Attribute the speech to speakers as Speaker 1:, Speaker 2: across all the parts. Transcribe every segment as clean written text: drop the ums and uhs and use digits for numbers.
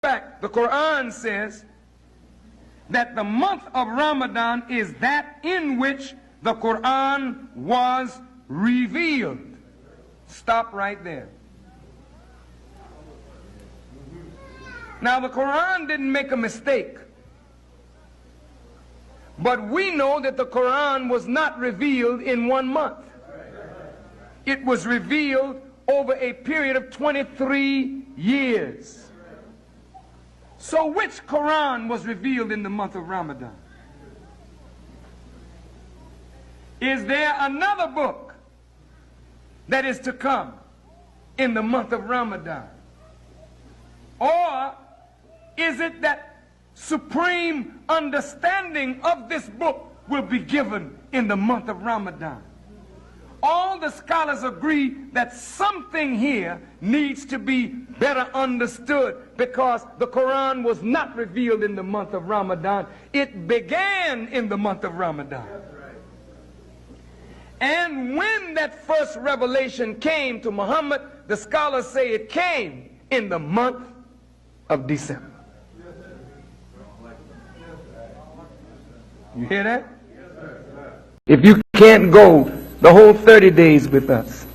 Speaker 1: fact, the Quran says that the month of Ramadan is that in which the Quran was revealed. Stop right there. Now, the Quran didn't make a mistake. But we know that the Quran was not revealed in 1 month. It was revealed over a period of 23 years. So which Quran was revealed in the month of Ramadan? Is there another book that is to come in the month of Ramadan? Or is it that supreme understanding of this book will be given in the month of Ramadan? All the scholars agree that something here needs to be better understood, because the Quran was not revealed in the month of Ramadan. It began in the month of Ramadan. And when that first revelation came to Muhammad, the scholars say it came in the month of December. You hear that? If you can't go the whole 30 days with us,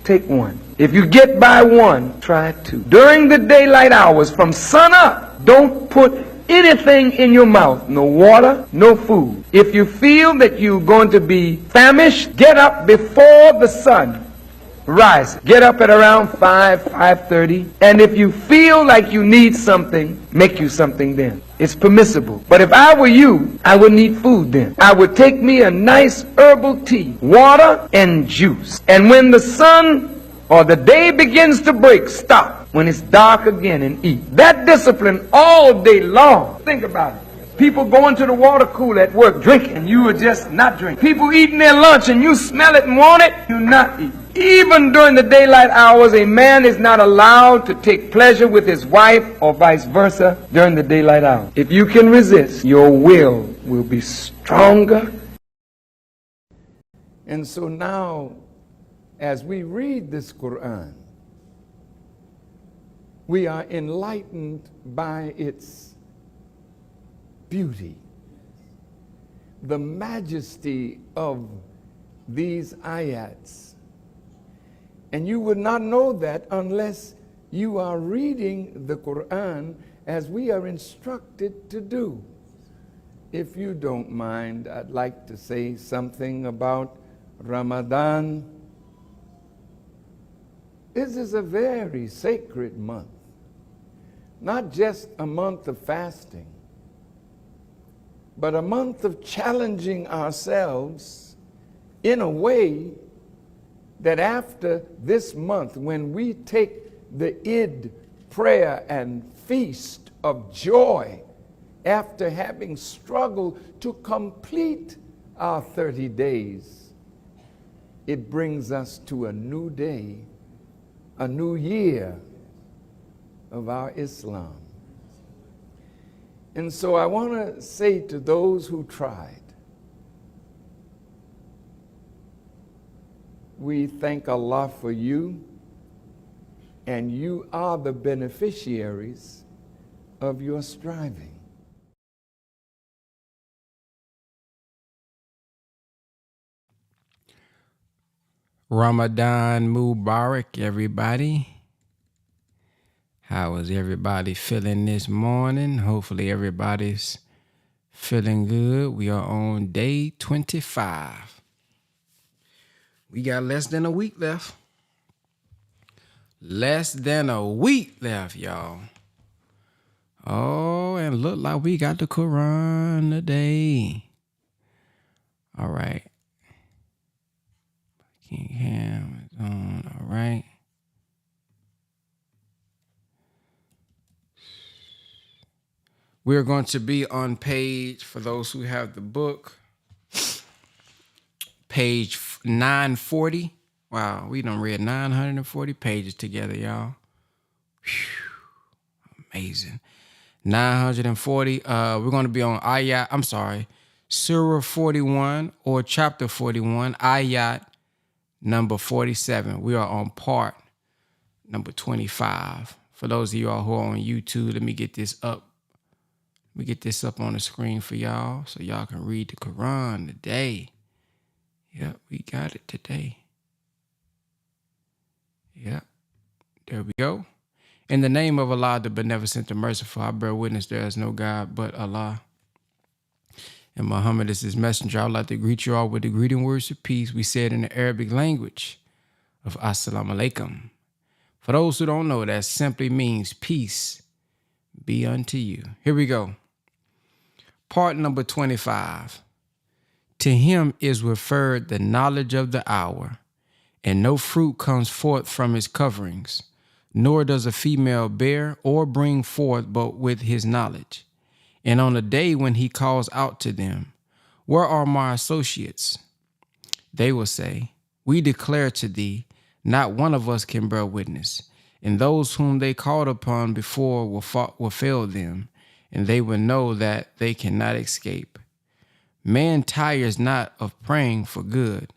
Speaker 1: take one. If you get by one, try two. During the daylight hours from sun up, don't put anything in your mouth. No water, no food. If you feel that you're going to be famished, get up before the sun rises. Get up at around 5:30. And if you feel like you need something, make you something then. It's permissible. But if I were you, I would need food then. I would take me a nice herbal tea, water, and juice. And when the sun or the day begins to break, stop. When it's dark again, and eat. That discipline all day long. Think about it. People going to the water cooler at work drinking, and you are just not drinking. People eating their lunch and you smell it and want it, you not eat. Even during the daylight hours, a man is not allowed to take pleasure with his wife or vice versa during the daylight hours. If you can resist, your will be stronger. And so now, as we read this Quran, we are enlightened by its beauty, the majesty of these ayats. And you would not know that unless you are reading the Quran as we are instructed to do. If you don't mind, I'd like to say something about Ramadan. This is a very sacred month. Not just a month of fasting, but a month of challenging ourselves in a way that after this month, when we take the Eid prayer and feast of joy, after having struggled to complete our 30 days, it brings us to a new day, a new year of our Islam. And so I want to say to those who tried, we thank Allah for you, and you are the beneficiaries of your striving.
Speaker 2: Ramadan Mubarak, everybody. How is everybody feeling this morning? Hopefully everybody's feeling good. We are on day 25. We got less than a week left. Less than a week left, y'all. Oh, and look like we got the Quran today. All right. King Ham is on. All right. We're going to be on page, for those who have the book, page 940. Wow, we done read 940 pages together, y'all. Whew, amazing. 940. We're going to be on Surah 41 or chapter 41, ayat number 47. We are on part number 25 For those of y'all who are on YouTube, let me get this up. Let me get this up on the screen for y'all so y'all can read the Quran today. Yep, we got it today. Yep, there we go. In the name of Allah, the Beneficent, the Merciful, I bear witness there is no God but Allah. And Muhammad is his messenger. I would like to greet you all with the greeting words of peace. We said in the Arabic language of Assalamu alaikum. For those who don't know, that simply means peace be unto you. Here we go. Part number 25. To him is referred the knowledge of the hour, and no fruit comes forth from his coverings, nor does a female bear or bring forth but with his knowledge. And on the day when he calls out to them, where are my associates? They will say, we declare to thee, not one of us can bear witness. And those whom they called upon before will fail them, and they will know that they cannot escape. Man tires not of praying for good,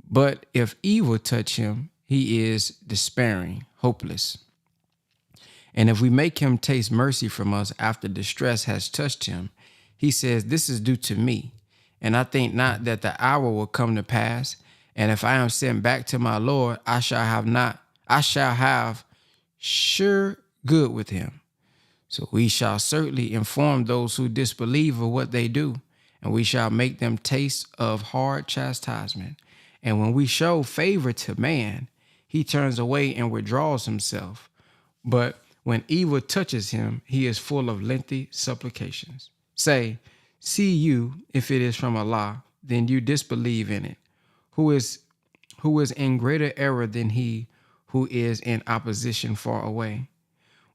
Speaker 2: but if evil touch him, he is despairing, hopeless. And if we make him taste mercy from us after distress has touched him, he says, this is due to me. And I think not that the hour will come to pass. And if I am sent back to my Lord, I shall have sure good with him. So we shall certainly inform those who disbelieve of what they do, and we shall make them taste of hard chastisement. And when we show favor to man, he turns away and withdraws himself. But when evil touches him, he is full of lengthy supplications. Say, see you, if it is from Allah, then you disbelieve in it. Who is in greater error than he who is in opposition far away?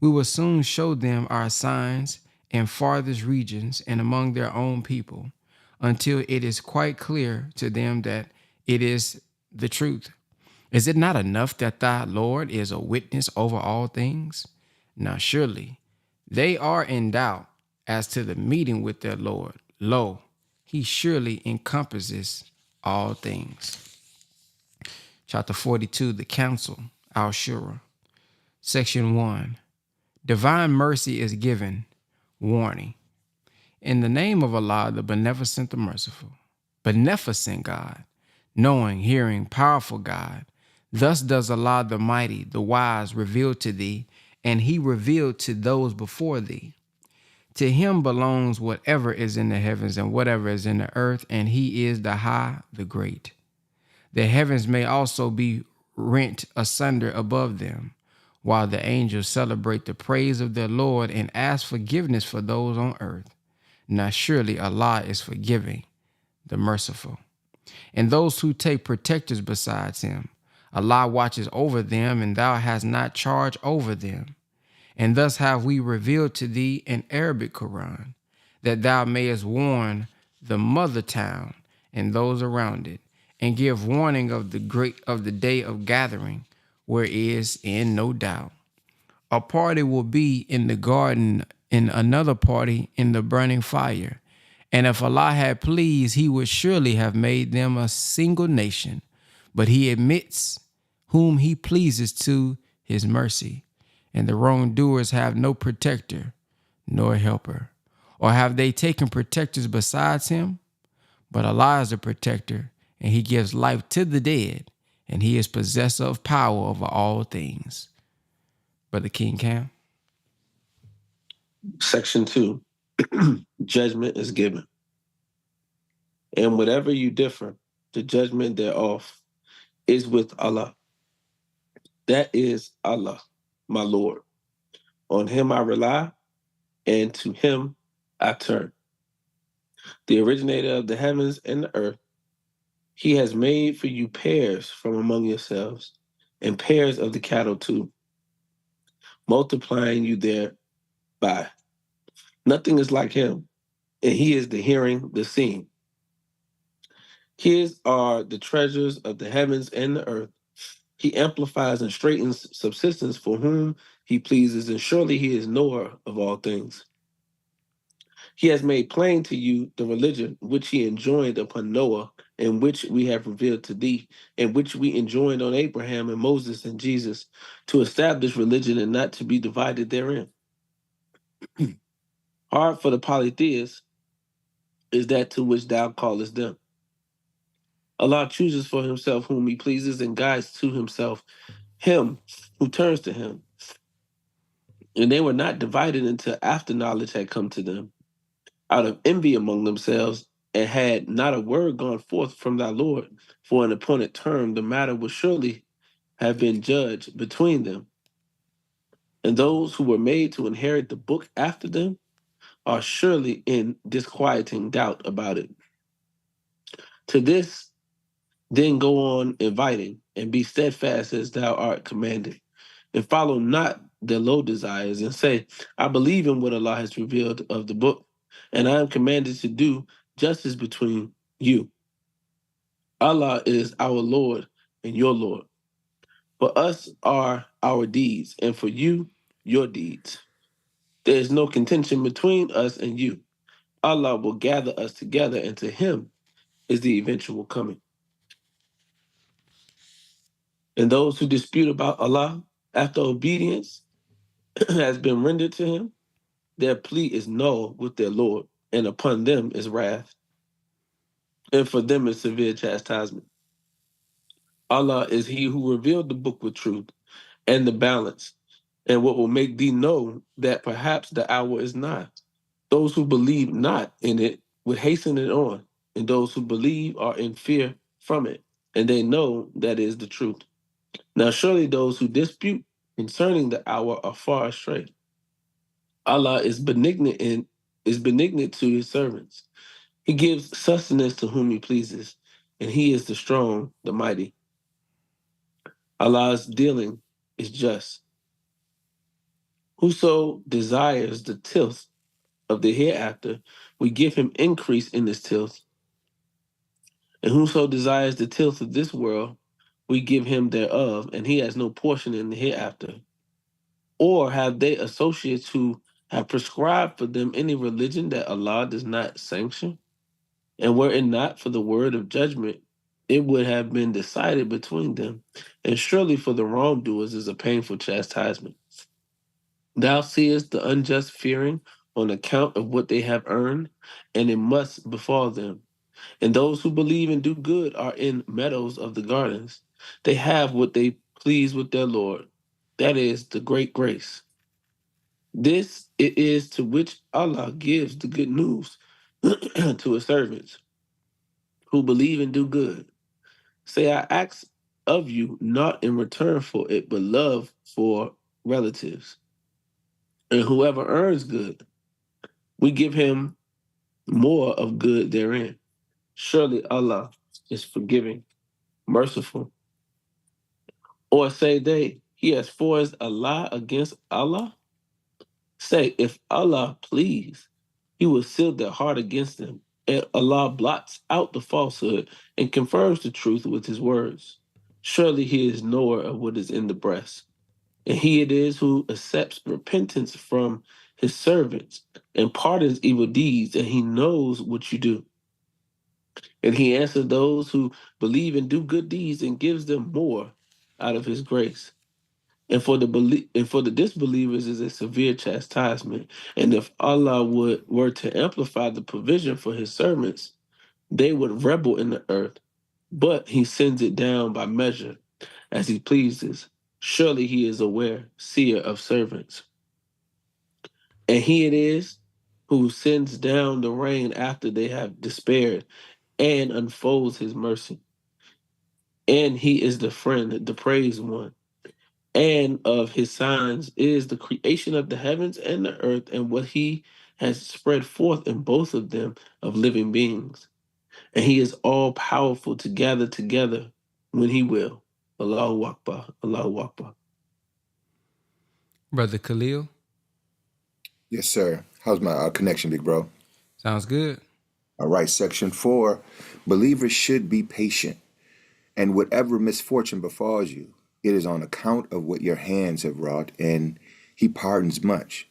Speaker 2: We will soon show them our signs in farthest regions and among their own people, until it is quite clear to them that it is the truth. Is it not enough that thy Lord is a witness over all things? Now surely they are in doubt as to the meeting with their Lord. Lo, he surely encompasses all things. Chapter 42, the Council, Al-Shura. Section 1. Divine mercy is given. Warning. In the name of Allah, the Beneficent, the Merciful. Beneficent God, knowing, hearing, powerful God. Thus does Allah the Mighty, the Wise, reveal to thee, and he revealed to those before thee. To him belongs whatever is in the heavens and whatever is in the earth, and he is the High, the Great. The heavens may also be rent asunder above them, while the angels celebrate the praise of their Lord and ask forgiveness for those on earth. Now surely Allah is forgiving, the merciful. And those who take protectors besides him, Allah watches over them, and thou hast not charge over them. And thus have we revealed to thee an Arabic Quran, that thou mayest warn the mother town and those around it, and give warning of the day of gathering, where is in no doubt. A party will be in the garden, and another party in the burning fire. And if Allah had pleased, he would surely have made them a single nation. But he admits whom he pleases to his mercy. And the wrongdoers have no protector nor helper. Or have they taken protectors besides him? But Allah is the protector, and he gives life to the dead, and he is possessor of power over all things. Brother King Cam.
Speaker 3: Section 2. Judgment is given. And whatever you differ, the judgment thereof is with Allah. That is Allah, my Lord. On him I rely, and to him I turn. The originator of the heavens and the earth, he has made for you pairs from among yourselves, and pairs of the cattle too, multiplying you thereby. Nothing is like him, and he is the hearing, the seeing. His are the treasures of the heavens and the earth. He amplifies and straightens subsistence for whom he pleases, and surely he is knower of all things. He has made plain to you the religion which he enjoined upon Noah in which we have revealed to thee, in which we enjoined on Abraham and Moses and Jesus, to establish religion and not to be divided therein. Hard for the polytheists is that to which thou callest them. Allah chooses for himself whom he pleases and guides to himself him who turns to him. And they were not divided until after knowledge had come to them, out of envy among themselves, and had not a word gone forth from thy Lord for an appointed term, the matter would surely have been judged between them. And those who were made to inherit the book after them are surely in disquieting doubt about it. To this, then go on inviting, and be steadfast as thou art commanded, and follow not their low desires, and say, I believe in what Allah has revealed of the book, and I am commanded to do justice between you. Allah is our Lord and your Lord. For us are our deeds, and for you, your deeds. There is no contention between us and you. Allah will gather us together, and to him is the eventual coming. And those who dispute about Allah after obedience has been rendered to him, their plea is null with their Lord, and upon them is wrath, and for them is severe chastisement. Allah is he who revealed the book with truth and the balance, and what will make thee know that perhaps the hour is nigh. Those who believe not in it would hasten it on, and those who believe are in fear from it, and they know that is the truth. Now surely those who dispute concerning the hour are far astray. Allah is benignant to his servants. He gives sustenance to whom he pleases, and he is the strong, the mighty. Allah's dealing is just. Whoso desires the tilth of the hereafter, we give him increase in his tilth. And whoso desires the tilth of this world, we give him thereof, and he has no portion in the hereafter. Or have they associates who have prescribed for them any religion that Allah does not sanction? And were it not for the word of judgment, it would have been decided between them. And surely for the wrongdoers is a painful chastisement. Thou seest the unjust fearing on account of what they have earned, and it must befall them. And those who believe and do good are in meadows of the gardens. They have what they please with their Lord. That is the great grace. This it is to which Allah gives the good news to his servants who believe and do good. Say, I ask of you not in return for it, but love for relatives. And whoever earns good, we give him more of good therein. Surely Allah is forgiving, merciful. Or say they, he has forged a lie against Allah? Say, if Allah please, he will seal their heart against them. And Allah blots out the falsehood and confirms the truth with his words. Surely he is knower of what is in the breast. And he it is who accepts repentance from his servants and pardons evil deeds, and he knows what you do. And he answers those who believe and do good deeds and gives them more out of his grace. And for the disbelievers is a severe chastisement. And if Allah were to amplify the provision for his servants, they would rebel in the earth. But he sends it down by measure as he pleases. Surely he is aware, seer of servants. And he it is who sends down the rain after they have despaired and unfolds his mercy. And he is the friend, the praised one. And of his signs is the creation of the heavens and the earth, and what he has spread forth in both of them of living beings. And he is all powerful to gather together when he will. Allahu Akbar, Allahu Akbar.
Speaker 2: Brother Khalil,
Speaker 4: Yes, sir. How's my connection, big bro?
Speaker 2: sounds good.
Speaker 4: All right, section 4. Believers should be patient, and whatever misfortune befalls you, it is on account of what your hands have wrought, and he pardons much.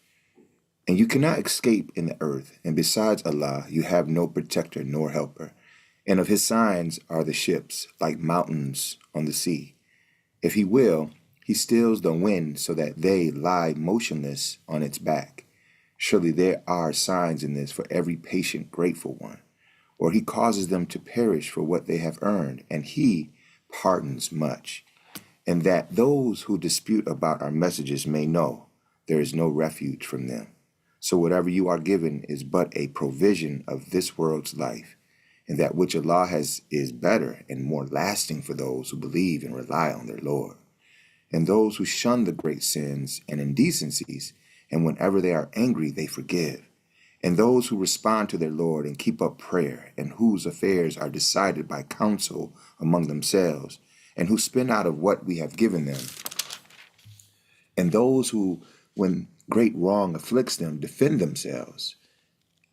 Speaker 4: And you cannot escape in the earth, and besides Allah, you have no protector nor helper. And of his signs are the ships, like mountains on the sea. If he will, he stills the wind so that they lie motionless on its back. Surely there are signs in this for every patient, grateful one. Or he causes them to perish for what they have earned, and he pardons much. And that those who dispute about our messages may know there is no refuge from them. So whatever you are given is but a provision of this world's life, and that which Allah has is better and more lasting for those who believe and rely on their Lord. And those who shun the great sins and indecencies, and whenever they are angry, they forgive. And those who respond to their Lord and keep up prayer, and whose affairs are decided by counsel among themselves, and who spend out of what we have given them. And those who, when great wrong afflicts them, defend themselves,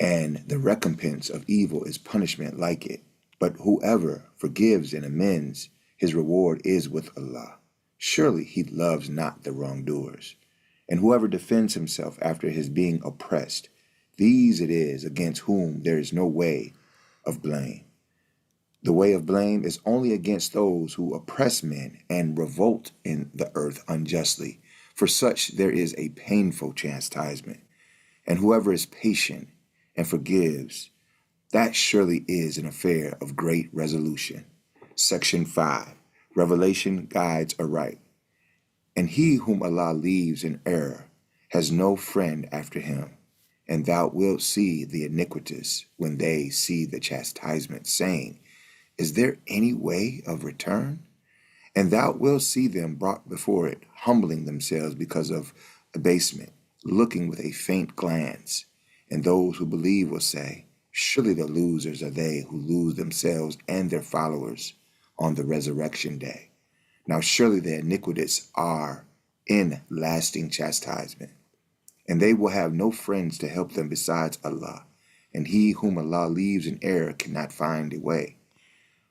Speaker 4: and the recompense of evil is punishment like it. But whoever forgives and amends, his reward is with Allah. Surely he loves not the wrongdoers. And whoever defends himself after his being oppressed, these it is against whom there is no way of blame. The way of blame is only against those who oppress men and revolt in the earth unjustly. For such there is a painful chastisement. And whoever is patient and forgives, that surely is an affair of great resolution. Section 5. Revelation guides aright. And he whom Allah leaves in error has no friend after him. And thou wilt see the iniquitous when they see the chastisement, saying, is there any way of return? And thou wilt see them brought before it, humbling themselves because of abasement, looking with a faint glance. And those who believe will say, surely the losers are they who lose themselves and their followers on the resurrection day. Now surely the iniquitous are in lasting chastisement, and they will have no friends to help them besides Allah, and he whom Allah leaves in error cannot find a way.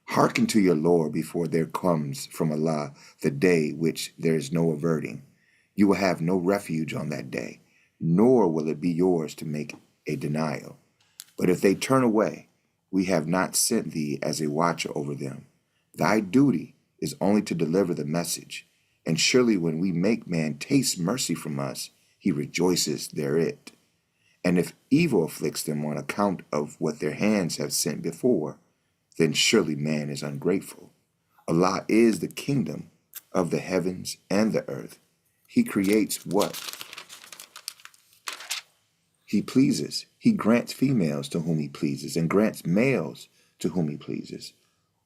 Speaker 4: Hearken to your Lord before there comes from Allah the day which there is no averting. You will have no refuge on that day, nor will it be yours to make a denial. But if they turn away, we have not sent thee as a watcher over them. Thy duty is only to deliver the message, and surely when we make man taste mercy from us, he rejoices thereat. And if evil afflicts them on account of what their hands have sent before, then surely man is ungrateful. Allah is the kingdom of the heavens and the earth. He creates what he pleases. He grants females to whom he pleases, and grants males to whom he pleases.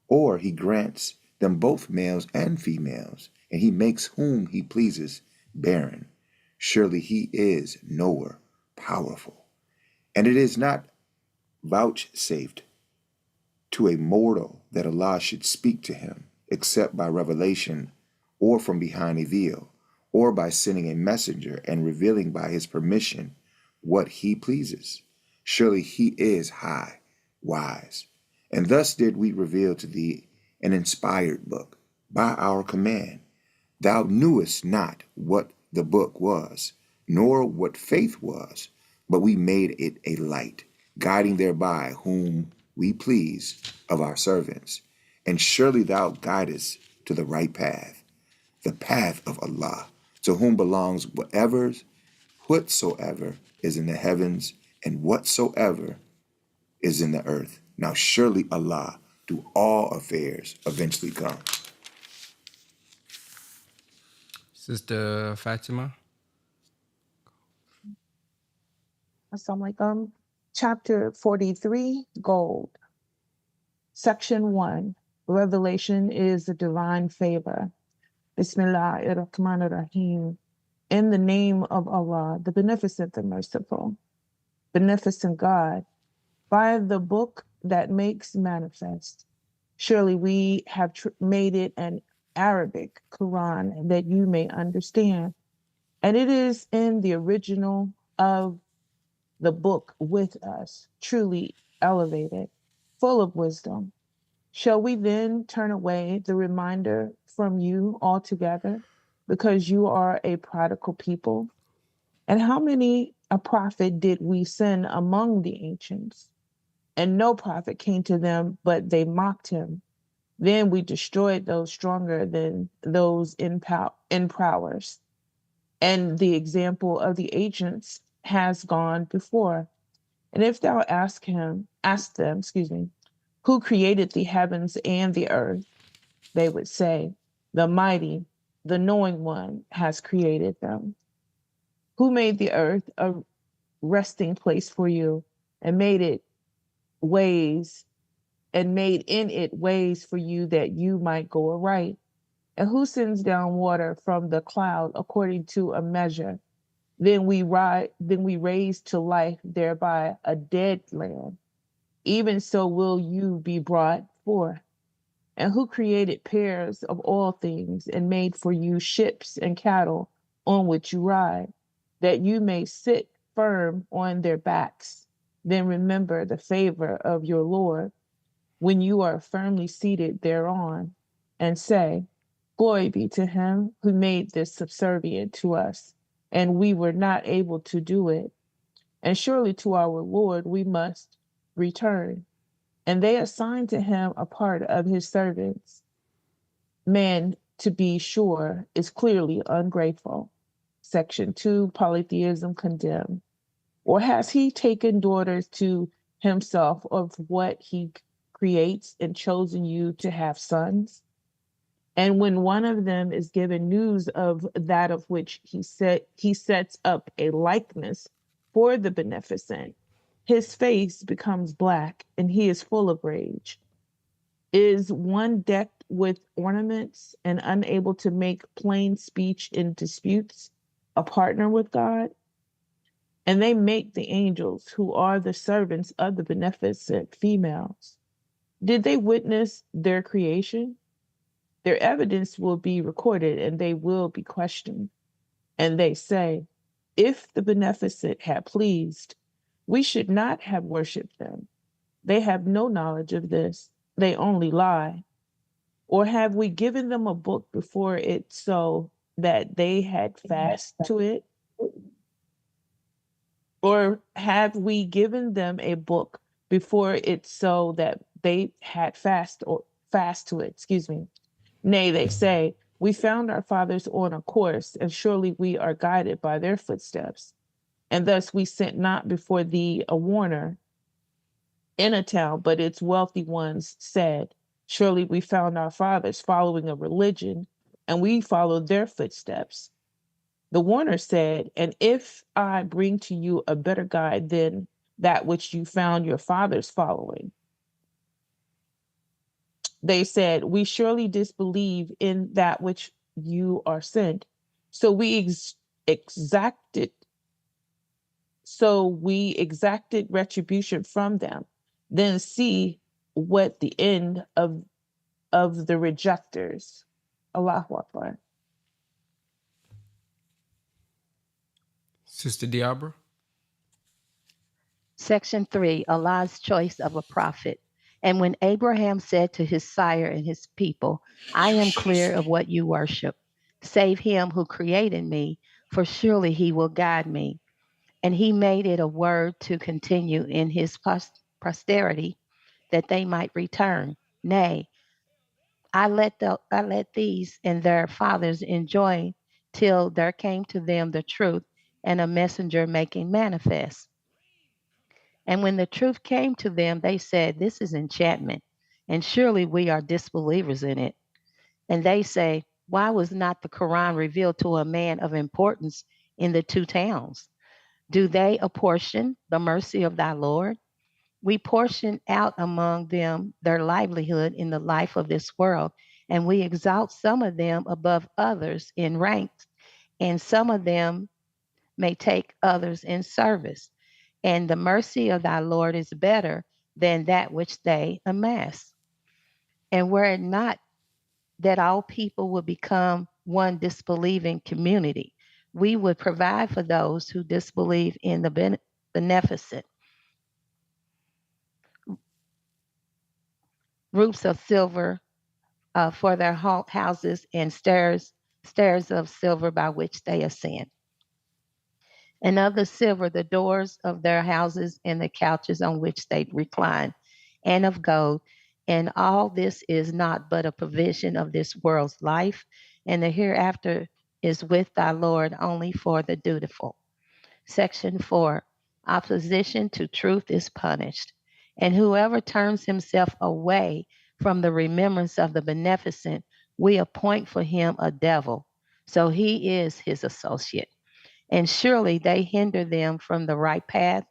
Speaker 4: Or he grants them both males and females, and he makes whom he pleases barren. Surely he is knower, powerful. And it is not vouchsafed to a mortal that Allah should speak to him, except by revelation, or from behind a veil, or by sending a messenger and revealing by his permission what he pleases. Surely he is high, wise. And thus did we reveal to thee an inspired book by our command. Thou knewest not what the book was, nor what faith was, but we made it a light, guiding thereby whom we please of our servants. And surely thou guidest to the right path, the path of Allah, to whom belongs whatsoever is in the heavens and whatsoever is in the earth. Now surely Allah do all affairs eventually come.
Speaker 2: Sister Fatima.
Speaker 5: Assalamu alaikum. Chapter 43, Gold. Section 1, Revelation is the divine favor. Bismillahirrahmanirrahim. In the name of Allah, the Beneficent, the Merciful, Beneficent God, by the book that makes manifest. Surely we have made it an Arabic Quran that you may understand. And it is in the original of the book with us, truly elevated, full of wisdom. Shall we then turn away the reminder from you altogether, because you are a prodigal people? And how many a prophet did we send among the ancients? and no prophet came to them, but they mocked him. Then we destroyed those stronger than those in prowess, and the example of the ancients has gone before. And if thou ask them, who created the heavens and the earth, they would say, the mighty, the knowing one has created them. Who made the earth a resting place for you and made it ways and made in it ways for you that you might go aright? And who sends down water from the cloud according to a measure? Then we raise to life thereby a dead land. Even so will you be brought forth. And who created pairs of all things and made for you ships and cattle on which you ride, that you may sit firm on their backs? Then remember the favor of your Lord when you are firmly seated thereon, and say, glory be to him who made this subservient to us, and we were not able to do it. And surely to our Lord we must return. And they assigned to him a part of his servants. Man, to be sure, is clearly ungrateful. Section 2, polytheism condemned. Or has he taken daughters to himself of what he creates and chosen you to have sons? And when one of them is given news of that of which he sets up a likeness for the beneficent, his face becomes black and he is full of rage. Is one decked with ornaments and unable to make plain speech in disputes a partner with God? And they make the angels, who are the servants of the beneficent females. Did they witness their creation? Their evidence will be recorded and they will be questioned. And they say, if the beneficent had pleased, we should not have worshiped them. They have no knowledge of this. They only lie. Or have we given them a book before it so that they had fast to it? Or have we given them a book before it so that they had fast to it? Nay, they say, we found our fathers on a course, and surely we are guided by their footsteps. And thus we sent not before thee a warner in a town, but its wealthy ones said, surely we found our fathers following a religion, and we followed their footsteps. The warner said, and if I bring to you a better guide than that which you found your fathers following, they said, we surely disbelieve in that which you are sent. So we exacted retribution from them. Then see what the end of the rejectors. Allahu Akbar.
Speaker 2: Sister Diabra.
Speaker 6: Section 3, Allah's choice of a prophet. And when Abraham said to his sire and his people, I am clear of what you worship, save him who created me, for surely he will guide me. And he made it a word to continue in his posterity, that they might return. Nay, I let these and their fathers enjoy till there came to them the truth and a messenger making manifest. And when the truth came to them, they said, this is enchantment, and surely we are disbelievers in it. And they say, why was not the Quran revealed to a man of importance in the two towns? Do they apportion the mercy of thy Lord? We portion out among them their livelihood in the life of this world, and we exalt some of them above others in ranks, and some of them may take others in service. And the mercy of thy Lord is better than that which they amass. And were it not that all people would become one disbelieving community, we would provide for those who disbelieve in the beneficent roofs of silver for their houses and stairs of silver by which they ascend. And of the silver, the doors of their houses and the couches on which they recline, and of gold. And all this is not but a provision of this world's life, and the hereafter is with thy Lord only for the dutiful. Section 4. Opposition to truth is punished. And whoever turns himself away from the remembrance of the beneficent, we appoint for him a devil. So he is his associate. And surely they hinder them from the right path,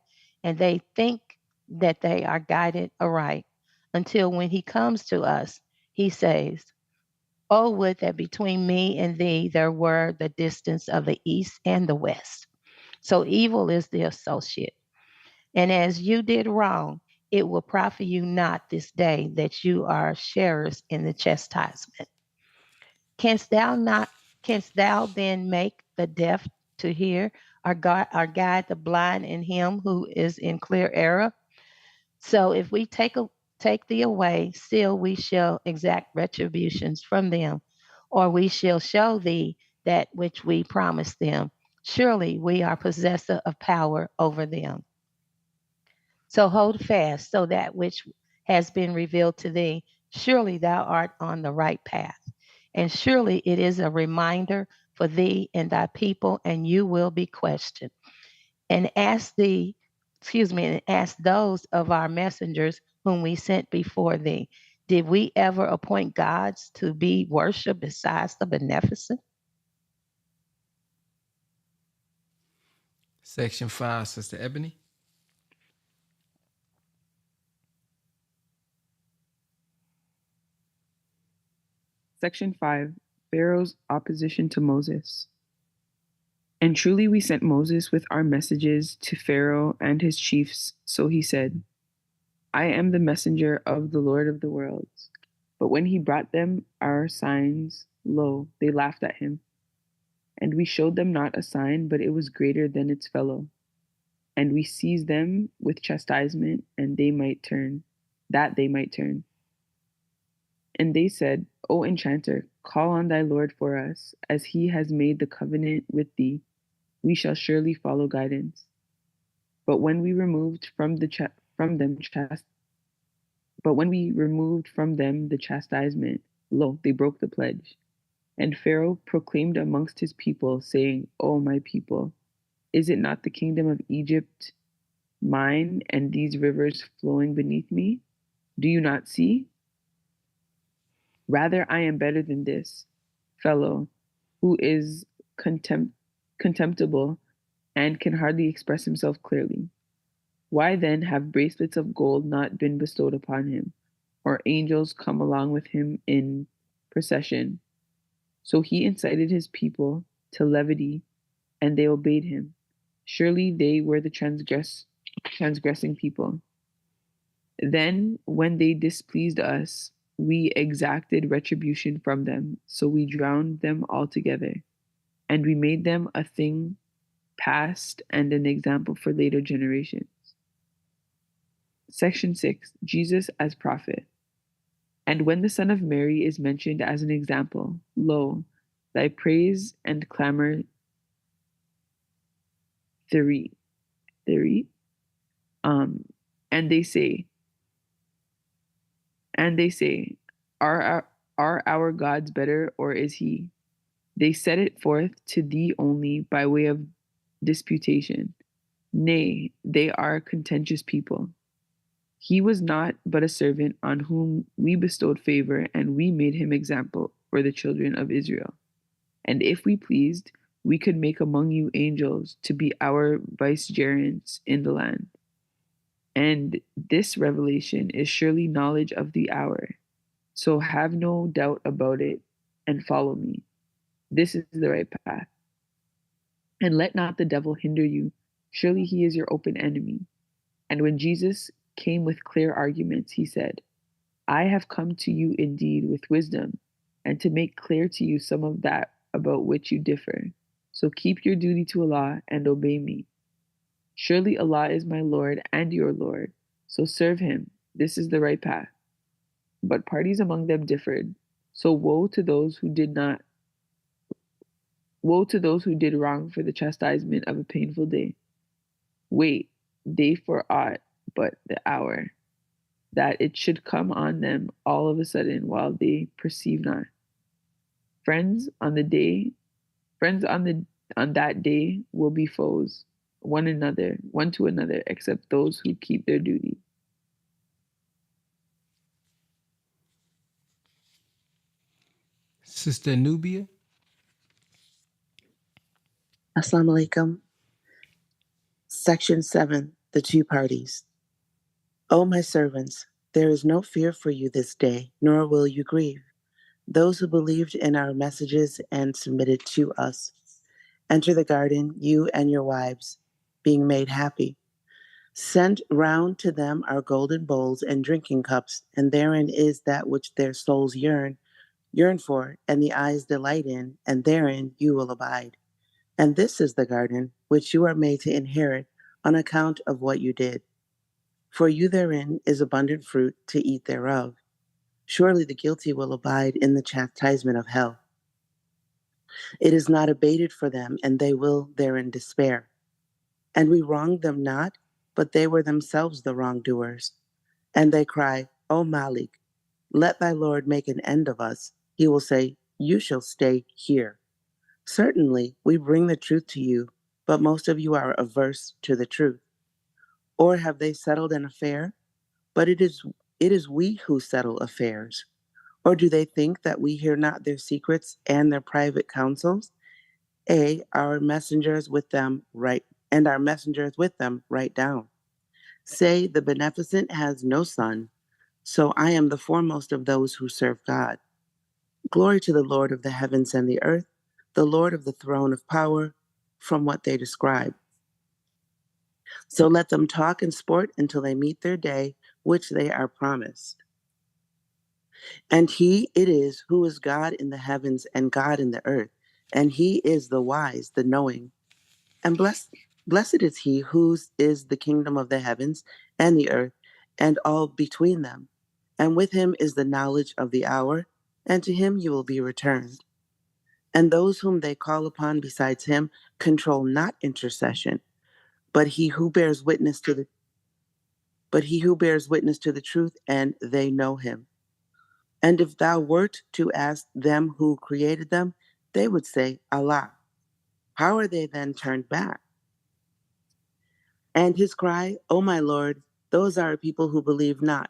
Speaker 6: and they think that they are guided aright, until when he comes to us, he says, "Oh, would that between me and thee there were the distance of the east and the west." So evil is the associate. And as you did wrong, it will profit you not this day that you are sharers in the chastisement. Canst thou not canst thou then make the deaf to hear, or guide the blind in him who is in clear error? So if we take thee away, still we shall exact retributions from them, or we shall show thee that which we promised them. Surely we are possessor of power over them. So hold fast, so that which has been revealed to thee, surely thou art on the right path. And surely it is a reminder for thee and thy people, and you will be questioned. And and ask those of our messengers whom we sent before thee, did we ever appoint gods to be worshipped besides the beneficent?
Speaker 2: Section 5, Sister Ebony.
Speaker 7: Section 5. Pharaoh's opposition to Moses. And truly we sent Moses with our messages to Pharaoh and his chiefs. So he said, I am the messenger of the Lord of the worlds. But when he brought them our signs, lo, they laughed at him. And we showed them not a sign, but it was greater than its fellow. And we seized them with chastisement, and they might turn. And they said, O enchanter, call on thy Lord for us, as he has made the covenant with thee. We shall surely follow guidance. But when we removed from them the chastisement, lo, they broke the pledge. And Pharaoh proclaimed amongst his people, saying, O my people, is it not the kingdom of Egypt mine, and these rivers flowing beneath me? Do you not see? Rather, I am better than this fellow, who is contemptible and can hardly express himself clearly. Why then have bracelets of gold not been bestowed upon him, or angels come along with him in procession? So he incited his people to levity, and they obeyed him. Surely they were the transgressing people. Then, when they displeased us, we exacted retribution from them, so we drowned them altogether, and we made them a thing past and an example for later generations. Section 6. Jesus as prophet. And when the Son of Mary is mentioned as an example, lo, thy praise and clamor theory. And they say, are our gods better, or is he? They set it forth to thee only by way of disputation. Nay, they are contentious people. He was not but a servant on whom we bestowed favor, and we made him example for the children of Israel. And if we pleased, we could make among you angels to be our vicegerents in the land. And this revelation is surely knowledge of the hour. So have no doubt about it, and follow me. This is the right path. And let not the devil hinder you. Surely he is your open enemy. And when Jesus came with clear arguments, he said, I have come to you indeed with wisdom, and to make clear to you some of that about which you differ. So keep your duty to Allah and obey me. Surely Allah is my Lord and your Lord, so serve him. This is the right path. But parties among them differed. So woe to those who did Woe to those who did wrong for the chastisement of a painful day. Wait, day for aught but the hour, that it should come on them all of a sudden while they perceive not. Friends on the day, friends on that day will be foes, one to another, except those who keep their duty.
Speaker 2: Sister Nubia.
Speaker 8: Assalamu alaikum. Section 7, the two parties. O my servants, there is no fear for you this day, nor will you grieve. Those who believed in our messages and submitted to us. Enter the garden, you and your wives, being made happy. Send round to them our golden bowls and drinking cups, and therein is that which their souls yearn for, and the eyes delight in, and therein you will abide. And this is the garden which you are made to inherit on account of what you did. For you therein is abundant fruit to eat thereof. Surely the guilty will abide in the chastisement of hell. It is not abated for them, and they will therein despair. And we wronged them not, but they were themselves the wrongdoers. And they cry, O Malik, let thy Lord make an end of us. He will say, you shall stay here. Certainly, we bring the truth to you, but most of you are averse to the truth. Or have they settled an affair? But it is we who settle affairs. Or do they think that we hear not their secrets and their private counsels? Our messengers with them write down. Say, the beneficent has no son, so I am the foremost of those who serve God. Glory to the Lord of the heavens and the earth, the Lord of the throne of power, from what they describe. So let them talk and sport until they meet their day, which they are promised. And he it is who is God in the heavens and God in the earth, and he is the wise, the knowing. And blessed is he whose is the kingdom of the heavens and the earth, and all between them. And with him is the knowledge of the hour, and to him you will be returned. And those whom they call upon besides him control not intercession, but he who bears witness to the truth, and they know him. And if thou wert to ask them who created them, they would say, Allah. How are they then turned back? And his cry, O my Lord, those are people who believe not.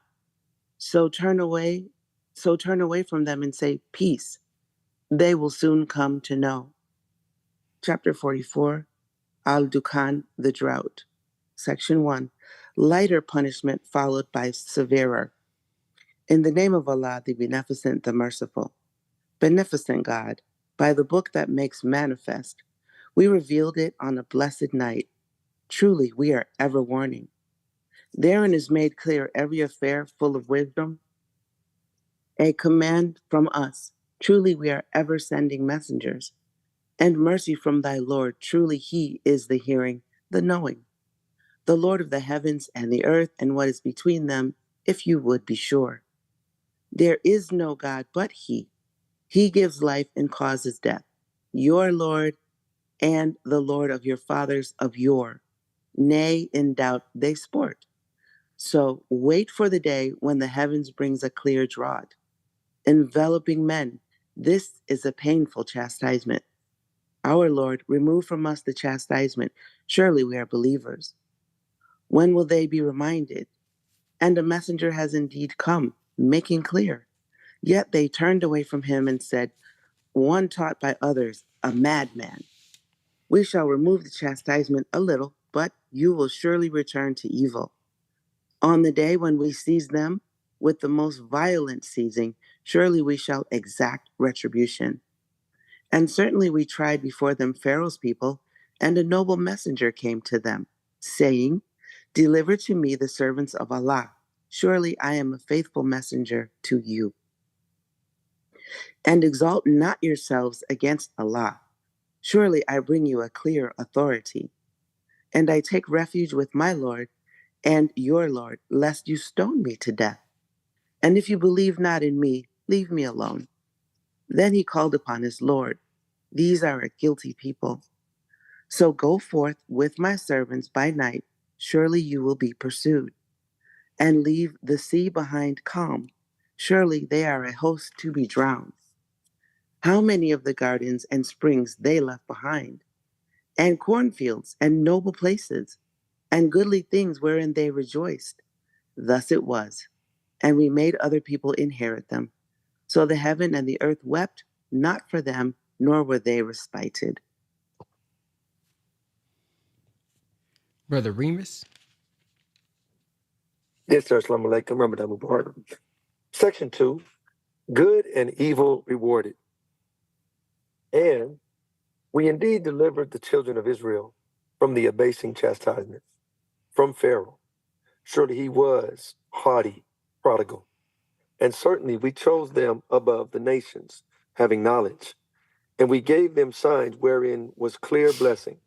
Speaker 8: So turn away from them and say, peace. They will soon come to know. Chapter 44, Al-Dukhan, the drought. Section 1, lighter punishment followed by severer. In the name of Allah, the Beneficent, the Merciful. Beneficent God, by the book that makes manifest, we revealed it on a blessed night. Truly, we are ever warning. Therein is made clear every affair full of wisdom, a command from us. Truly, we are ever sending messengers. And mercy from thy Lord. Truly, he is the hearing, the knowing. The Lord of the heavens and the earth and what is between them, if you would be sure. There is no God but he. He gives life and causes death. Your Lord and the Lord of your fathers of yore. Nay, in doubt they sport. So wait for the day when the heavens brings a clear draught, enveloping men. This is a painful chastisement. Our Lord, remove from us the chastisement. Surely we are believers. When will they be reminded? And a messenger has indeed come, making clear. Yet they turned away from him and said, one taught by others, a madman. We shall remove the chastisement a little, but you will surely return to evil. On the day when we seize them with the most violent seizing, surely we shall exact retribution. And certainly we tried before them Pharaoh's people, and a noble messenger came to them, saying, deliver to me the servants of Allah. Surely I am a faithful messenger to you. And exalt not yourselves against Allah. Surely I bring you a clear authority. And I take refuge with my Lord and your Lord, lest you stone me to death. And if you believe not in me, leave me alone. Then he called upon his Lord. These are a guilty people. So go forth with my servants by night. Surely you will be pursued. And leave the sea behind calm. Surely they are a host to be drowned. How many of the gardens and springs they left behind, and cornfields and noble places, and goodly things wherein they rejoiced. Thus it was, and we made other people inherit them. So the heaven and the earth wept not for them, nor were they respited.
Speaker 2: Brother Remus.
Speaker 9: Yes, sir. Assalamu alaikum. Ramadan Mubarak. Section 2, good and evil rewarded. And we indeed delivered the children of Israel from the abasing chastisement, from Pharaoh. Surely he was haughty, prodigal. And certainly we chose them above the nations, having knowledge. And we gave them signs wherein was clear blessing.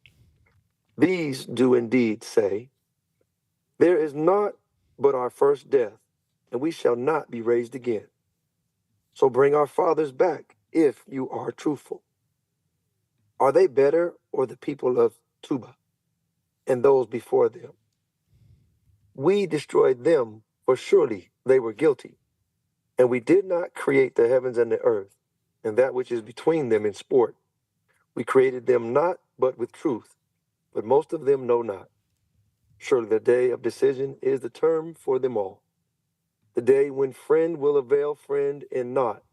Speaker 9: These do indeed say, there is naught but our first death, and we shall not be raised again. So bring our fathers back, if you are truthful. Are they better, or the people of Tuba and those before them? We destroyed them, for surely they were guilty. And we did not create the heavens and the earth, and that which is between them in sport. We created them not but with truth, but most of them know not. Surely the day of decision is the term for them all. The day when friend will avail friend in naught,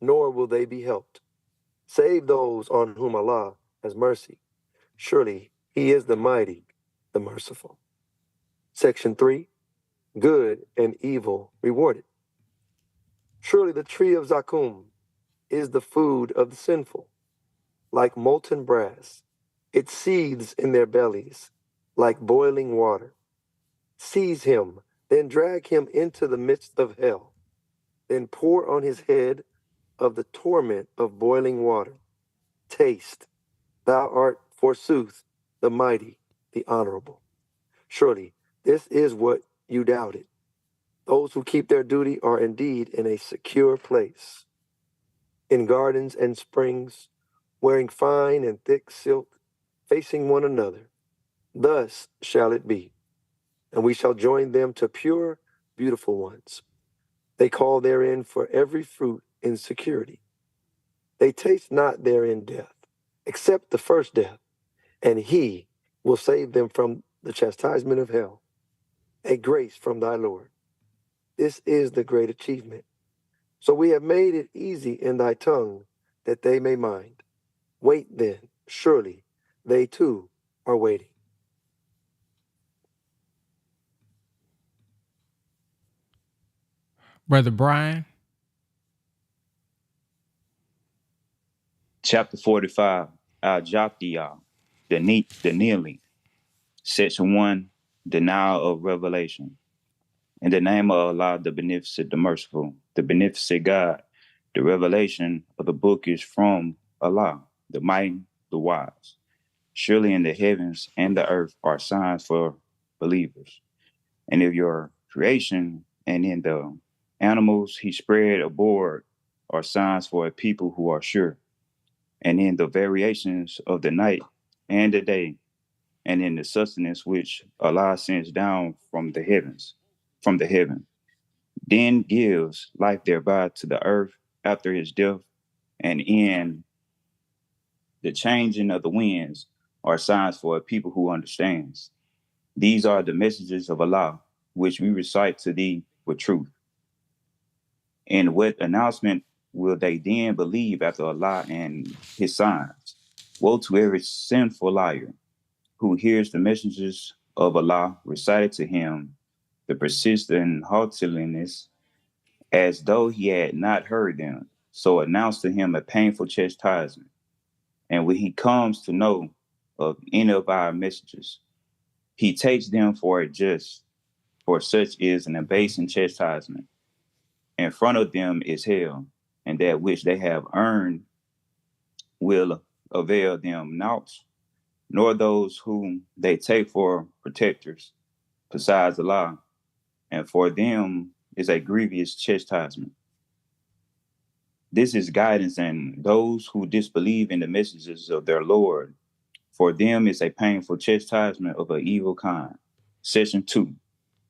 Speaker 9: nor will they be helped. Save those on whom Allah has mercy. Surely he is the mighty, the merciful. Section 3, good and evil rewarded. Surely the tree of Zakum is the food of the sinful, like molten brass. It seethes in their bellies like boiling water. Seize him, then drag him into the midst of hell, then pour on his head of the torment of boiling water. Taste, thou art forsooth the mighty, the honorable. Surely this is what you doubted. Those who keep their duty are indeed in a secure place, in gardens and springs, wearing fine and thick silk, facing one another. Thus shall it be, and we shall join them to pure, beautiful ones. They call therein for every fruit in security. They taste not therein death, except the first death, and he will save them from the chastisement of hell, a grace from thy Lord. This is the great achievement. So we have made it easy in thy tongue that they may mind. Wait then, surely they too are waiting.
Speaker 2: Brother Brian.
Speaker 10: Chapter 45, Al Jafdiyah, the kneeling. Section 1, Denial of Revelation. In the name of Allah, the Beneficent, the Merciful, the Beneficent God, the revelation of the book is from Allah, the Mighty, the Wise. Surely in the heavens and the earth are signs for believers. And of your creation and in the animals he spread abroad are signs for a people who are sure. And in the variations of the night and the day, and in the sustenance which Allah sends down from the heaven, then gives life thereby to the earth after his death, and in the changing of the winds are signs for a people who understands. These are the messages of Allah, which we recite to thee with truth. And what announcement will they then believe after Allah and his signs? Woe to every sinful liar who hears the messages of Allah recited to him, the persistent haughtiness, as though he had not heard them, so announced to him a painful chastisement. And when he comes to know of any of our messages, he takes them for a jest, for such is an abasing chastisement. In front of them is hell, and that which they have earned will avail them naught, nor those whom they take for protectors, besides Allah, and for them is a grievous chastisement. This is guidance, and those who disbelieve in the messages of their Lord, for them is a painful chastisement of an evil kind. Section 2,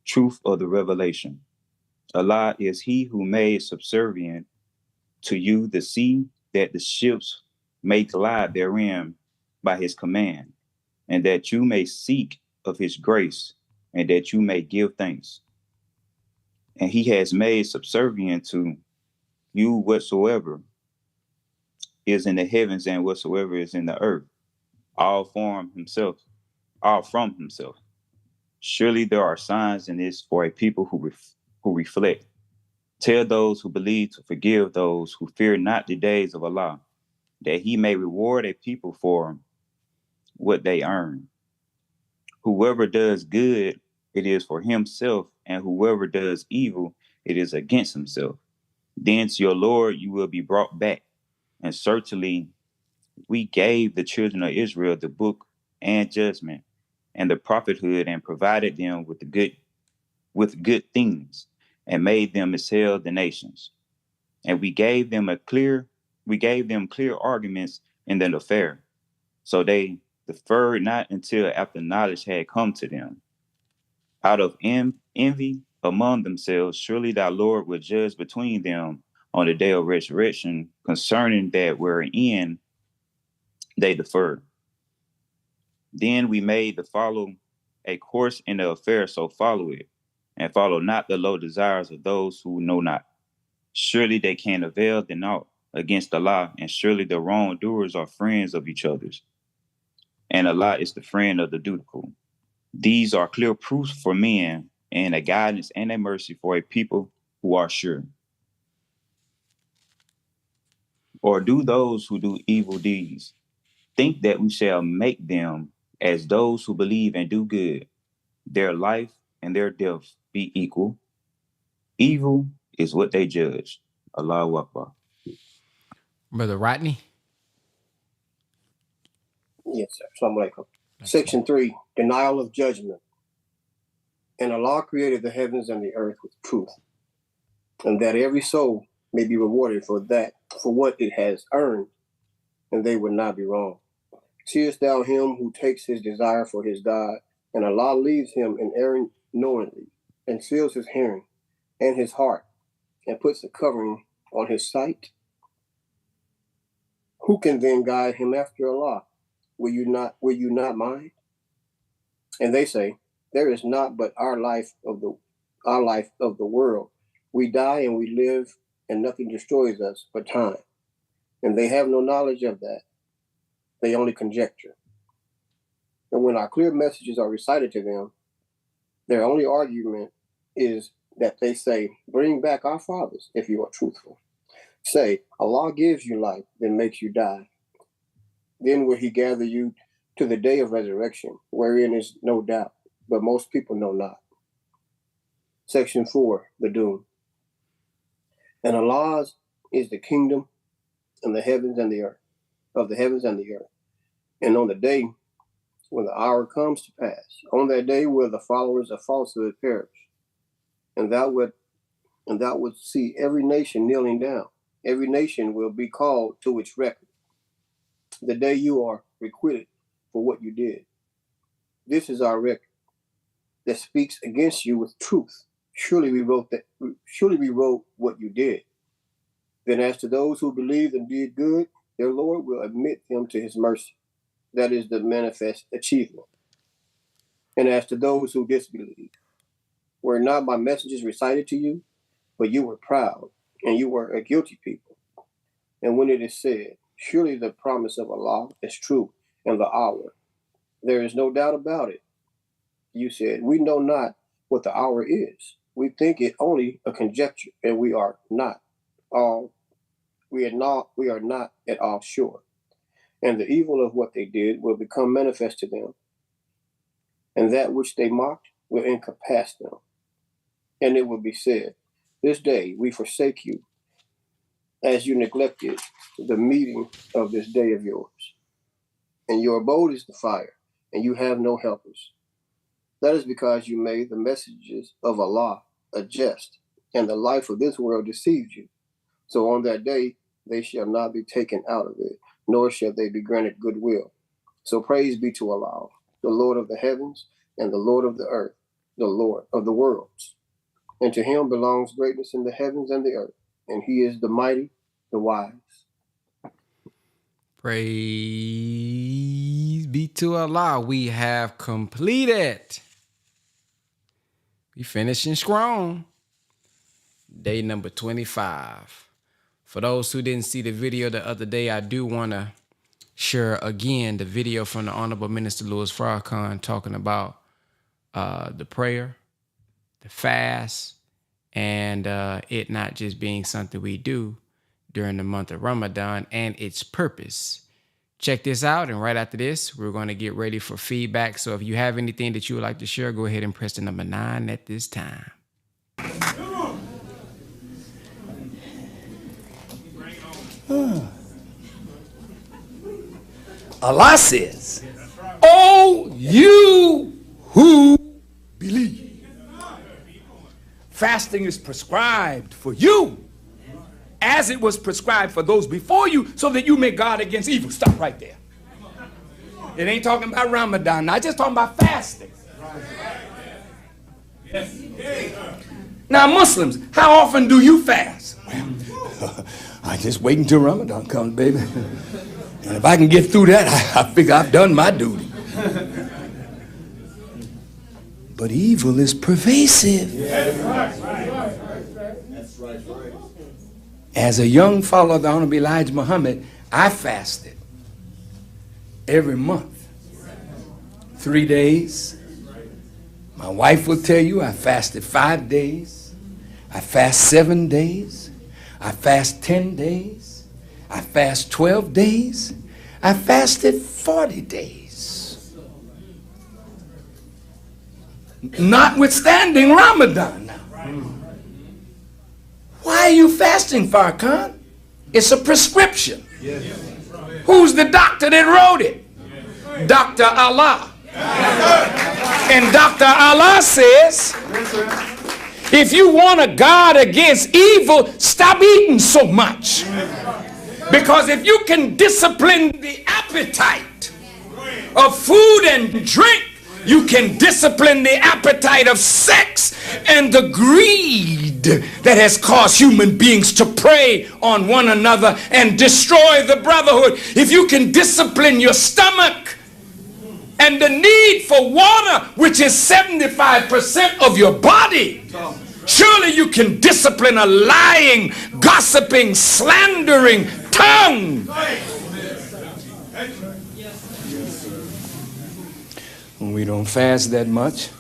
Speaker 10: Truth of the Revelation. Allah is he who made subservient to you the sea, that the ships may glide therein by his command, and that you may seek of his grace, and that you may give thanks. And he has made subservient to you whatsoever is in the heavens and whatsoever is in the earth, all from himself. Surely there are signs in this for a people who reflect. Tell those who believe to forgive those who fear not the days of Allah, that he may reward a people for what they earn. Whoever does good, it is for himself, and whoever does evil, it is against himself. Then to your Lord you will be brought back, and certainly we gave the children of Israel the book and judgment and the prophethood, and provided them with good things, and made them excel the nations. And we gave them clear arguments in that affair. So they deferred not until after knowledge had come to them. Out of envy among themselves, surely thy Lord will judge between them on the day of resurrection concerning that wherein they deferred. Then we made to follow a course in the affair, so follow it, and follow not the low desires of those who know not. Surely they can avail them naught against Allah, and surely the wrongdoers are friends of each other's. And Allah is the friend of the dutiful. These are clear proofs for men, and a guidance and a mercy for a people who are sure. Or do those who do evil deeds think that we shall make them as those who believe and do good, their life and their death be equal? Evil is what they judge. Allahu Akbar.
Speaker 2: Brother Rodney.
Speaker 11: Yes, sir. Assalamu alaikum. Section 3, denial of judgment. And Allah created the heavens and the earth with truth, and that every soul may be rewarded for what it has earned, and they would not be wrong. Seest thou him who takes his desire for his God, and Allah leaves him in error knowingly, and seals his hearing and his heart, and puts a covering on his sight? Who can then guide him after Allah? Will you not mind? And they say, there is not but our life of the world. We die and we live, and nothing destroys us but time. And they have no knowledge of that. They only conjecture. And when our clear messages are recited to them, their only argument is that they say, bring back our fathers if you are truthful. Say, Allah gives you life, then makes you die. Then will he gather you to the day of resurrection, wherein is no doubt, but most people know not. Section 4, the doom. And Allah's is the kingdom and the heavens and the earth, of the heavens and the earth. And on the day when the hour comes to pass, on that day will the followers of falsehood perish. And thou would see every nation kneeling down. Every nation will be called to its record. The day you are requited for what you did. This is our record that speaks against you with truth. Surely we wrote what you did. Then as to those who believed and did good, their Lord will admit them to his mercy. That is the manifest achievement. And as to those who disbelieved, were not my messages recited to you, but you were proud, and you were a guilty people. And when it is said, surely the promise of Allah is true, and the hour, there is no doubt about it. You said, we know not what the hour is. We think it only a conjecture, and we are not at all sure. And the evil of what they did will become manifest to them, and that which they mocked will encompass them. And it will be said, this day we forsake you, as you neglected the meeting of this day of yours. And your abode is the fire, and you have no helpers. That is because you made the messages of Allah a jest, and the life of this world deceived you. So on that day, they shall not be taken out of it, nor shall they be granted goodwill. So praise be to Allah, the Lord of the heavens and the Lord of the earth, the Lord of the worlds. And to him belongs greatness in the heavens and the earth, and he is the mighty, the wise.
Speaker 2: Praise be to Allah. We have completed. We finishing strong. Day number 25. For those who didn't see the video the other day, I do want to share again the video from the Honorable Minister Louis Farrakhan talking about the prayer, the fast, and it not just being something we do during the month of Ramadan and its purpose. Check this out, and right after this, we're going to get ready for feedback. So if you have anything that you would like to share, go ahead and press the number 9 at this time.
Speaker 1: Allah says, "Oh, you who believe, fasting is prescribed for you as it was prescribed for those before you, so that you may guard against evil." Stop right there. It ain't talking about Ramadan, not just talking about fasting. Now, Muslims, how often do you fast? Well, I just wait until Ramadan comes, baby. And if I can get through that, I figure I've done my duty. But evil is pervasive. As a young follower of the Honorable Elijah Muhammad, I fasted every month, 3 days. My wife will tell you I fasted 5 days. I fast 7 days. I fast 10 days. I fast 12 days. I fasted 40 days. Notwithstanding Ramadan now. Why are you fasting, Farrakhan? It's a prescription. Who's the doctor that wrote it? Dr. Allah. And Dr. Allah says, if you want to guard against evil, stop eating so much. Because if you can discipline the appetite of food and drink, you can discipline the appetite of sex and the greed that has caused human beings to prey on one another and destroy the brotherhood. If you can discipline your stomach and the need for water, which is 75% of your body, surely you can discipline a lying, gossiping, slandering tongue. We don't fast that much,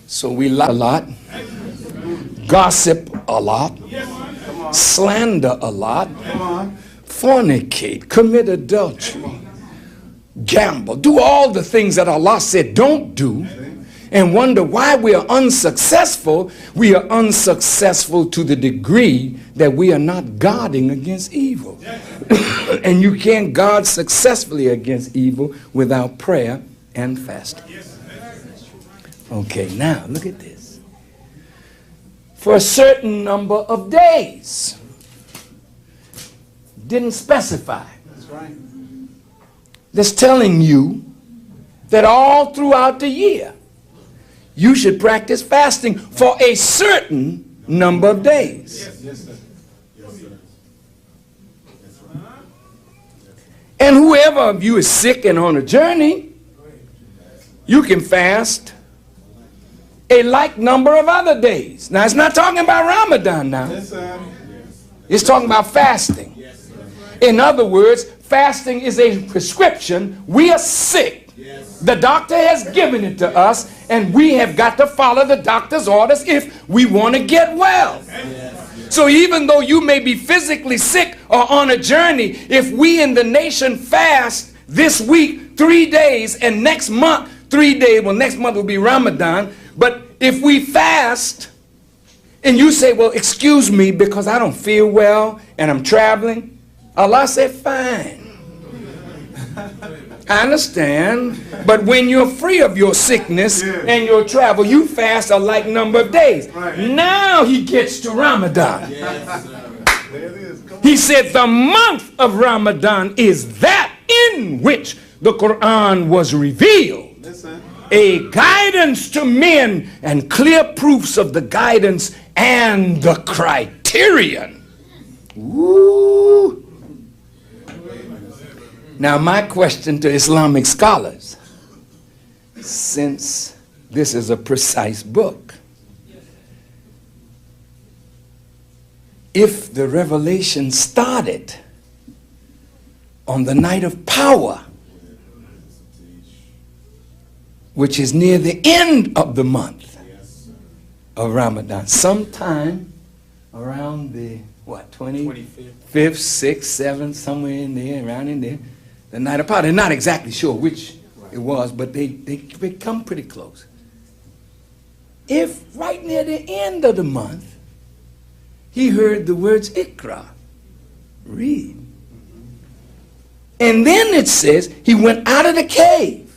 Speaker 1: so we lie a lot, gossip a lot, slander a lot, fornicate, commit adultery, gamble, do all the things that Allah said don't do, and wonder why we are unsuccessful. We are unsuccessful to the degree that we are not guarding against evil. And you can't guard successfully against evil without prayer and fasting. Okay, now look at this. For a certain number of days. Didn't specify. That's right. That's telling you that all throughout the year you should practice fasting for a certain number of days. Yes, sir. Yes, sir. And whoever of you is sick and on a journey, you can fast a like number of other days. Now, it's not talking about Ramadan now. Yes, sir. It's talking about fasting. Yes, in other words, fasting is a prescription. We are sick. Yes. The doctor has given it to us, and we have got to follow the doctor's orders if we want to get well. Yes. So even though you may be physically sick or on a journey, if we in the nation fast this week 3 days and next month 3 days, well, next month will be Ramadan, but if we fast and you say, well, excuse me because I don't feel well and I'm traveling, Allah said, fine. I understand, but when you're free of your sickness and your travel, you fast a like number of days. Right. Now he gets to Ramadan. Yes, He said the month of Ramadan is that in which the Quran was revealed. A guidance to men and clear proofs of the guidance and the criterion. Woo. Now my question to Islamic scholars, since this is a precise book, if the revelation started on the night of power, which is near the end of the month of Ramadan, sometime around the, 25th, 6th, 7th, somewhere in there, around in there, the night of power. They're not exactly sure which it was, but they come pretty close. If right near the end of the month, he heard the words Ikra, read. And then it says he went out of the cave.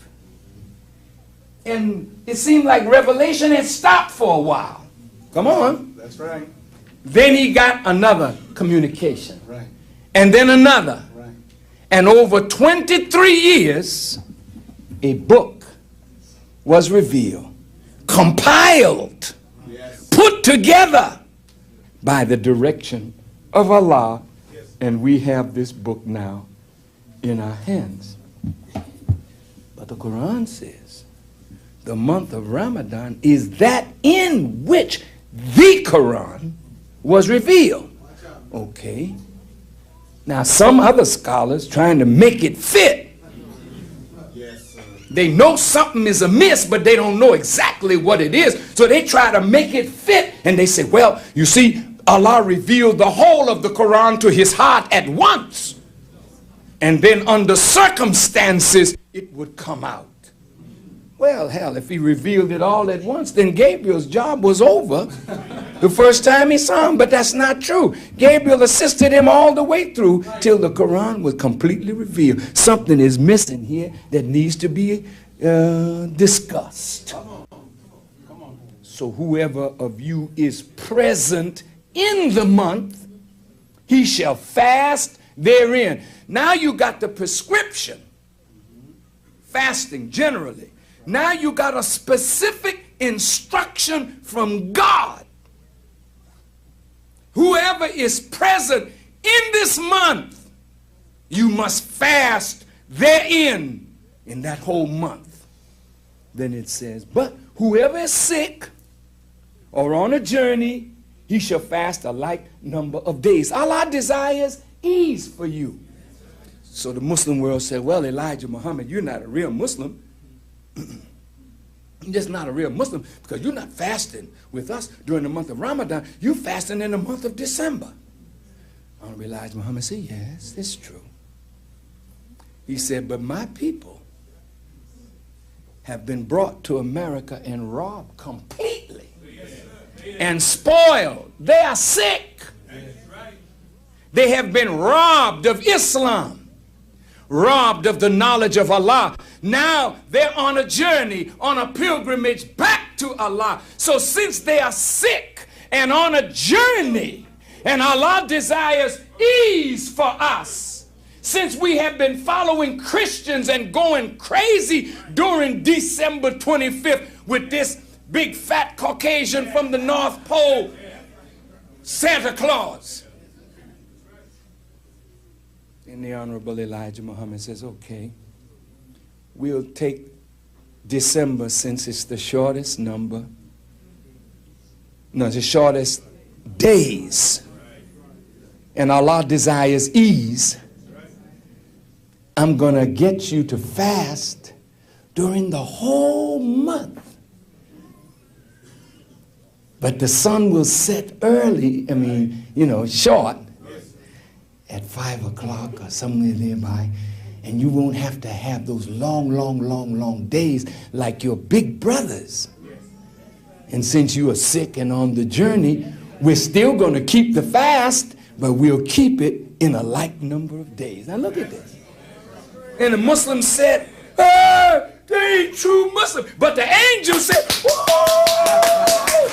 Speaker 1: And it seemed like revelation had stopped for a while. Come on.
Speaker 12: That's right.
Speaker 1: Then he got another communication.
Speaker 12: Right.
Speaker 1: And then another.
Speaker 12: Right.
Speaker 1: And over 23 years, a book was revealed, compiled, put together by the direction of Allah. And we have this book now in our hands. But the Quran says the month of Ramadan is that in which the Quran was revealed. Okay. Now some other scholars trying to make it fit. They know something is amiss, but they don't know exactly what it is. So they try to make it fit. And they say, well, you see, Allah revealed the whole of the Quran to his heart at once. And then under circumstances, it would come out. Well, hell, if he revealed it all at once, then Gabriel's job was over the first time he saw him. But that's not true. Gabriel assisted him all the way through till the Quran was completely revealed. Something is missing here that needs to be discussed. So whoever of you is present in the month, he shall fast therein. Now you got the prescription, fasting generally. Now you got a specific instruction from God. Whoever is present in this month, you must fast therein, in that whole month. Then it says, but whoever is sick or on a journey, he shall fast a like number of days. Allah desires ease for you. So the Muslim world said, well, Elijah Muhammad, you're not a real Muslim. You're just not a real Muslim because you're not fasting with us during the month of Ramadan. You're fasting in the month of December. Honorable Elijah Muhammad said, yes, it's true. He said, but my people have been brought to America and robbed completely and spoiled. They are sick. They have been robbed of Islam, robbed of the knowledge of Allah. Now they're on a journey, on a pilgrimage back to Allah. So since they are sick and on a journey, and Allah desires ease for us, since we have been following Christians and going crazy during December 25th with this big fat Caucasian from the North Pole, Santa Claus. And the Honorable Elijah Muhammad says, okay, we'll take December since it's the shortest number. No, it's the shortest days. And Allah desires ease. I'm going to get you to fast during the whole month. But the sun will set early, short, at 5 o'clock or somewhere nearby, and you won't have to have those long days like your big brothers. And since you are sick and on the journey, we're still going to keep the fast, but we'll keep it in a like number of days. Now look at this. And the Muslims said, they ain't true Muslim. But the angel said, whoa!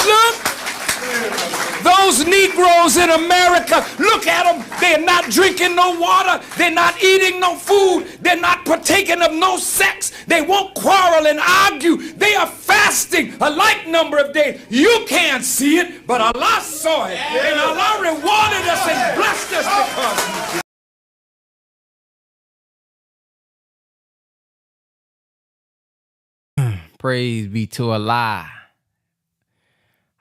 Speaker 1: Look! Those Negroes in America, look at them. They're not drinking no water. They're not eating no food. They're not partaking of no sex. They won't quarrel and argue. They are fasting a like number of days. You can't see it, but Allah saw it. And Allah rewarded us and blessed us because
Speaker 2: Praise be to Allah.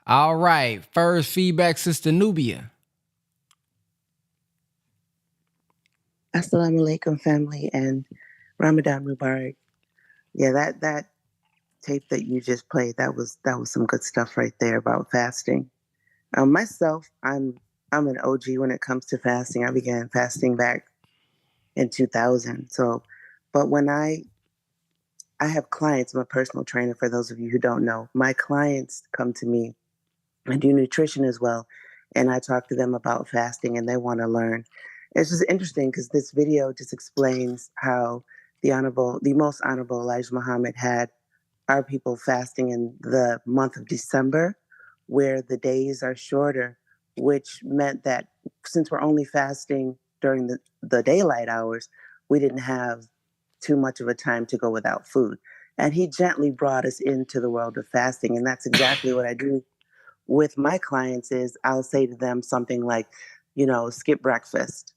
Speaker 2: All right. First feedback, Sister Nubia.
Speaker 8: Assalamu alaikum, family, and Ramadan Mubarak. Yeah, that tape that you just played, that was some good stuff right there about fasting. Myself, I'm an OG when it comes to fasting. I began fasting back in 2000. So, but when I have clients, I'm a personal trainer for those of you who don't know. My clients come to me. I do nutrition as well, and I talk to them about fasting, and they want to learn. It's just interesting because this video just explains how the most honorable Elijah Muhammad had our people fasting in the month of December, where the days are shorter, which meant that since we're only fasting during the daylight hours, we didn't have too much of a time to go without food. And he gently brought us into the world of fasting. And that's exactly what I do with my clients is I'll say to them something like, skip breakfast,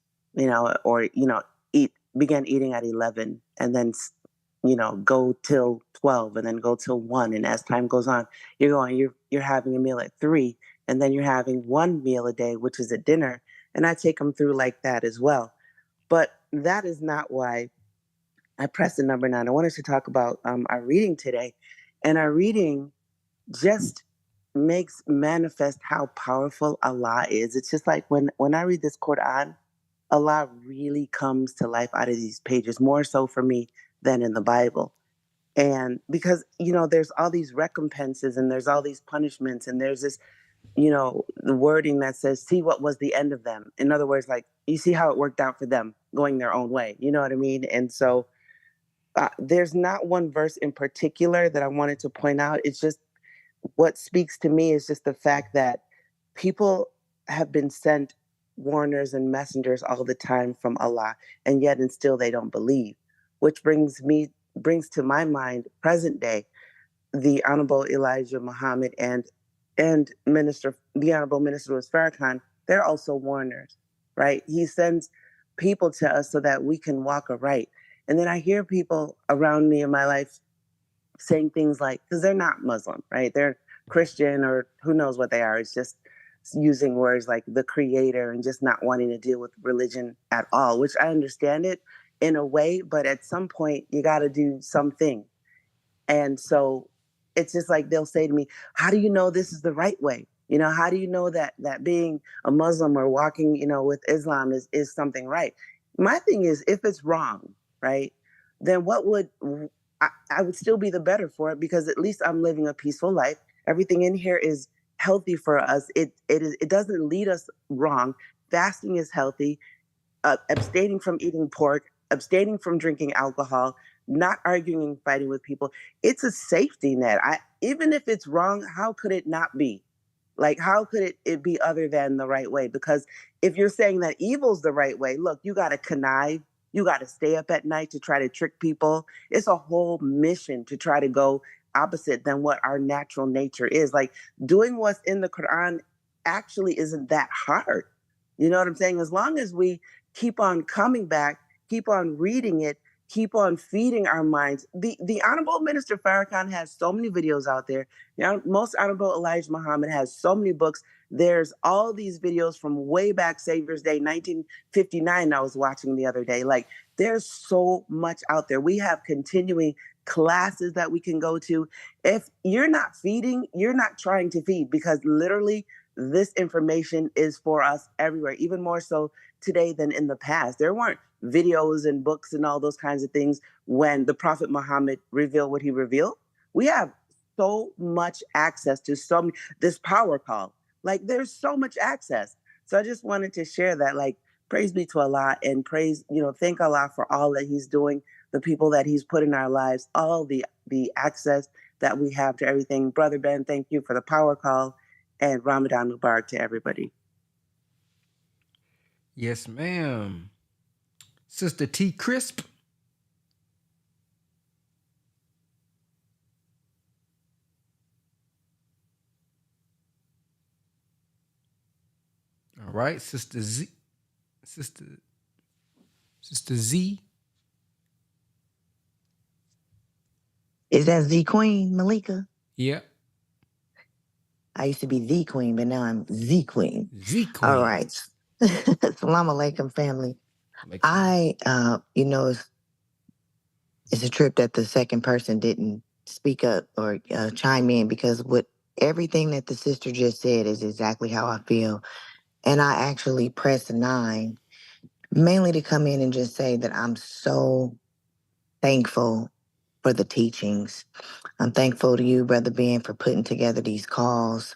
Speaker 8: or, begin eating at 11 and then, go till 12 and then go till 1. And as time goes on, you're having a meal at 3 and then you're having one meal a day, which is at dinner. And I take them through like that as well. But that is not why I pressed the number 9. I wanted to talk about our reading today. And our reading just makes manifest how powerful Allah is. It's just like when I read this Quran, Allah really comes to life out of these pages, more so for me than in the Bible. And because, there's all these recompenses and there's all these punishments and there's this, the wording that says, see what was the end of them. In other words, like, you see how it worked out for them going their own way. You know what I mean? And so there's not one verse in particular that I wanted to point out. It's just what speaks to me is just the fact that people have been sent warners and messengers all the time from Allah, and yet and still they don't believe, which brings to my mind present day the Honorable Elijah Muhammad and the Honorable Minister Louis Farrakhan. They're also warners, right? He sends people to us so that we can walk aright. And then I hear people around me in my life saying things like, because they're not Muslim, right? They're Christian or who knows what they are. It's just using words like the creator and just not wanting to deal with religion at all, which I understand it in a way, but at some point you got to do something. And so it's just like they'll say to me, how do you know this is the right way? How do you know that being a Muslim or walking, with Islam is something right? My thing is, if it's wrong, right, then I would still be the better for it because at least I'm living a peaceful life. Everything in here is healthy for us. It doesn't lead us wrong. Fasting is healthy. Abstaining from eating pork, abstaining from drinking alcohol, not arguing and fighting with people. It's a safety net. Even if it's wrong, how could it not be? Like, how could it be other than the right way? Because if you're saying that evil's the right way, look, you got to connive. You got to stay up at night to try to trick people. It's a whole mission to try to go opposite than what our natural nature is. Like, doing what's in the Quran actually isn't that hard. You know what I'm saying? As long as we keep on coming back, keep on reading it, keep on feeding our minds. The Honorable Minister Farrakhan has so many videos out there. Most Honorable Elijah Muhammad has so many books. There's all these videos from way back, Savior's Day, 1959, I was watching the other day. Like, there's so much out there. We have continuing classes that we can go to. If you're not feeding, you're not trying to feed, because literally this information is for us everywhere, even more so today than in the past. There weren't videos and books and all those kinds of things when the Prophet Muhammad revealed what he revealed. We have so much access to this power call. Like, there's so much access. So I just wanted to share that, like, praise be to Allah and thank Allah for all that he's doing, the people that he's put in our lives, all the access that we have to everything. Brother Ben, thank you for the power call. And Ramadan Mubarak to everybody.
Speaker 2: Yes, ma'am. Sister T Crisp. All right, Sister Z. Sister Z.
Speaker 12: Is that Z Queen, Malika?
Speaker 2: Yep.
Speaker 12: I used to be the Queen, but now I'm Z Queen.
Speaker 2: Z Queen.
Speaker 12: All right. Salam alaikum, family.
Speaker 2: Like
Speaker 12: it's a trip that the second person didn't speak up or chime in, because what everything that the sister just said is exactly how I feel. And I actually pressed 9, mainly to come in and just say that I'm so thankful for the teachings. I'm thankful to you, Brother Ben, for putting together these calls.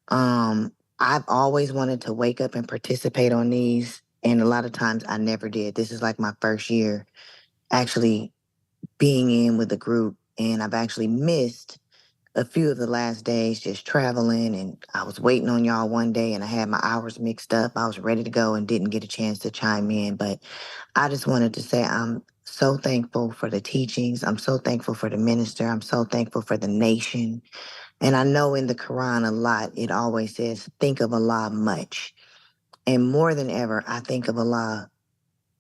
Speaker 12: I've always wanted to wake up and participate on these, and a lot of times I never did. This is like my first year actually being in with the group, and I've actually missed a few of the last days just traveling, and I was waiting on y'all one day and I had my hours mixed up. I was ready to go and didn't get a chance to chime in, but I just wanted to say I'm so thankful for the teachings. I'm so thankful for the minister. I'm so thankful for the nation. And I know in the Quran a lot, it always says, think of Allah much. And more than ever, I think of Allah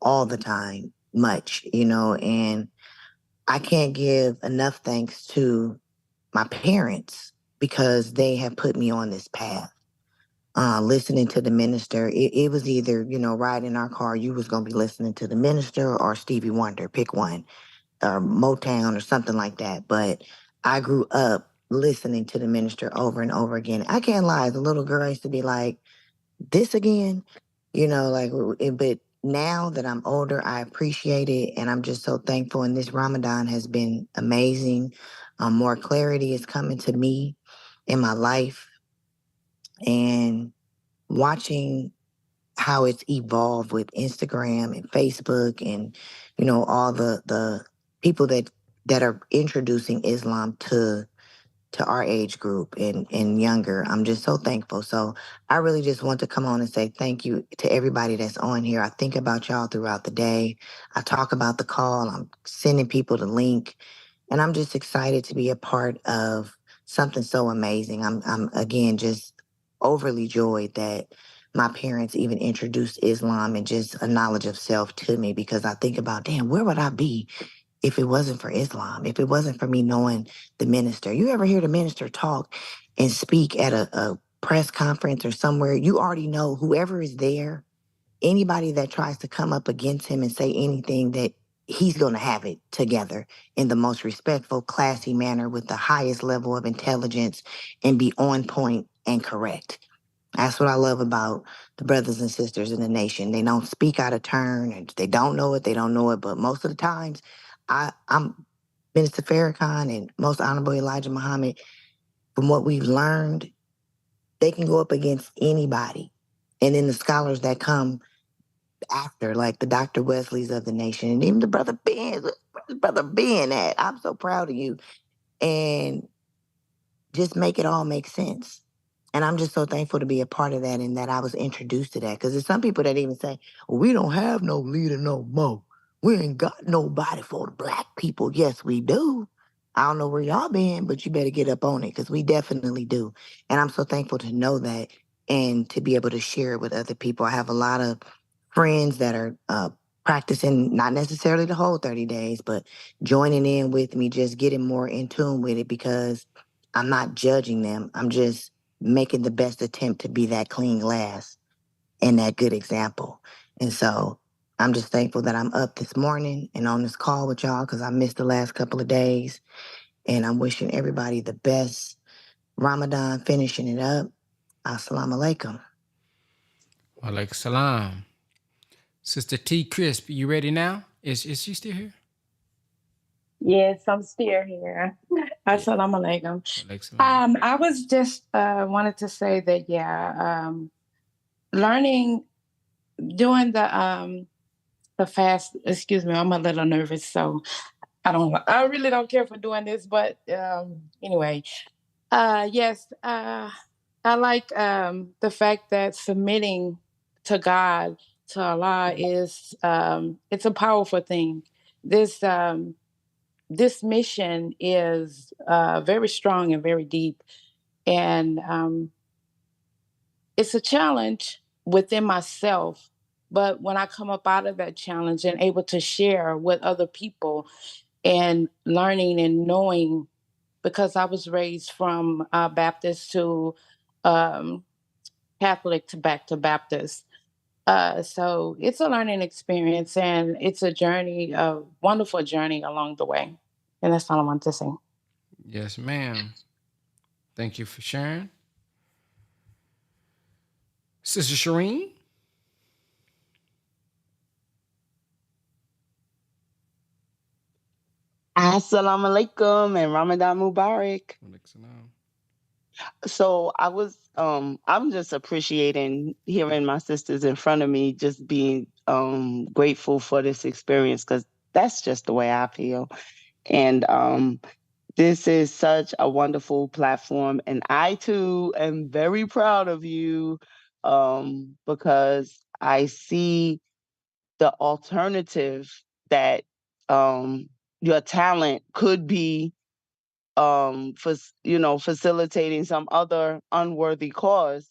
Speaker 12: all the time, much, and I can't give enough thanks to my parents because they have put me on this path. Listening to the minister, it was either, riding in our car, you was going to be listening to the minister or Stevie Wonder, pick one, or Motown or something like that. But I grew up listening to the minister over and over again. I can't lie, the little girl used to be like, this again, but now that I'm older, I appreciate it. And I'm just so thankful. And this Ramadan has been amazing. More clarity is coming to me in my life, and watching how it's evolved with Instagram and Facebook and, all the people that are introducing Islam to our age group and younger. I'm just so thankful. So I really just want to come on and say thank you to everybody that's on here. I think about y'all throughout the day. I talk about the call. I'm sending people the link. And I'm just excited to be a part of something so amazing. I'm again just overly joyed that my parents even introduced Islam and just a knowledge of self to me, because I think about, damn, where would I be if it wasn't for Islam, if it wasn't for me knowing the minister? You ever hear the minister talk and speak at a press conference or somewhere? You already know whoever is there, anybody that tries to come up against him and say anything, that he's going to have it together in the most respectful, classy manner with the highest level of intelligence and be on point and correct. That's what I love about the brothers and sisters in the nation. They don't speak out of turn, and they don't know it, they don't know it. But most of the times, I'm Minister Farrakhan and Most Honorable Elijah Muhammad. From what we've learned, they can go up against anybody. And then the scholars that come after, like the Dr. Wesleys of the nation, and even the brother Ben at. I'm so proud of you. And just make it all make sense. And I'm just so thankful to be a part of that, and that I was introduced to that. Because there's some people that even say, well, we don't have no leader no more. We ain't got nobody for the black people. Yes, we do. I don't know where y'all been, but you better get up on it, because we definitely do. And I'm so thankful to know that and to be able to share it with other people. I have a lot of friends that are practicing, not necessarily the whole 30 days, but joining in with me, just getting more in tune with it, because I'm not judging them. I'm just making the best attempt to be that clean glass and that good example. And so I'm just thankful that I'm up this morning and on this call with y'all, because I missed the last couple of days. And I'm wishing everybody the best Ramadan, finishing it up. Assalamu alaikum.
Speaker 2: Walaikum salam. Sister T Crisp, you ready now? Is she still here?
Speaker 13: Yes, I'm still here. Assalamu alaikum.
Speaker 2: Walaikum salam.
Speaker 13: I was just wanted to say that learning doing the fast. Excuse me, I'm a little nervous, so I really don't care for doing this, but anyway, yes. I like the fact that submitting to God, to Allah, is it's a powerful thing. This this mission is very strong and very deep, and it's a challenge within myself. But when I come up out of that challenge and able to share with other people and learning and knowing, because I was raised from Baptist to um, Catholic to back to Baptist. So it's a learning experience and it's a journey, a wonderful journey along the way. And that's all I want to say.
Speaker 2: Yes, ma'am. Thank you for sharing. Sister Shireen?
Speaker 14: Assalamu alaikum and Ramadan Mubarak. So I'm just appreciating hearing my sisters in front of me, just being grateful for this experience because that's just the way I feel. And this is such a wonderful platform, and I too am very proud of you because I see the alternative that your talent could be for facilitating some other unworthy cause,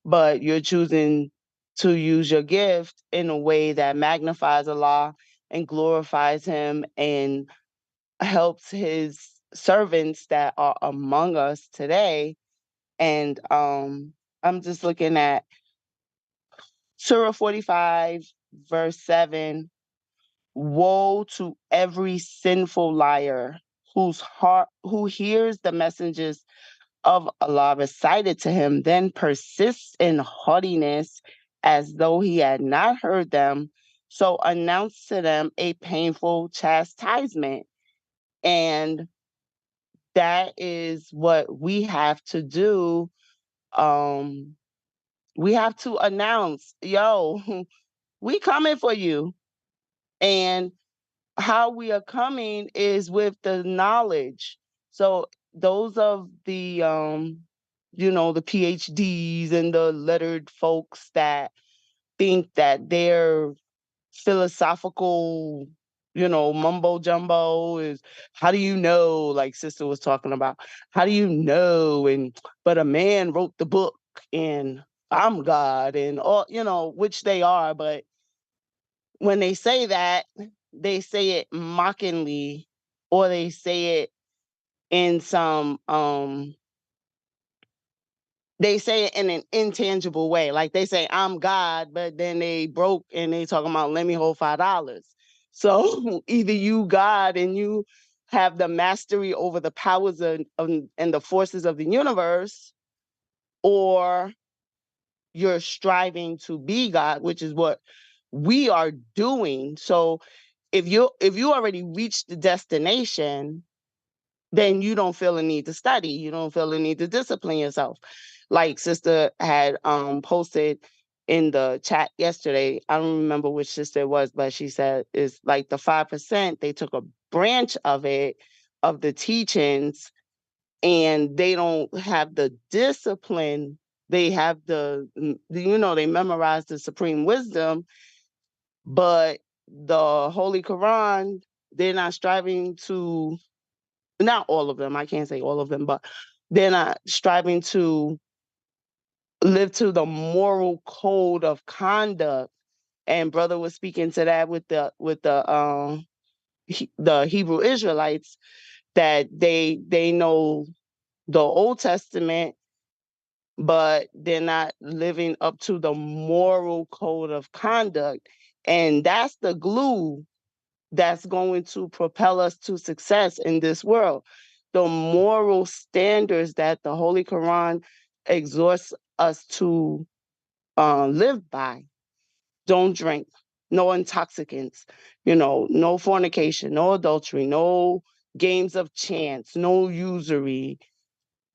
Speaker 14: but you're choosing to use your gift in a way that magnifies Allah and glorifies him and helps his servants that are among us today. And I'm just looking at Surah 45 verse 7. Woe to every sinful liar who hears the messengers of Allah recited to him, then persists in haughtiness as though he had not heard them. So announce to them a painful chastisement. And that is what we have to do. We have to announce, yo, we coming for you. And how we are coming is with the knowledge. So those of the PhDs and the lettered folks that think that their philosophical, mumbo jumbo is, how do you know, like sister was talking about, how do you know? And but a man wrote the book and I'm God and all, which they are, but when they say that, they say it mockingly or they say it in some they say it in an intangible way. Like they say, I'm God, but then they broke and they talking about let me hold $5. So either you God and you have the mastery over the powers and the forces of the universe, or you're striving to be God, which is what we are doing. So if you already reached the destination, then you don't feel a need to study. You don't feel a need to discipline yourself. Like sister had posted in the chat yesterday. I don't remember which sister it was, but she said it's like the 5%, they took a branch of it, of the teachings, and they don't have the discipline. They have they memorize the supreme wisdom, but the Holy Quran, they're not striving to, not all of them, I can't say all of them, but they're not striving to live to the moral code of conduct. And brother was speaking to that with the Hebrew Israelites, that they know the Old Testament, but they're not living up to the moral code of conduct. And that's the glue that's going to propel us to success in this world. The moral standards that the Holy Quran exhorts us to live by. Don't drink, no intoxicants, no fornication, no adultery, no games of chance, no usury,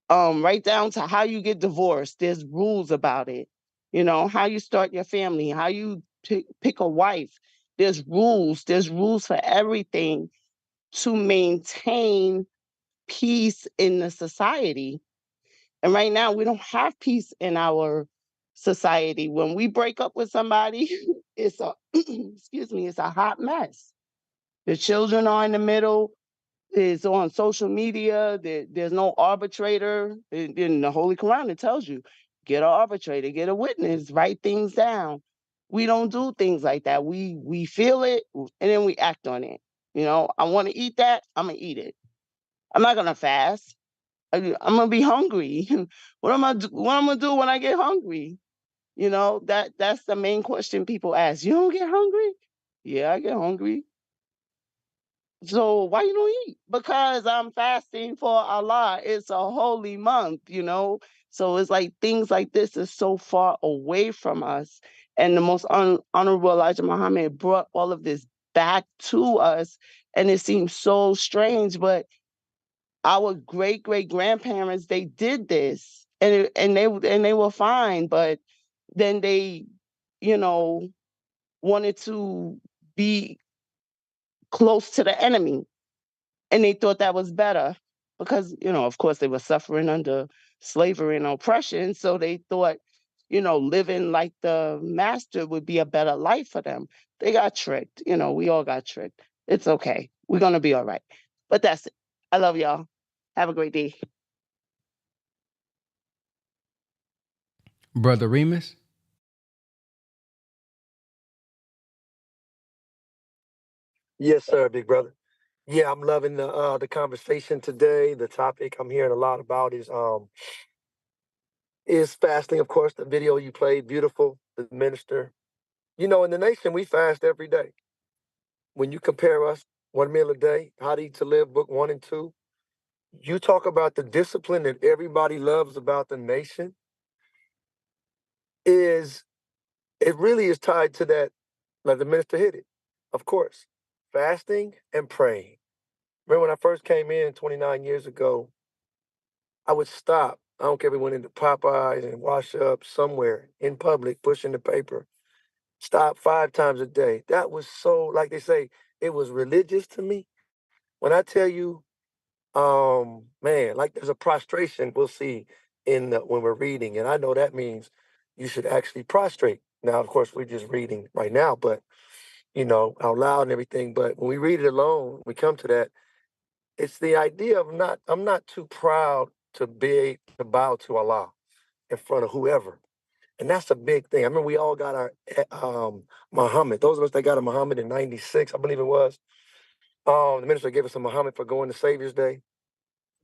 Speaker 14: right down to how you get divorced. There's rules about it. How you start your family, how you pick a wife. There's rules. There's rules for everything to maintain peace in the society. And right now, we don't have peace in our society. When we break up with somebody, it's a excuse me, it's a hot mess. The children are in the middle. It's on social media. There's no arbitrator. In the Holy Quran, it tells you get an arbitrator, get a witness, write things down. We don't do things like that. We feel it and then we act on it. You know, I want to eat that. I'm gonna eat it. I'm not gonna fast. I'm gonna be hungry. What I'm gonna do when I get hungry? You know, that's the main question people ask. You don't get hungry? Yeah, I get hungry. So why you don't eat? Because I'm fasting for Allah. It's a holy month, you know? So it's like things like this is so far away from us. And the most honorable Elijah Muhammad brought all of this back to us. And it seems so strange, but our great grandparents, they did this and they were fine, but then they, you know, wanted to be close to the enemy, and they thought that was better because, you know, of course they were suffering under slavery and oppression, so they thought, you know, living like the master would be a better life for them. They got tricked. You know, we all got tricked. It's okay, we're gonna be all right. But that's it. I love y'all. Have a great day.
Speaker 2: Brother Remus?
Speaker 9: Yes, sir, big brother. Yeah, I'm loving the conversation today. The topic I'm hearing a lot about is fasting. Of course, the video you played, beautiful. The minister. You know, in the nation, we fast every day. When you compare us, one meal a day, How to Eat to Live, book 1 and 2. You talk about the discipline that everybody loves about the nation. Is it really is tied to that? Like the minister hit it. Of course, fasting and praying. Remember when I first came in 29 years ago, I would stop. I don't care if we went into Popeyes and wash up somewhere in public, pushing the paper. Stop 5 times a day. That was so, like they say, it was religious to me. When I tell you, man, like there's a prostration we'll see when we're reading, and I know that means you should actually prostrate. Now, of course, we're just reading right now, but you know, out loud and everything. But when we read it alone, we come to that. It's the idea of not. I'm not too proud to bow to Allah in front of whoever, and that's a big thing. I remember we all got our Muhammad. Those of us that got a Muhammad in '96, I believe it was. The minister gave us a Muhammad for going to Savior's Day. It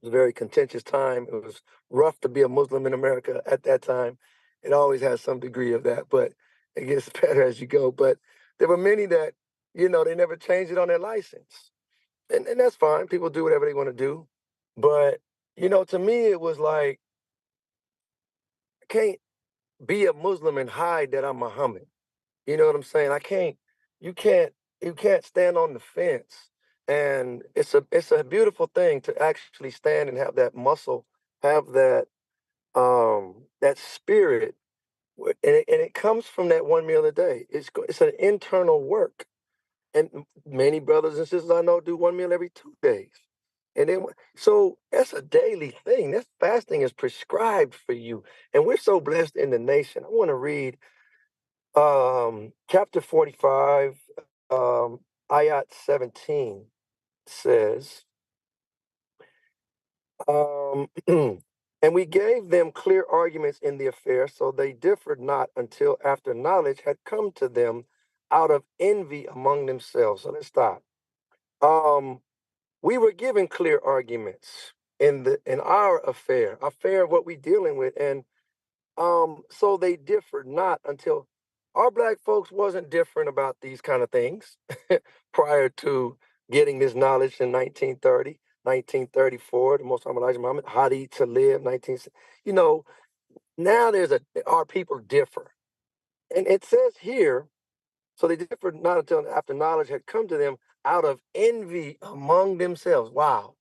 Speaker 9: was a very contentious time. It was rough to be a Muslim in America at that time. It always has some degree of that, but it gets better as you go. But there were many that, you know, they never changed it on their license. And that's fine. People do whatever they want to do. But, you know, to me, it was like, I can't be a Muslim and hide that I'm Muhammad. You know what I'm saying? You can't, you can't stand on the fence. And it's a beautiful thing to actually stand and have that muscle, have that spirit, and it comes from that one meal a day. It's an internal work, and many brothers and sisters I know do one meal every 2 days, and then so that's a daily thing. That fasting is prescribed for you, and we're so blessed in the nation. I want to read chapter 45, ayat 17 says. And we gave them clear arguments in the affair, so they differed not until after knowledge had come to them out of envy among themselves. So let's stop. Um, we were given clear arguments in our affair of what we're dealing with, and so they differed not until our black folks wasn't different about these kind of things prior to getting this knowledge in 1930, 1934, the Most Honorable Elijah Muhammad, How to Eat to Live, 19, you know, now our people differ. And it says here, so they differed not until after knowledge had come to them out of envy among themselves. Wow.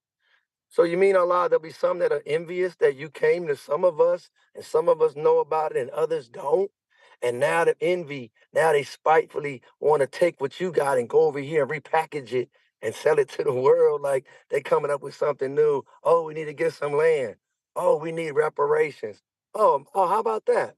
Speaker 9: So you mean, Allah, there'll be some that are envious that you came to some of us, and some of us know about it and others don't? And now the envy, now they spitefully want to take what you got and go over here and repackage it and sell it to the world like they coming up with something new. Oh, we need to get some land. Oh, we need reparations. How about that?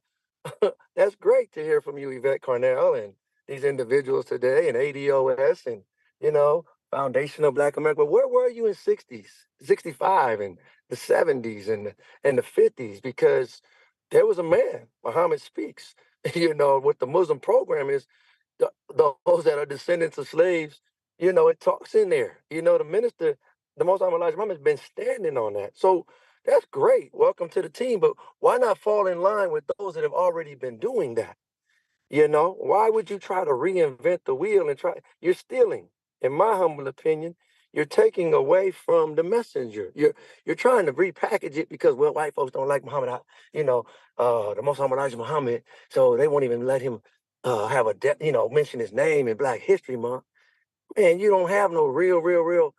Speaker 9: That's great to hear from you, Yvette Carnell, and these individuals today, and ADOS, and you know, Foundation of Black America. But where were you in '60s, '65, and the '70s, and the '50s? Because there was a man, Muhammad speaks. You know what the Muslim program is. Those that are descendants of slaves, you know, it talks in there. You know, the minister, the Most High Elijah Muhammad, has been standing on that. So that's great. Welcome to the team. But why not fall in line with those that have already been doing that? You know, why would you try to reinvent the wheel and try? You're stealing, in my humble opinion. You're taking away from the messenger. You're trying to repackage it because well, white folks don't like Muhammad. You know, the Most High Elijah Muhammad, so they won't even let him have mention his name in Black History Month. Man, you don't have no real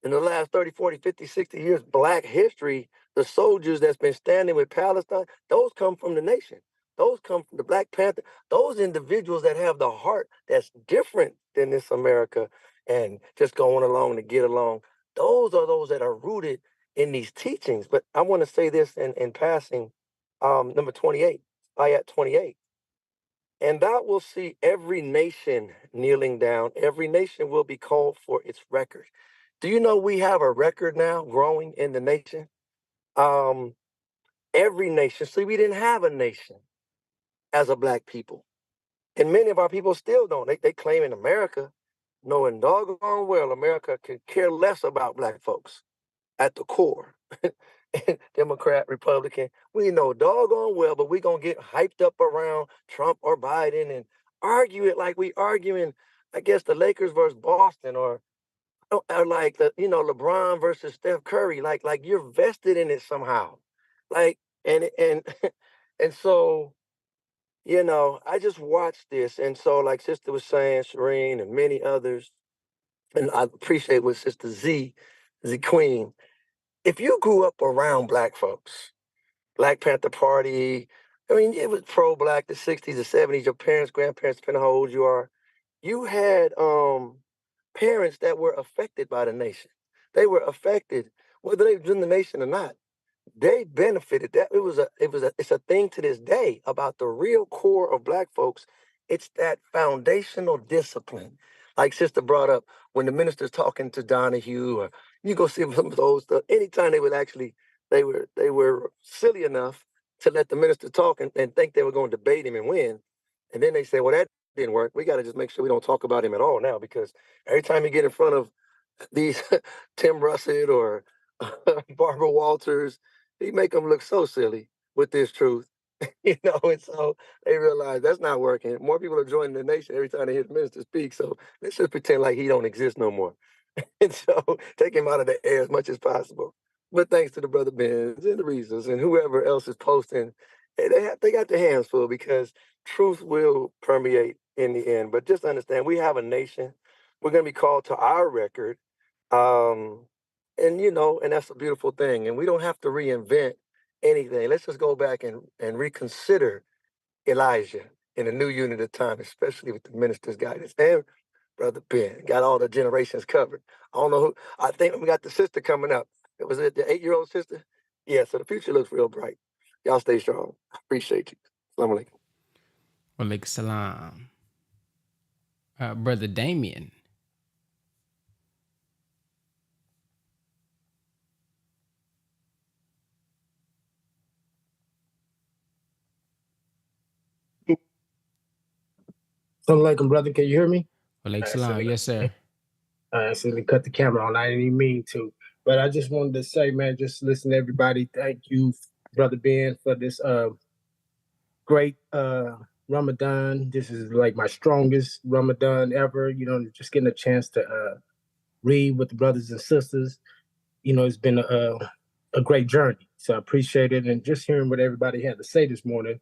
Speaker 9: in the last 30, 40, 50, 60 years, Black history. The soldiers that's been standing with Palestine, those come from the nation. Those come from the Black Panther. Those individuals that have the heart that's different than this America and just going along to get along. Those are those that are rooted in these teachings. But I want to say this in passing, number 28, ayat 28. And thou will see every nation kneeling down. Every nation will be called for its record. Do you know we have a record now growing in the nation? Um, every nation. See, we didn't have a nation as a Black people. And many of our people still don't. They claim in America, knowing doggone well America could care less about Black folks at the core. Democrat, Republican, we know doggone well, but we gonna get hyped up around Trump or Biden and argue it like we arguing, I guess, the Lakers versus Boston or like LeBron versus Steph Curry. Like you're vested in it somehow. Like and and so I just watched this, and so like Sister was saying, Shireen and many others, and I appreciate what Sister Z Queen. If you grew up around Black folks, Black Panther Party. I mean, it was pro-Black the '60s, the '70s. Your parents, grandparents, depending on how old you are, you had parents that were affected by the nation. They were affected, whether they was in the nation or not. They benefited. That it's a thing to this day about the real core of Black folks. It's that foundational discipline. Like Sister brought up when the minister's talking to Donahue, or you go see some of those stuff. Anytime they were silly enough to let the minister talk and think they were going to debate him and win. And then they say, well, that didn't work. We got to just make sure we don't talk about him at all now, because every time you get in front of these Tim Russett or Barbara Walters, he make them look so silly with this truth. And so they realize that's not working. More people are joining the nation every time they hear the minister speak. So let's just pretend like he don't exist no more. And so take him out of the air as much as possible. But thanks to the brother Benz and the Reasons and whoever else is posting, they got their hands full, because truth will permeate in the end. But just understand, we have a nation. We're going to be called to our record. Um, and that's a beautiful thing. And we don't have to reinvent anything. Let's just go back and reconsider Elijah in a new unit of time, especially with the minister's guidance. And Brother Ben got all the generations covered. I don't know who. I think we got the sister coming up. Was it the 8-year-old sister? Yeah. So the future looks real bright. Y'all stay strong. I appreciate you. Assalamu alaikum.
Speaker 2: Walaikum salam. Brother Damien.
Speaker 15: Assalamu alaikum, brother. Can you hear me?
Speaker 2: Walaikum salam. Yes, sir.
Speaker 15: I accidentally cut the camera on. I didn't even mean to. But I just wanted to say, man, just listen to everybody. Thank you, Brother Ben, for this great Ramadan. This is like my strongest Ramadan ever. Just getting a chance to read with the brothers and sisters. It's been a great journey. So I appreciate it. And just hearing what everybody had to say this morning,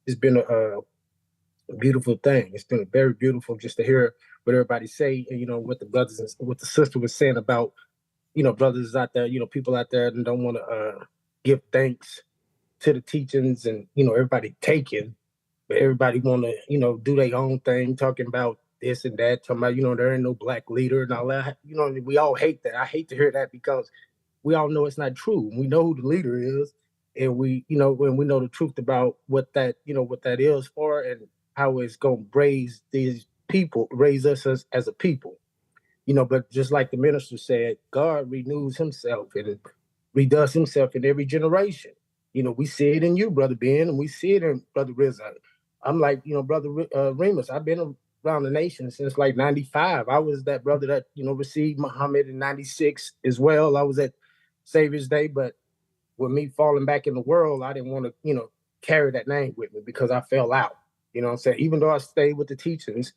Speaker 15: it's been a beautiful thing. It's been very beautiful just to hear what everybody say, and what the brothers and what the sister was saying about, brothers out there, people out there that don't want to give thanks to the teachings, and everybody taking, but everybody want to, do their own thing, talking about this and that, talking about, there ain't no Black leader and all that. We all hate that. I hate to hear that, because we all know it's not true. We know who the leader is. and when we know the truth about what that, what that is for, and how it's gonna raise these people, raise us as a people. But just like the minister said, God renews himself and redoes himself in every generation. We see it in you, Brother Ben, and we see it in Brother Rizzo. I'm like, Brother Remus, I've been around the nation since like 95. I was that brother that, received Muhammad in 96 as well. I was at Savior's Day, but with me falling back in the world, I didn't want to, carry that name with me because I fell out. You know what I'm saying? Even though I stayed with the teachings,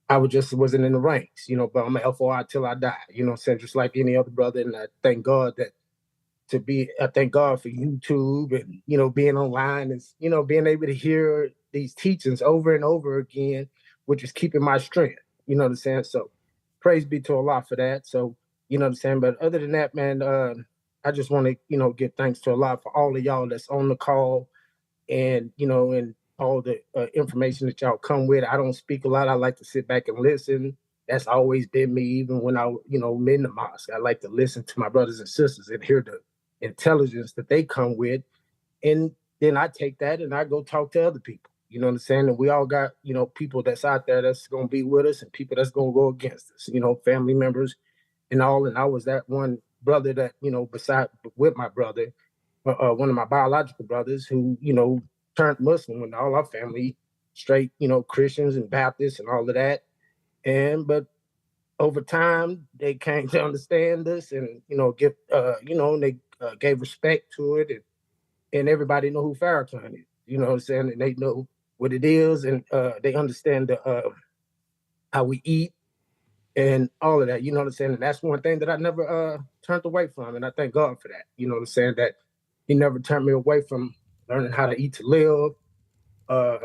Speaker 15: I wasn't in the ranks, but I'm an FOI till I die, what I'm saying? Just like any other brother. And I thank God I thank God for YouTube and, being online and, being able to hear these teachings over and over again, which is keeping my strength, you know what I'm saying? So praise be to Allah for that. So, you know what I'm saying? But other than that, man, I just want to, give thanks to Allah for all of y'all that's on the call, and and all the information that y'all come with. I don't speak a lot. I like to sit back and listen. That's always been me, even when I am in the mosque. I like to listen to my brothers and sisters and hear the intelligence that they come with, and then I take that and I go talk to other people. You know what I'm saying? And we all got people that's out there that's gonna be with us, and people that's gonna go against us. Family members and all. And I was that one brother that beside with my brother, one of my biological brothers who, turned Muslim, and all our family straight, Christians and Baptists and all of that. But over time, they came to understand us, and and they gave respect to it, and everybody know who Farrakhan is. You know what I'm saying? And they know what it is, and they understand how we eat and all of that. You know what I'm saying? And that's one thing that I never turned away from, and I thank God for that. You know what I'm saying? That He never turned me away from learning how to eat to live. Uh,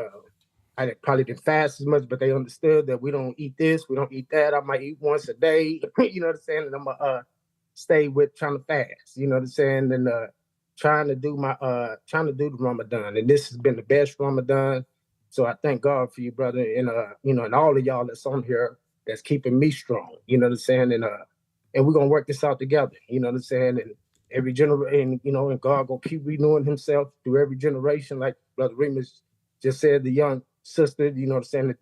Speaker 15: I probably didn't fast as much, but they understood that we don't eat this, we don't eat that. I might eat once a day, you know what I'm saying? And I'm gonna stay with trying to fast, you know what I'm saying? And trying to do the Ramadan. And this has been the best Ramadan. So I thank God for you, brother, and and all of y'all that's on here that's keeping me strong, you know what I'm saying? And we're gonna work this out together, you know what I'm saying? And every generation, and God gonna keep renewing himself through every generation, like Brother Remus just said, the young sister, you know what I'm saying?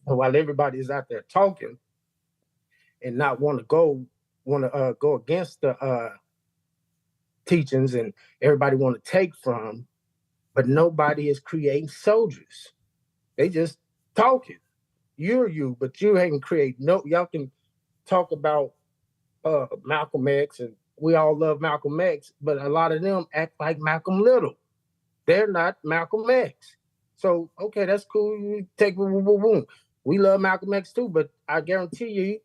Speaker 15: While everybody is out there talking and not want to go against the teachings, and everybody want to take from, but nobody is creating soldiers. They just talking. You're you, but you ain't create no. Y'all can talk about Malcolm X, and we all love Malcolm X, but a lot of them act like Malcolm Little. They're not Malcolm X. So, okay, that's cool. You take boom, boom, boom. We love Malcolm X too, but I guarantee you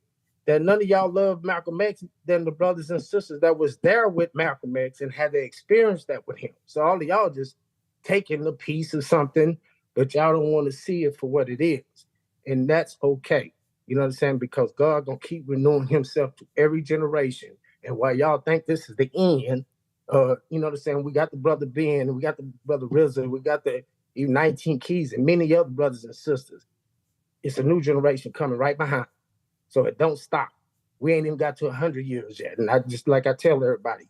Speaker 15: that none of y'all love Malcolm X than the brothers and sisters that was there with Malcolm X and had they experienced that with him. So all of y'all just taking a piece of something, but y'all don't want to see it for what it is. And that's okay. You know what I'm saying? Because God gonna keep renewing himself to every generation. And while y'all think this is the end, you know what I'm saying? We got the brother Ben, and we got the brother Rizzo, we got the 19 Keys, and many other brothers and sisters. It's a new generation coming right behind. So it don't stop. We ain't even got to 100 years yet. And I just, like I tell everybody,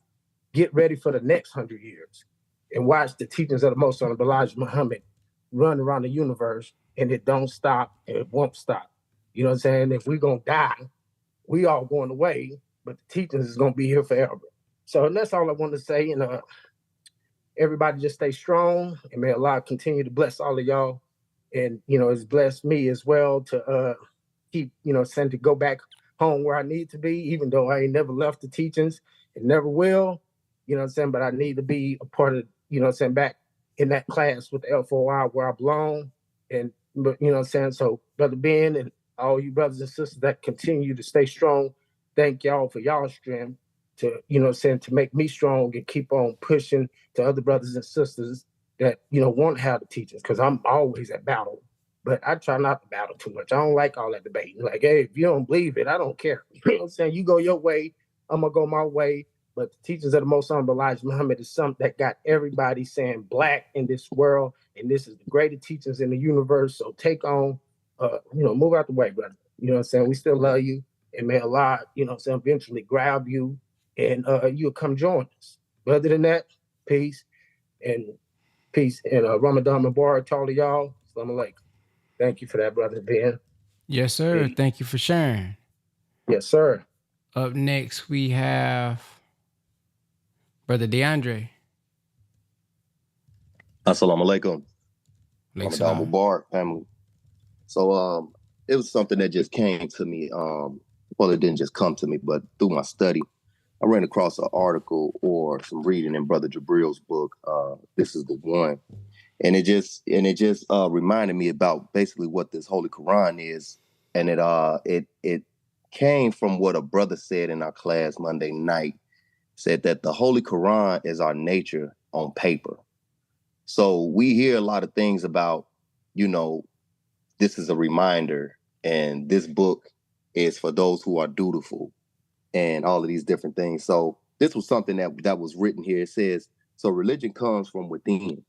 Speaker 15: get ready for the next 100 years and watch the teachings of the Most Honorable Elijah Muhammad run around the universe, and it don't stop, and it won't stop. You know what I'm saying? If we're going to die, we all going away, but the teachings is going to be here forever. So that's all I want to say. And everybody just stay strong, and may Allah continue to bless all of y'all. And, it's blessed me as well to keep, sent to go back home where I need to be, even though I ain't never left the teachings and never will, you know what I'm saying? But I need to be a part of, back in that class with the L4I where I belong. And, but, so Brother Ben and all you brothers and sisters that continue to stay strong, thank y'all for y'all strength to, to make me strong and keep on pushing to other brothers and sisters that, want to have the teachings, because I'm always at battle. But I try not to battle too much. I don't like all that debate. Like, hey, if you don't believe it, I don't care. You know what I'm saying? You go your way, I'm going to go my way. But the teachings of the Most Honorable Elijah Muhammad is something that got everybody saying black in this world. And this is the greatest teachings in the universe. So take on, move out the way, brother. You know what I'm saying? We still love you. And may Allah, eventually grab you, and you'll come join us. But other than that, peace. And peace. And Ramadan Mubarak to all of y'all. Assalamu alaikum. Thank you for that, Brother Ben.
Speaker 2: Yes, sir.
Speaker 15: Peace.
Speaker 2: Thank you for sharing.
Speaker 15: Yes, sir.
Speaker 2: Up next, we have Brother DeAndre.
Speaker 16: Assalamu alaikum.
Speaker 2: Alaikum
Speaker 16: Ramadan
Speaker 2: salam.
Speaker 16: Mubarak, family. So it was something that just came to me. Well, it didn't just come to me, but through my study, I ran across an article or some reading in Brother Jabril's book. This is the one, and it just reminded me about basically what this Holy Quran is, and it came from what a brother said in our class Monday night. Said that the Holy Quran is our nature on paper. So we hear a lot of things about, this is a reminder, and this book is for those who are dutiful, and all of these different things. So this was something that was written here. It says, so religion comes from within.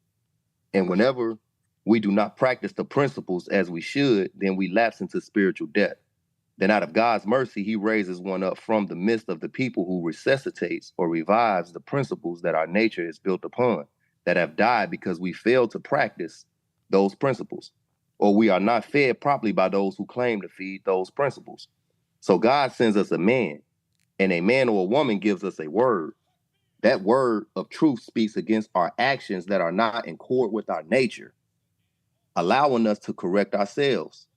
Speaker 16: And whenever we do not practice the principles as we should, then we lapse into spiritual death. Then out of God's mercy, he raises one up from the midst of the people who resuscitates or revives the principles that our nature is built upon, that have died because we failed to practice those principles, or we are not fed properly by those who claim to feed those principles. So God sends us a man, and a man or a woman gives us a word. That word of truth speaks against our actions that are not in accord with our nature, allowing us to correct ourselves.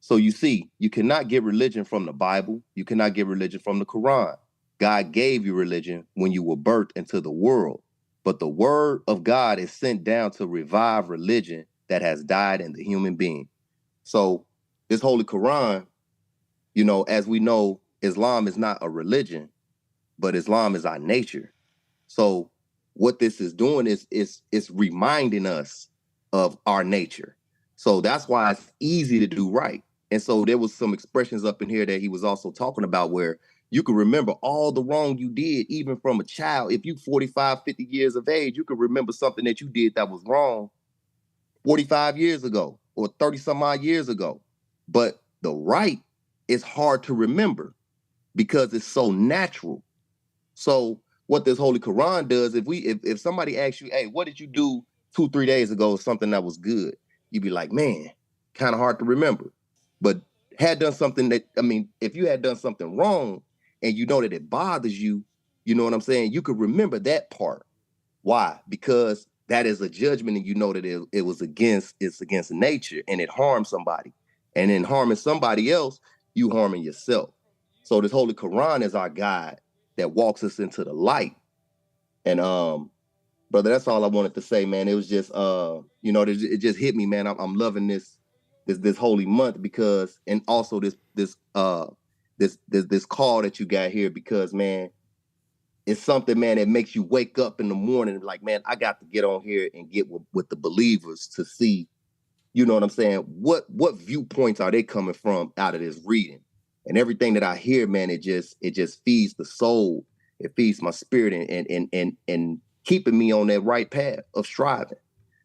Speaker 16: So you see, you cannot get religion from the Bible. You cannot get religion from the Quran. God gave you religion when you were birthed into the world. But the word of God is sent down to revive religion that has died in the human being. So this Holy Quran, as we know, Islam is not a religion, but Islam is our nature. So what this is doing is it's reminding us of our nature. So that's why it's easy to do right. And so there was some expressions up in here that he was also talking about where you can remember all the wrong you did, even from a child. If you 45, 50 years of age, you can remember something that you did that was wrong 45 years ago or 30 some odd years ago. But the right is hard to remember because it's so natural. So what this Holy Quran does, if somebody asks you, hey, what did you do 2-3 days ago, something that was good, you'd be like, man, kind of hard to remember. But if you had done something wrong and you know that it bothers you, you know what I'm saying? You could remember that part. Why? Because that is a judgment, and you know that it's against nature, and it harms somebody. And in harming somebody else, you harming yourself. So this Holy Quran is our guide that walks us into the light. And brother, that's all I wanted to say, man. It was just it just hit me, man. I'm loving this holy month because, and also this call that you got here, because man, it's something, man, that makes you wake up in the morning like, man, I got to get on here and get with the believers to see, you know what I'm saying, what viewpoints are they coming from out of this reading. And everything that I hear, man, it just feeds the soul. It feeds my spirit and keeping me on that right path of striving.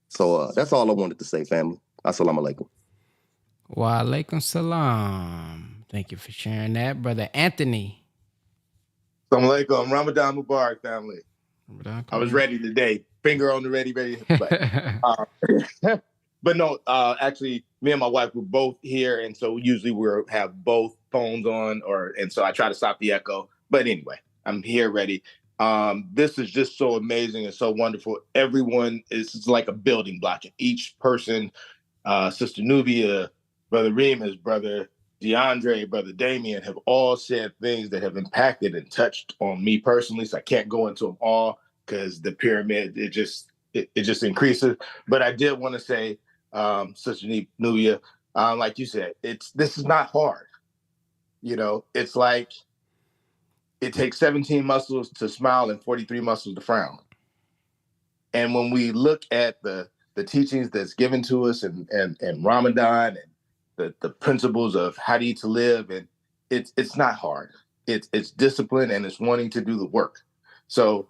Speaker 16: So that's all I wanted to say, family. Assalamu alaikum.
Speaker 2: Wa alaikum salam. Thank you for sharing that, Brother Anthony.
Speaker 17: Assalamu alaikum. Ramadan Mubarak, family. I was ready today. Finger on the ready. But no, actually, me and my wife were both here, and so usually we have both phones on, and so I try to stop the echo. But anyway, I'm here ready. This is just so amazing and so wonderful. Everyone is like a building block. Each person, Sister Nubia, Brother Remus, Brother DeAndre, Brother Damien, have all said things that have impacted and touched on me personally. So I can't go into them all because the pyramid, it just increases. But I did want to say, Sister Nubia, like you said, this is not hard. It's like it takes 17 muscles to smile and 43 muscles to frown. And when we look at the teachings that's given to us and Ramadan and the principles of how to eat to live, and it's not hard. It's discipline, and it's wanting to do the work. So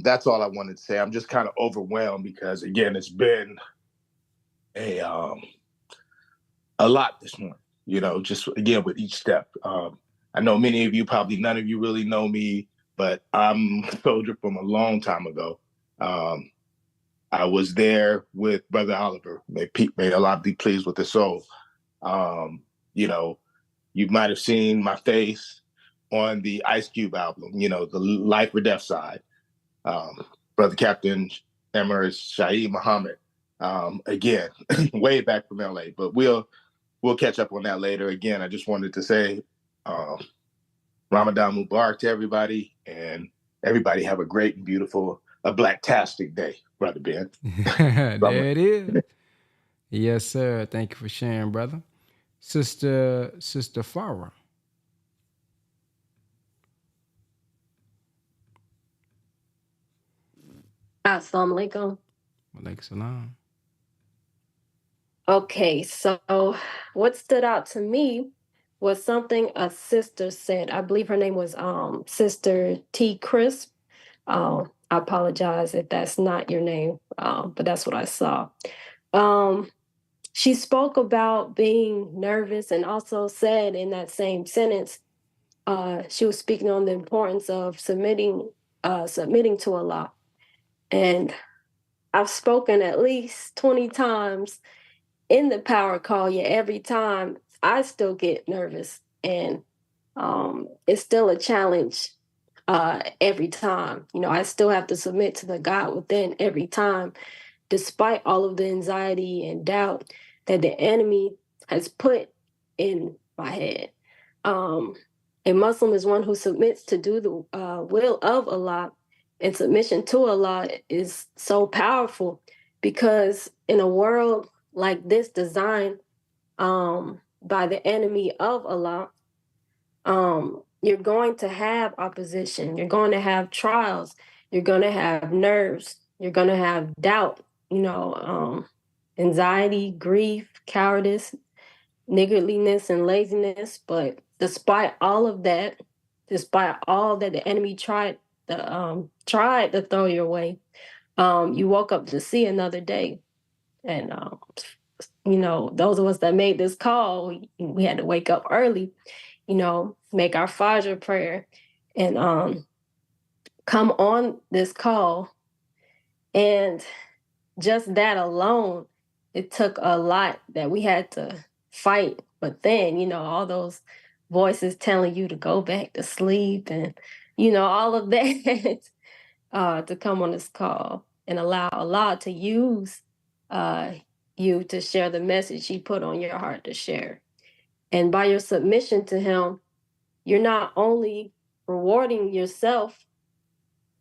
Speaker 17: that's all I wanted to say. I'm just kind of overwhelmed because, again, it's been a lot this morning, just again with each step. I know many of you, probably none of you really know me, but I'm a soldier from a long time ago. I was there with Brother Oliver. May Allah be pleased with his soul. You know, you might have seen my face on the Ice Cube album, you know, the Life or Death side. Brother Captain Emir Shaheed Muhammad. Again, way back from LA, but we'll catch up on that later. Again, I just wanted to say Ramadan Mubarak to everybody, and everybody have a great and beautiful, a blacktastic day, Brother Ben.
Speaker 2: There it is. Yes, sir. Thank you for sharing, brother. Sister Farah.
Speaker 18: Assalamu alaikum.
Speaker 2: Walaikum salam.
Speaker 18: Okay, so what stood out to me was something a sister said. I believe her name was Sister T. Crisp. I apologize if that's not your name, but that's what I saw. She spoke about being nervous and also said in that same sentence, she was speaking on the importance of submitting to Allah. And I've spoken at least 20 times in the power call, yet every time I still get nervous. And it's still a challenge every time. You know, I still have to submit to the God within every time, despite all of the anxiety and doubt that the enemy has put in my head. A Muslim is one who submits to do the will of Allah, and submission to Allah is so powerful because in a world like this designed by the enemy of Allah, you're going to have opposition, you're going to have trials, you're going to have nerves, you're going to have doubt, anxiety, grief, cowardice, niggardliness, and laziness. But despite all that the enemy tried to throw your way, you woke up to see another day. And those of us that made this call, we had to wake up early, make our Fajr prayer, and come on this call. And just that alone, it took a lot that we had to fight. But then, all those voices telling you to go back to sleep and, all of that to come on this call and allow Allah to use you to share the message He put on your heart to share. And by your submission to Him, you're not only rewarding yourself,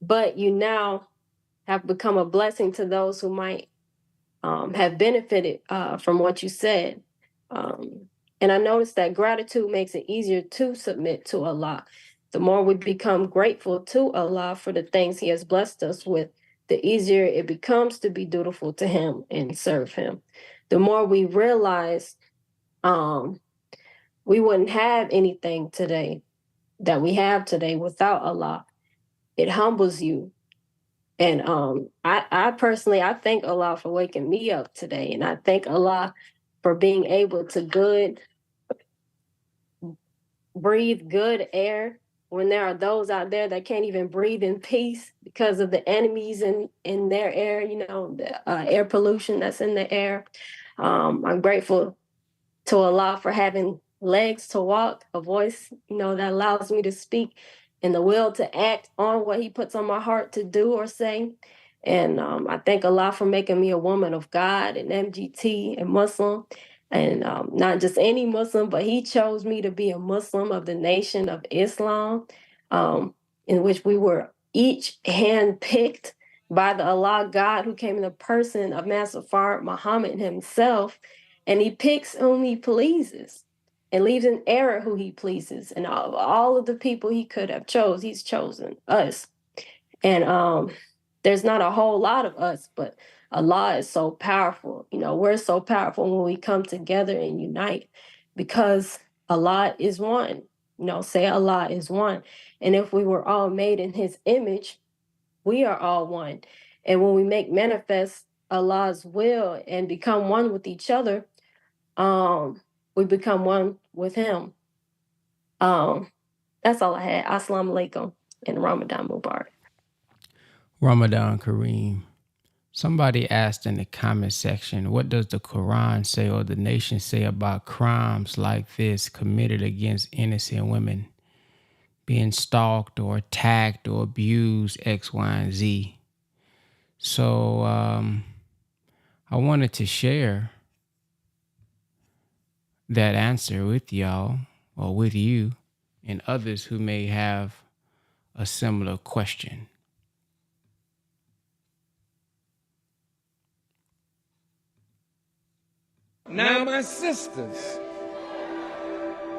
Speaker 18: but you now have become a blessing to those who might have benefited from what you said. And I noticed that gratitude makes it easier to submit to Allah. The more we become grateful to Allah for the things He has blessed us with, the easier it becomes to be dutiful to Him and serve Him. The more we realize we wouldn't have anything today that we have today without Allah, it humbles you. And I personally, I thank Allah for waking me up today. And I thank Allah for being able to breathe good air when there are those out there that can't even breathe in peace because of the enemies in their air, the air pollution that's in the air. I'm grateful to Allah for having legs to walk, a voice, that allows me to speak, and the will to act on what He puts on my heart to do or say. And I thank Allah for making me a woman of God and MGT and Muslim, and not just any Muslim, but He chose me to be a Muslim of the Nation of Islam, in which we were each handpicked by the Allah God who came in the person of Master Fard Muhammad himself, and He picks whom He pleases and leaves in error who He pleases. And all of the people He could have chose, He's chosen us. And there's not a whole lot of us, but Allah is so powerful. We're so powerful when we come together and unite because Allah is one. Say Allah is one. And if we were all made in His image, we are all one. And when we make manifest Allah's will and become one with each other, we become one with Him. That's all I had. Assalamu alaikum and Ramadan Mubarak.
Speaker 2: Ramadan Kareem. Somebody asked in the comment section, what does the Quran say or the nation say about crimes like this committed against innocent women being stalked or attacked or abused, X, Y, and Z? So I wanted to share that answer with y'all or with you and others who may have a similar question.
Speaker 1: Now, my sisters,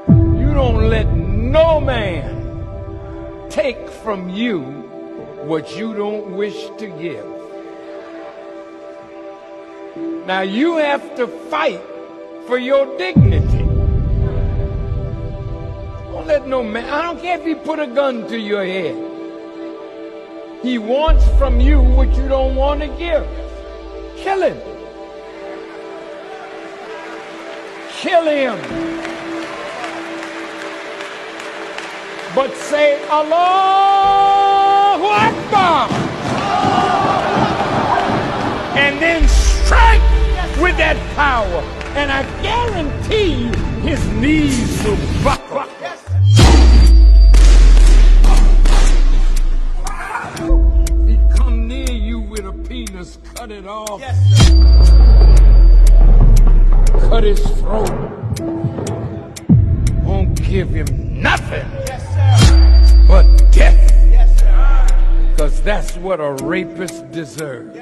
Speaker 1: you don't let no man take from you what you don't wish to give. Now, you have to fight for your dignity. Don't let no man, I don't care if he put a gun to your head. He wants from you what you don't want to give. Kill him. Kill him. But say, Allahu Akbar. And then strike with that power. And I guarantee you, his knees will buckle. If he come near you with a penis, cut it off. Cut his throat. Won't give him nothing but death. Because that's what a rapist deserves.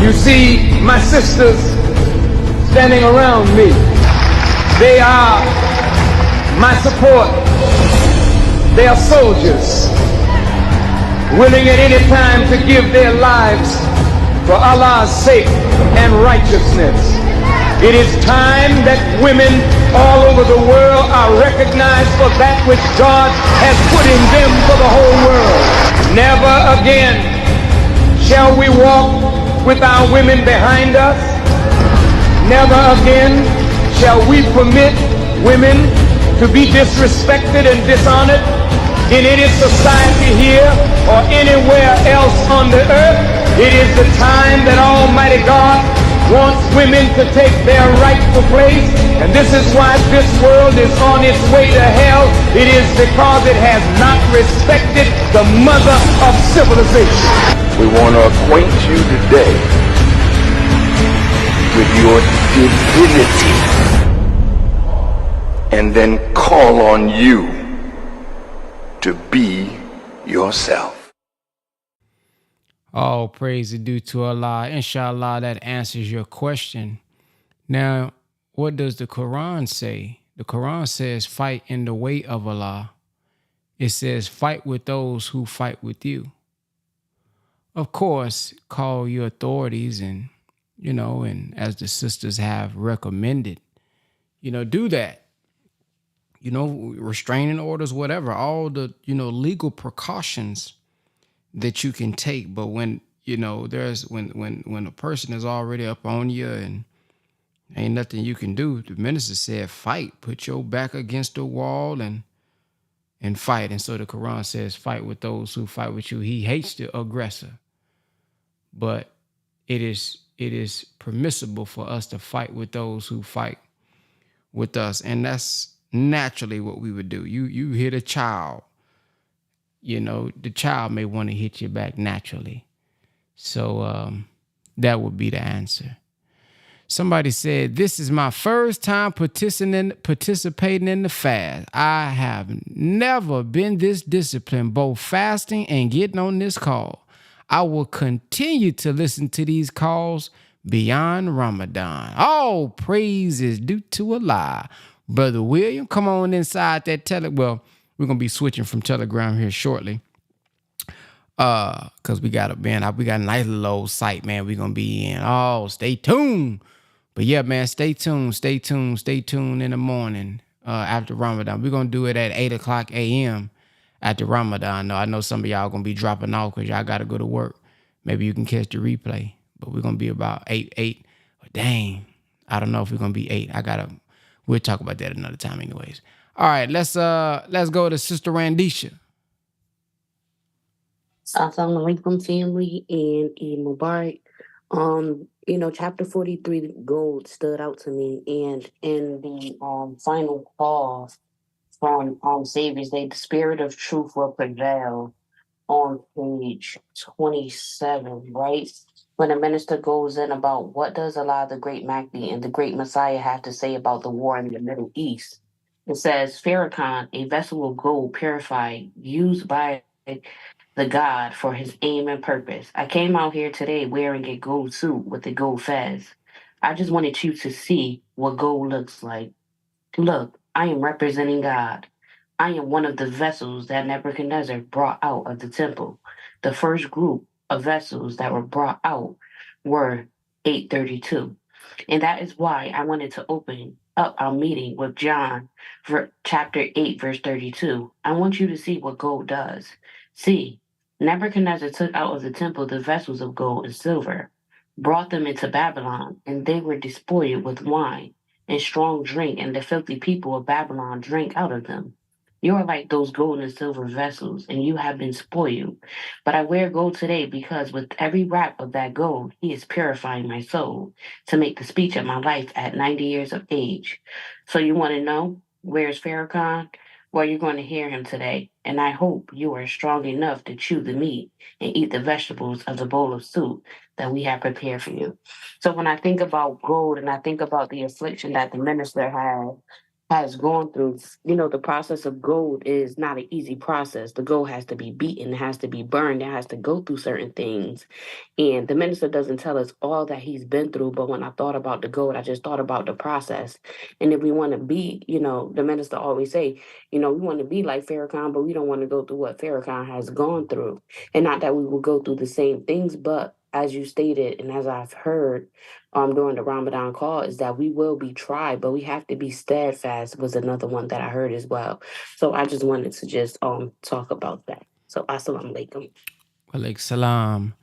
Speaker 1: You see, my sisters standing around me, they are my support. They are soldiers, willing at any time to give their lives for Allah's sake and righteousness. It is time that women all over the world are recognized for that which God has put in them for the whole world. Never again shall we walk with our women behind us. Never again shall we permit women to be disrespected and dishonored in any society here or anywhere else on the earth. It is the time that Almighty God wants women to take their rightful place, and this is why this world is on its way to hell. It is because it has not respected the mother of civilization. We want to acquaint you today with your divinity, and then call on you to be yourself.
Speaker 2: All praise is due to Allah. Inshallah, that answers your question. Now, what does the Quran say? The Quran says fight in the way of Allah. It says fight with those who fight with you. Of course, call your authorities and, and as the sisters have recommended, do that. Restraining orders, whatever, all the, legal precautions that you can take. But when, when a person is already up on you and ain't nothing you can do, the minister said, fight, put your back against the wall and fight. And so the Quran says, fight with those who fight with you. He hates the aggressor, but it is permissible for us to fight with those who fight with us. And that's naturally what we would do. You hit a child, the child may want to hit you back naturally. So that would be the answer. Somebody said, this is my first time participating in the fast. I have never been this disciplined, both fasting and getting on this call. I will continue to listen to these calls beyond Ramadan. All praise is due to Allah. Brother William, come on inside that Well, we're going to be switching from Telegram here shortly. Because we got a nice little old site, man. We're going to be in. Oh, stay tuned. But yeah, man, stay tuned in the morning after Ramadan. We're going to do it at 8 o'clock a.m. after Ramadan. I know some of y'all going to be dropping off because y'all got to go to work. Maybe you can catch the replay. But we're going to be about 8. Dang, I don't know if we're gonna be 8. We'll talk about that another time anyways. All right, let's go to Sister Randisha.
Speaker 19: Assalamu alaikum, family, and Eid Mubarak. Chapter 43, gold stood out to me, and in the final clause from Savior's Day, the spirit of truth will prevail on page 27, right? When the minister goes in about what does Allah, the great Mahdi and the great Messiah have to say about the war in the Middle East. It says, Farrakhan, a vessel of gold purified, used by the God for his aim and purpose. I came out here today wearing a gold suit with a gold fez. I just wanted you to see what gold looks like. Look, I am representing God. I am one of the vessels that Nebuchadnezzar brought out of the temple. The first group of vessels that were brought out were 832. And that is why I wanted to open up our meeting with John chapter 8, verse 32. I want you to see what gold does. See, Nebuchadnezzar took out of the temple the vessels of gold and silver, brought them into Babylon, and they were despoiled with wine and strong drink, and the filthy people of Babylon drank out of them. You are like those gold and silver vessels, and you have been spoiled. But I wear gold today because with every wrap of that gold, he is purifying my soul to make the speech of my life at 90 years of age. So you want to know where's Farrakhan? Well, you're going to hear him today, and I hope you are strong enough to chew the meat and eat the vegetables of the bowl of soup that we have prepared for you. So when I think about gold and I think about the affliction that the minister has gone through, the process of gold is not an easy process. The gold has to be beaten, it has to be burned, it has to go through certain things. And the minister doesn't tell us all that he's been through, but when I thought about the gold, I just thought about the process. And if we want to be, the minister always say, we want to be like Farrakhan, but we don't want to go through what Farrakhan has gone through. And not that we will go through the same things, but as you stated, and as I've heard during the Ramadan call, is that we will be tried, but we have to be steadfast was another one that I heard as well. So I just wanted to just talk about that. So assalamu alaikum.
Speaker 2: Walaikum salam.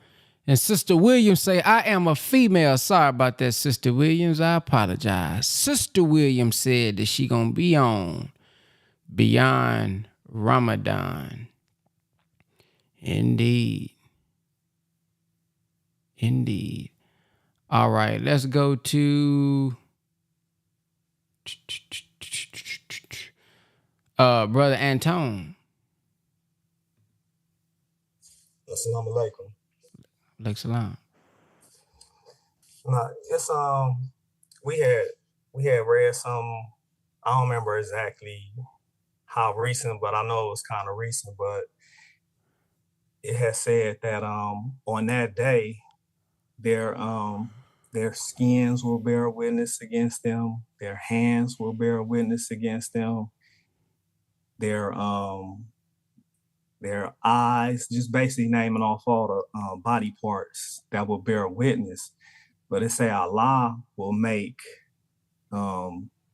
Speaker 2: And Sister Williams say, I am a female. Sorry about that, Sister Williams. I apologize. Sister Williams said that she gonna be on Beyond Ramadan. Indeed. Indeed. All right, let's go to Brother Antone.
Speaker 20: Assalamu alaikum.
Speaker 2: Alaikum salam.
Speaker 20: It's we had read some. I don't remember exactly how recent, but I know it was kind of recent. But it had said that on that day, their skins will bear witness against them. Their hands will bear witness against them. Their eyes, just basically naming off all the body parts that will bear witness. But it say Allah will make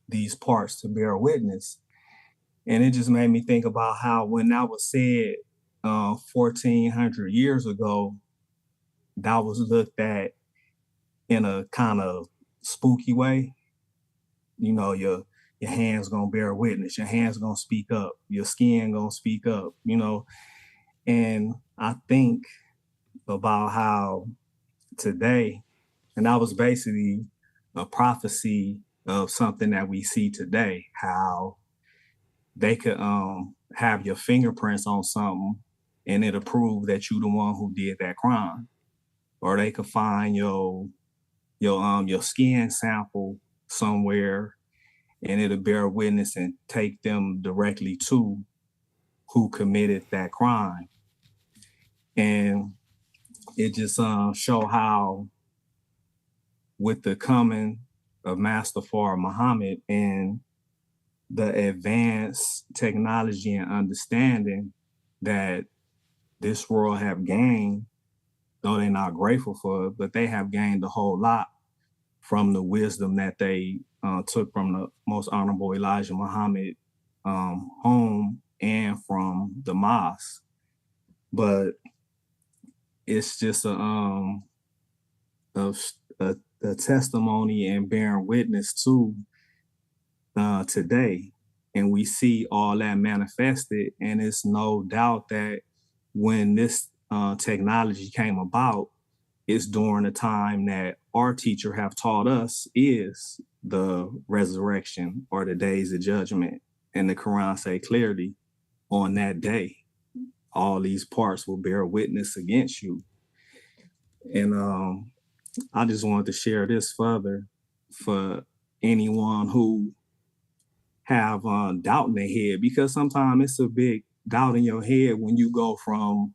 Speaker 20: these parts to bear witness. And it just made me think about how when that was said 1,400 years ago, that was looked at in a kind of spooky way. Your hands gonna bear witness, your hands gonna speak up, your skin gonna speak up, And I think about how today, and that was basically a prophecy of something that we see today, how they could have your fingerprints on something and it'll prove that you the one who did that crime. Or they could find your skin sample somewhere and it'll bear witness and take them directly to who committed that crime. And it just show how with the coming of Master Muhammad and the advanced technology and understanding that this world have gained, though they're not grateful for it, but they have gained a whole lot from the wisdom that they took from the most honorable Elijah Muhammad home and from the mosque. But it's just a the testimony and bearing witness to today. And we see all that manifested. And it's no doubt that when this technology came about, it's during the time that our teacher have taught us is the resurrection or the days of judgment. And the Quran say clearly, on that day, all these parts will bear witness against you. And I just wanted to share this further for anyone who have doubt in their head, because sometimes it's a big doubt in your head when you go from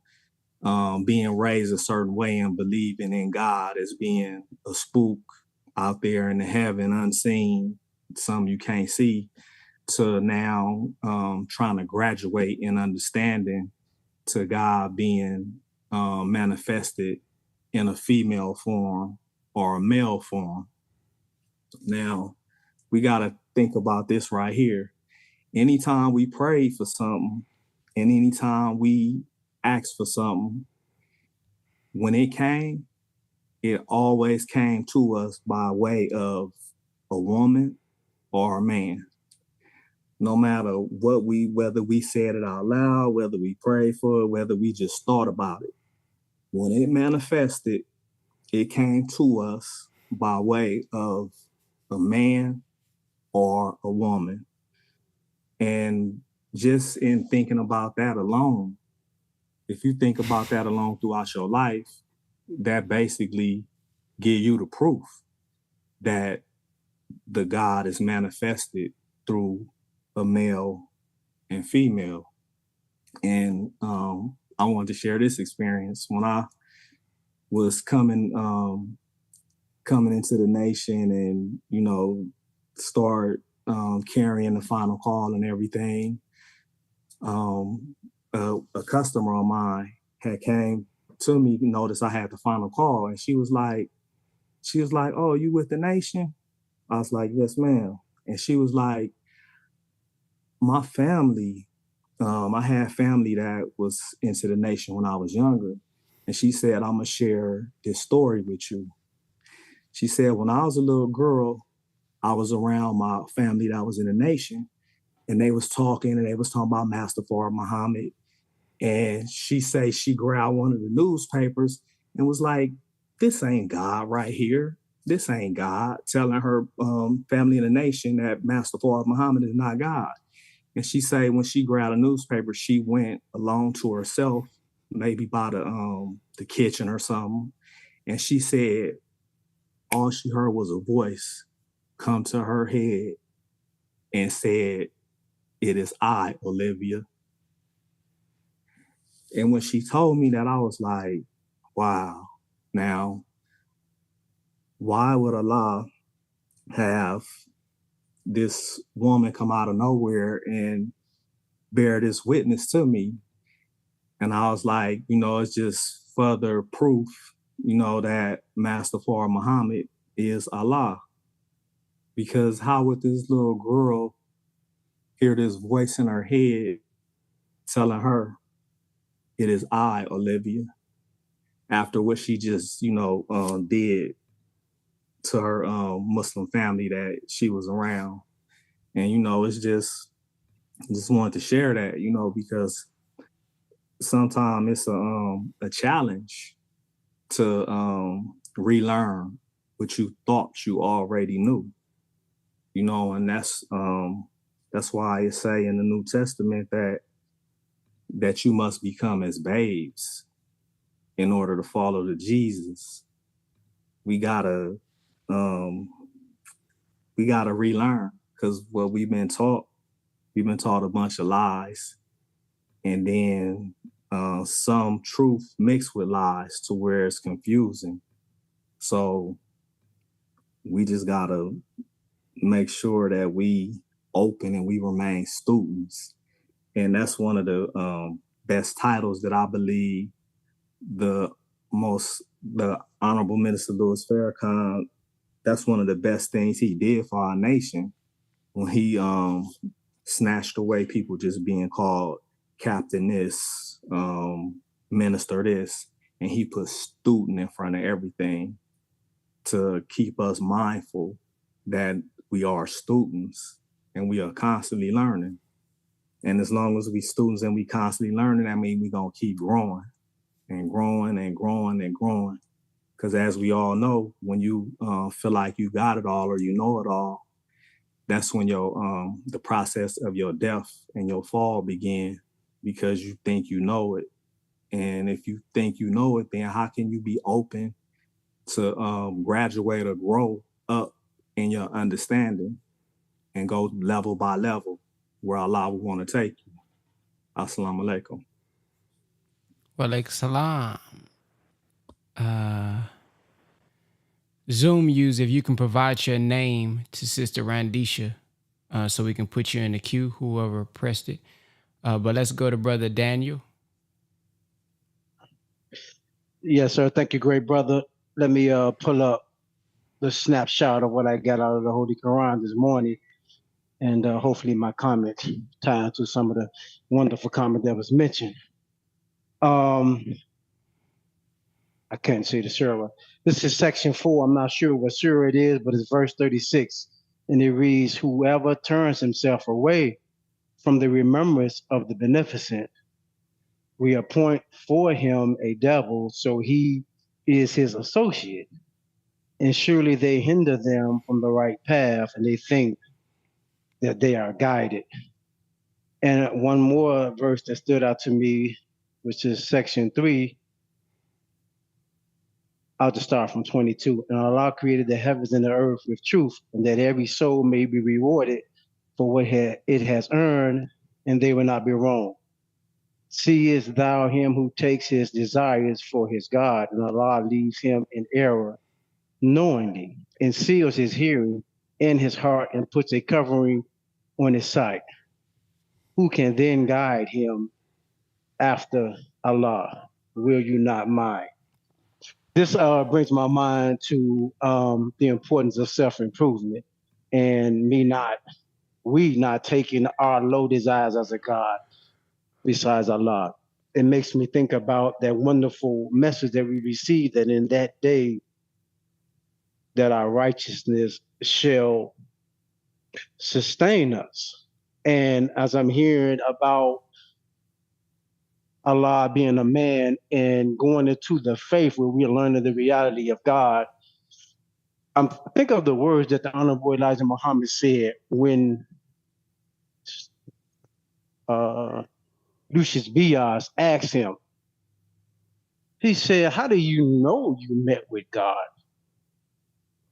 Speaker 20: being raised a certain way and believing in God as being a spook out there in the heaven unseen, some you can't see, to now trying to graduate in understanding to God being manifested in a female form or a male form. Now, we got to think about this right here. Anytime we pray for something and anytime we ask for something, when it came, it always came to us by way of a woman or a man. No matter whether we said it out loud, whether we prayed for it, whether we just thought about it. When it manifested, it came to us by way of a man or a woman. And just in thinking about that alone, if you think about that alone throughout your life, that basically give you the proof that the God is manifested through a male and female. And I wanted to share this experience when I was coming into the nation and, start carrying the final call and everything. A customer of mine had came to me, noticed I had the final call, and she was like, "Oh, you with the nation?" I was like, "Yes, ma'am." And she was like, "My family, I had family that was into the nation when I was younger." And she said, "I'm gonna share this story with you." She said, "When I was a little girl, I was around my family that was in the nation, and they was talking about Master Fard Muhammad. And she say she grabbed one of the newspapers and was like, 'This ain't God right here. This ain't God,' telling her family in the nation that Master Fard Muhammad is not God. And she say when she grabbed a newspaper, she went alone to herself, maybe by the kitchen or something. And she said all she heard was a voice come to her head and said, 'It is I, Olivia.'" And when she told me that, I was like, wow. Now, why would Allah have this woman come out of nowhere and bear this witness to me? And I was like, it's just further proof, that Master Fard Muhammad is Allah. Because how would this little girl hear this voice in her head telling her, "It is I, Olivia," after what she just, did to her Muslim family that she was around? And, it's just wanted to share that, because sometimes it's a challenge to relearn what you thought you already knew, and that's why it say in the New Testament that you must become as babes in order to follow the Jesus. We gotta relearn, because what we've been taught a bunch of lies, and then some truth mixed with lies to where it's confusing. So we just gotta make sure that we open and we remain students. And that's one of the best titles that I believe the Honorable Minister Louis Farrakhan, that's one of the best things he did for our nation, when he snatched away people just being called captain this, minister this, and he put student in front of everything to keep us mindful that we are students and we are constantly learning. And as long as we students and we constantly learning, I mean, we're going to keep growing and growing and growing and growing. Because as we all know, when you feel like you got it all or you know it all, that's when your the process of your death and your fall begin, because you think you know it. And if you think you know it, then how can you be open to graduate or grow up in your understanding and go level by level where Allah will want to take you? Assalamu alaikum.
Speaker 2: Wa alaikum salam. Zoom user, if you can provide your name to Sister Randisha so we can put you in the queue, whoever pressed it. But let's go to Brother Daniel.
Speaker 21: Yes, sir. Thank you, great brother. Let me pull up the snapshot of what I got out of the Holy Quran this morning, and hopefully my comment tied to some of the wonderful comment that was mentioned. I can't see the surah. This is section 4. I'm not sure what surah it is, but it's verse 36, and it reads, "Whoever turns himself away from the remembrance of the beneficent, we appoint for him a devil, so he is his associate. And surely they hinder them from the right path, and they think that they are guided." And one more verse that stood out to me, which is section 3. I'll just start from 22. "And Allah created the heavens and the earth with truth, and that every soul may be rewarded for what it has earned, and they will not be wrong. Seest thou him who takes his desires for his God, and Allah leaves him in error knowingly, and seals his hearing in his heart, and puts a covering on his sight. Who can then guide him after Allah? Will you not mind?" This brings my mind to the importance of self-improvement, and we not taking our low desires as a God besides Allah. It makes me think about that wonderful message that we received, that in that day that our righteousness shall sustain us. And as I'm hearing about Allah being a man and going into the faith where we're learning the reality of God, think of the words that the Honorable Elijah Muhammad said when Lucius Bias asked him. He said, "How do you know you met with God?"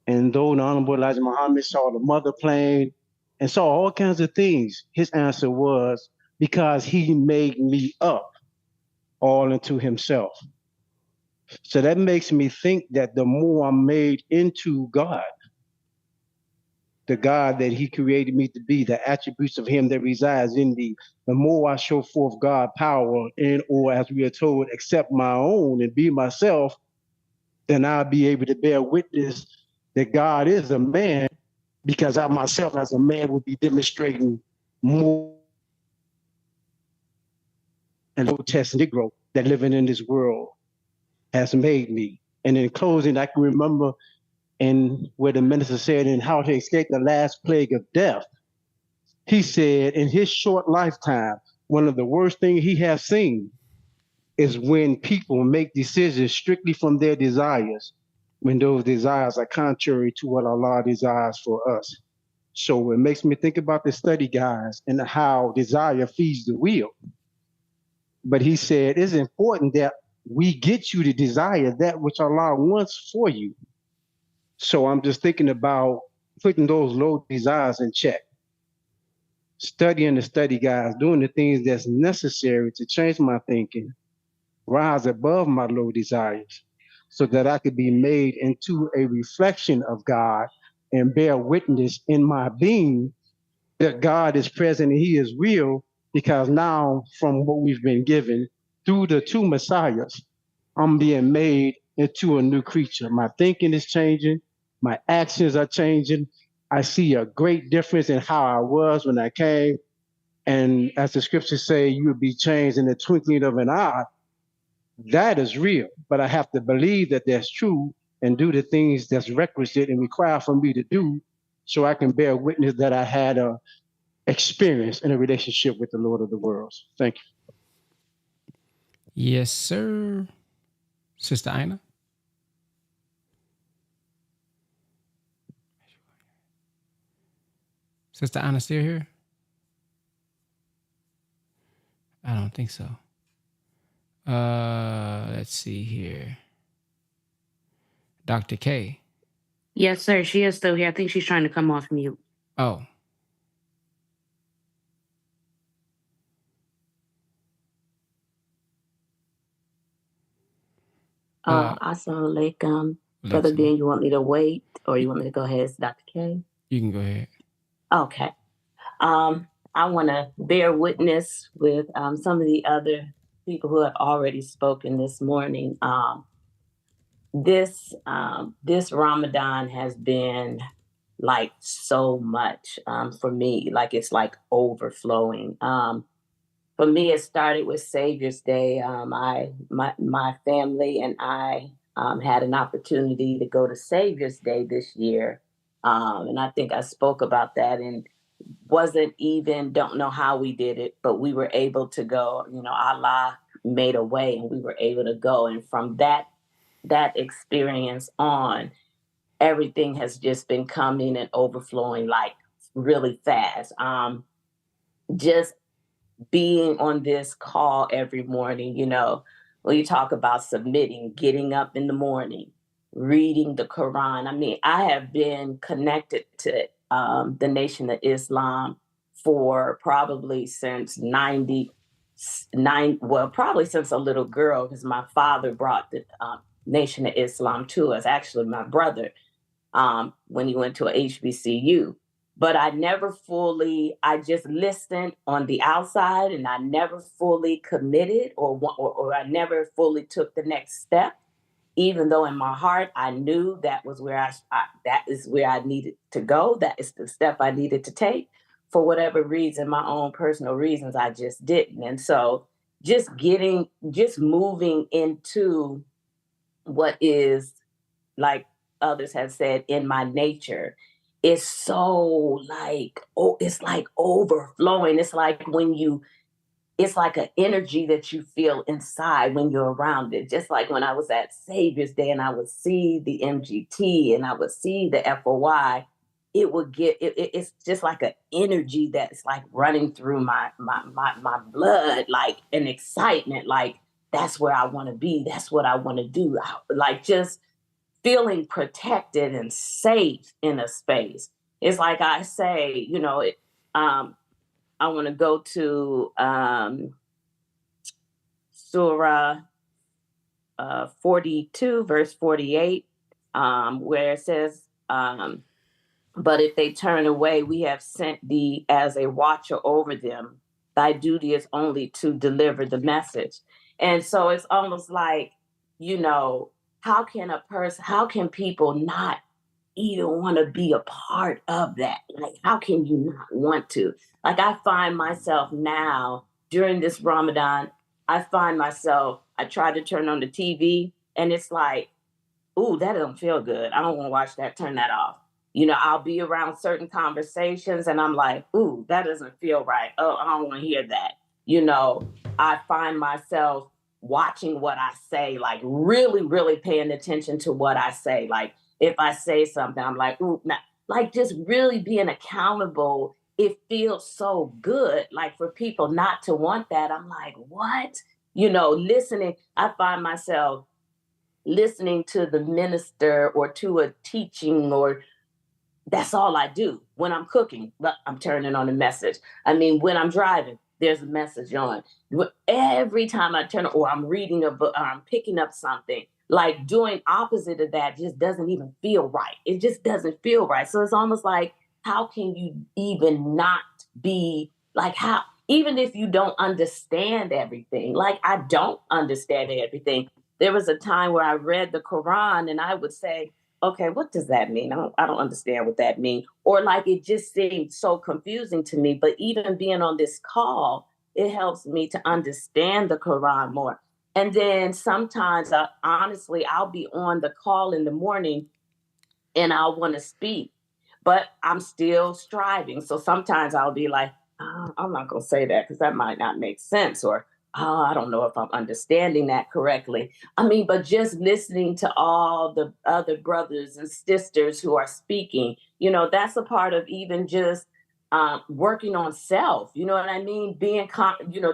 Speaker 21: And though the Honorable Elijah Muhammad saw the mother plane and saw all kinds of things, his answer was, "Because he made me up all into himself." So that makes me think that the more I'm made into God, the God that he created me to be, the attributes of him that resides in me, the more I show forth God power and, or as we are told, accept my own and be myself, then I'll be able to bear witness that God is a man, because I myself as a man will be demonstrating more and low test Negro that living in this world has made me. And in closing, I can remember and where the minister said in How to Escape the Last Plague of Death, he said in his short lifetime, one of the worst things he has seen is when people make decisions strictly from their desires, when those desires are contrary to what Allah desires for us. So it makes me think about the study guys and how desire feeds the wheel. But he said it's important that we get you to desire that which Allah wants for you. So I'm just thinking about putting those low desires in check, studying the study guides, doing the things that's necessary to change my thinking, rise above my low desires, so that I could be made into a reflection of God and bear witness in my being that God is present and he is real, because now from what we've been given through the two messiahs, I'm being made into a new creature. My thinking is changing. My actions are changing. I see a great difference in how I was when I came. And as the scriptures say, you would be changed in the twinkling of an eye. That is real, but I have to believe that that's true and do the things that's requisite and required for me to do so I can bear witness that I had a experience in a relationship with the Lord of the worlds. Thank you.
Speaker 2: Yes, sir. Sister Ina? Sister Ina still here? I don't think so. Let's see here. Dr. K.
Speaker 19: Yes, sir. She is still here. I think she's trying to come off mute.
Speaker 2: Oh.
Speaker 19: Assalamu alaikum. Brother Ben, you want me to wait or you want me to go ahead as Dr. K?
Speaker 2: You can go ahead.
Speaker 19: Okay. I want to bear witness with some of the other people who have already spoken this morning. This Ramadan has been like so much for me. Like it's like overflowing. For me, it started with Savior's Day. My family and I had an opportunity to go to Savior's Day this year, and I think I spoke about that and wasn't even don't know how we did it, but we were able to go. You know, Allah made a way, and we were able to go. And from that experience on, everything has just been coming and overflowing like really fast. Just being on this call every morning, you know, when you talk about submitting, getting up in the morning, reading the Quran. I mean, I have been connected to the Nation of Islam for probably since 99, well, probably since a little girl, because my father brought the Nation of Islam to us, actually my brother, when he went to a HBCU. But I just listened on the outside and I never fully committed or I never fully took the next step, even though in my heart I knew that was where that is where I needed to go. That is the step I needed to take. For whatever reason, my own personal reasons, I just didn't. And so just moving into what is, like others have said, in my nature, is so like, it's like overflowing. It's like it's like an energy that you feel inside when you're around it. Just like when I was at Savior's Day and I would see the MGT and I would see the FOI, it's just like an energy that's like running through my blood, like an excitement, like that's where I want to be. That's what I want to do. Like just feeling protected and safe in a space. It's like I say, you know, I want to go to Surah 42, verse 48, where it says, but if they turn away, we have sent thee as a watcher over them. Thy duty is only to deliver the message. And so it's almost like, you know, how can people not even want to be a part of that? Like, how can you not want to? Like, I find myself now during this Ramadan, I try to turn on the TV and it's like, ooh, that doesn't feel good. I don't want to watch that. Turn that off. You know, I'll be around certain conversations and I'm like, ooh, that doesn't feel right. Oh, I don't want to hear that. You know, I find myself watching what I say, like really, really paying attention to what I say. Like if I say something, I'm like, ooh, nah. Like just really being accountable. It feels so good. Like for people not to want that, I'm like, what? You know, listening, I find myself listening to the minister or to a teaching, or that's all I do. When I'm cooking, I'm turning on a message. I mean, when I'm driving, there's a message on. Every time I turn, or I'm reading a book, or I'm picking up something, like doing opposite of that just doesn't even feel right. It just doesn't feel right. So it's almost like, how can you even not be like, how, even if you don't understand everything, like I don't understand everything. There was a time where I read the Quran and I would say, okay, what does that mean? I don't understand what that means. Or like it just seemed so confusing to me. But even being on this call, it helps me to understand the Quran more.
Speaker 3: And then sometimes, honestly, I'll be on the call in the morning and I'll want to speak, but I'm still striving. So sometimes I'll be like, oh, I'm not going to say that because that might not make sense, or oh, I don't know if I'm understanding that correctly. I mean, but just listening to all the other brothers and sisters who are speaking, that's a part of even just working on self. You know what I mean?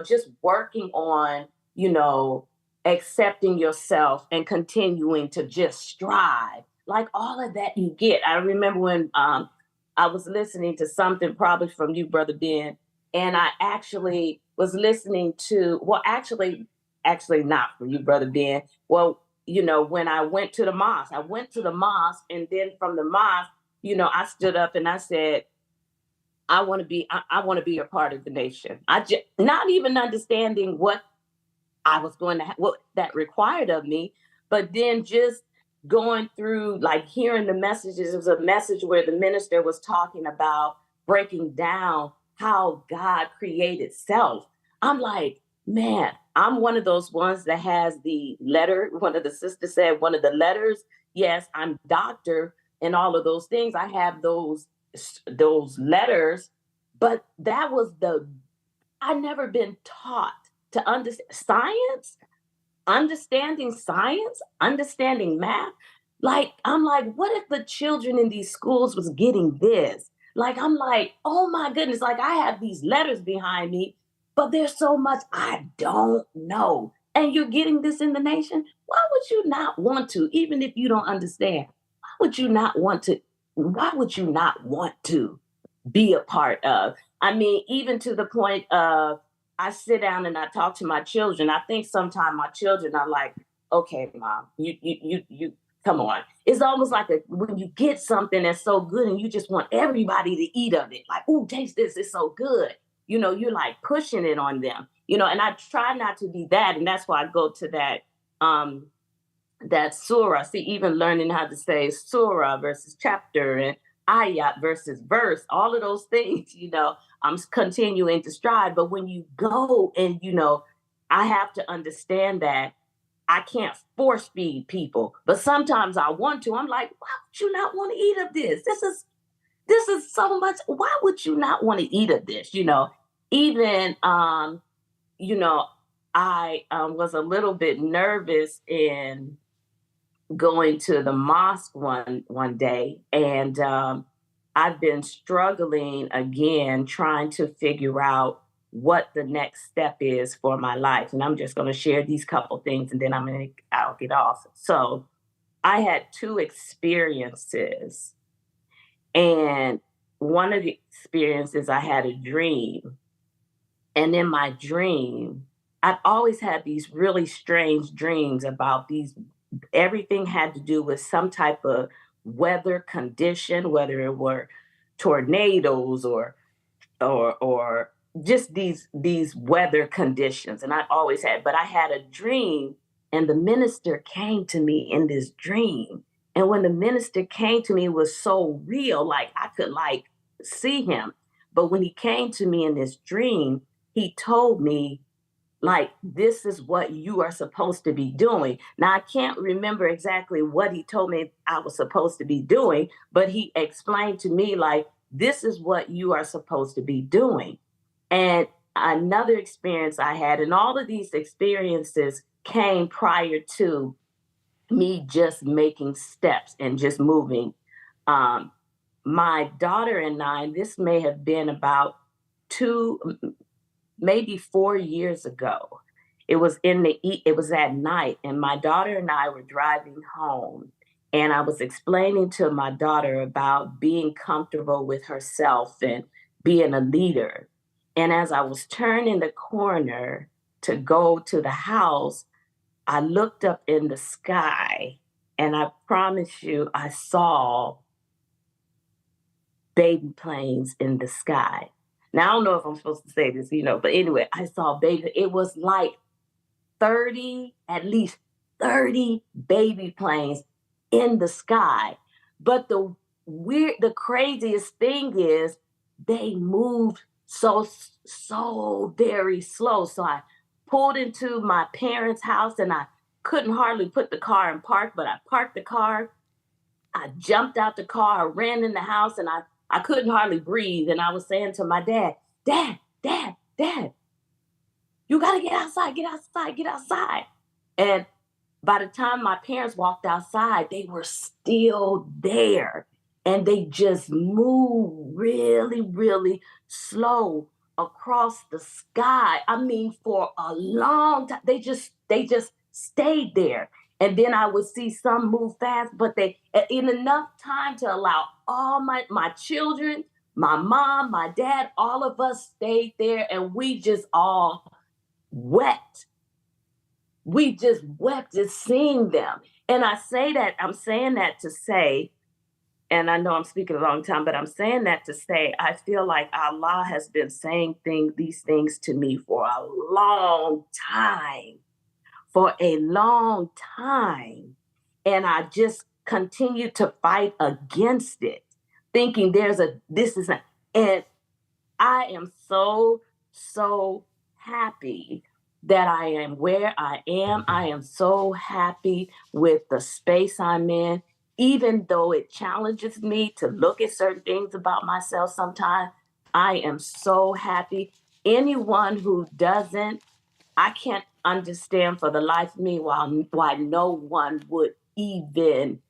Speaker 3: Just working on, you know, accepting yourself and continuing to just strive, like all of that you get. I remember when I was listening to something probably from you, Brother Ben, and I actually was listening to, well, actually not from you, Brother Ben. Well, when I went to the mosque, and then from the mosque, I stood up and I said, I want to be, I want to be a part of the nation. I just not even understanding what I was going to what that required of me, but then just going through, like, hearing the messages. It was a message where the minister was talking about breaking down how God created self. I'm like, man, I'm one of those ones that has the letter. One of the sisters said one of the letters. Yes, I'm doctor and all of those things. I have those letters, but that was I never been taught to understand science, understanding math. Like, I'm like, what if the children in these schools was getting this? Like, I'm like, oh my goodness, like I have these letters behind me, but there's so much I don't know. And you're getting this in the nation. Why would you not want to, even if you don't understand? Why would you not want to be a part of? I mean, even to the point of, I sit down and I talk to my children. I think sometimes my children are like, okay, mom, you come on. It's almost like when you get something that's so good and you just want everybody to eat of it. Like, ooh, taste this, it's so good. You're like pushing it on them, and I try not to be that. And that's why I go to that surah. See, even learning how to say surah versus chapter and ayat versus verse, all of those things, I'm continuing to strive. But when you go and, I have to understand that I can't force feed people, but sometimes I want to. I'm like, why would you not want to eat of this? This is so much. Why would you not want to eat of this? Even, I was a little bit nervous in going to the mosque one day, and I've been struggling again, trying to figure out what the next step is for my life. And I'm just going to share these couple things, and then I'll get off. So I had two experiences, and one of the experiences, I had a dream, and in my dream, I've always had these really strange dreams about these. Everything had to do with some type of weather condition, whether it were tornadoes or just these weather conditions. And I always had, but I had a dream, and the minister came to me in this dream. And when the minister came to me, it was so real, like I could like see him. But when he came to me in this dream, he told me, like, this is what you are supposed to be doing. Now, I can't remember exactly what he told me I was supposed to be doing, but he explained to me, like, this is what you are supposed to be doing. And another experience I had, and all of these experiences came prior to me just making steps and just moving. Um, my daughter and I, this may have been about maybe 4 years ago. It was at night, and my daughter and I were driving home, and I was explaining to my daughter about being comfortable with herself and being a leader. And as I was turning the corner to go to the house, I looked up in the sky, and I promise you, I saw baby planes in the sky. Now, I don't know if I'm supposed to say this, but anyway, I saw baby. It was like at least 30 baby planes in the sky. But the craziest thing is they moved so very slow. So I pulled into my parents' house and I couldn't hardly put the car in park, but I parked the car. I jumped out the car, I ran in the house, and I couldn't hardly breathe. And I was saying to my dad, Dad, you got to get outside. And by the time my parents walked outside, they were still there. And they just moved really, really slow across the sky. I mean, for a long time, they just stayed there. And then I would see some move fast, but they in enough time to allow all my children, my mom, my dad, all of us stayed there, and we just all wept. We just wept just seeing them. And I'm saying that to say, and I know I'm speaking a long time, but I'm saying that to say, I feel like Allah has been saying these things to me for a long time, And I just continue to fight against it, thinking and I am so, so happy that I am where I am. I am so happy with the space I'm in, even though it challenges me to look at certain things about myself sometimes. I am so happy. Anyone who doesn't, I can't understand for the life of me why no one would even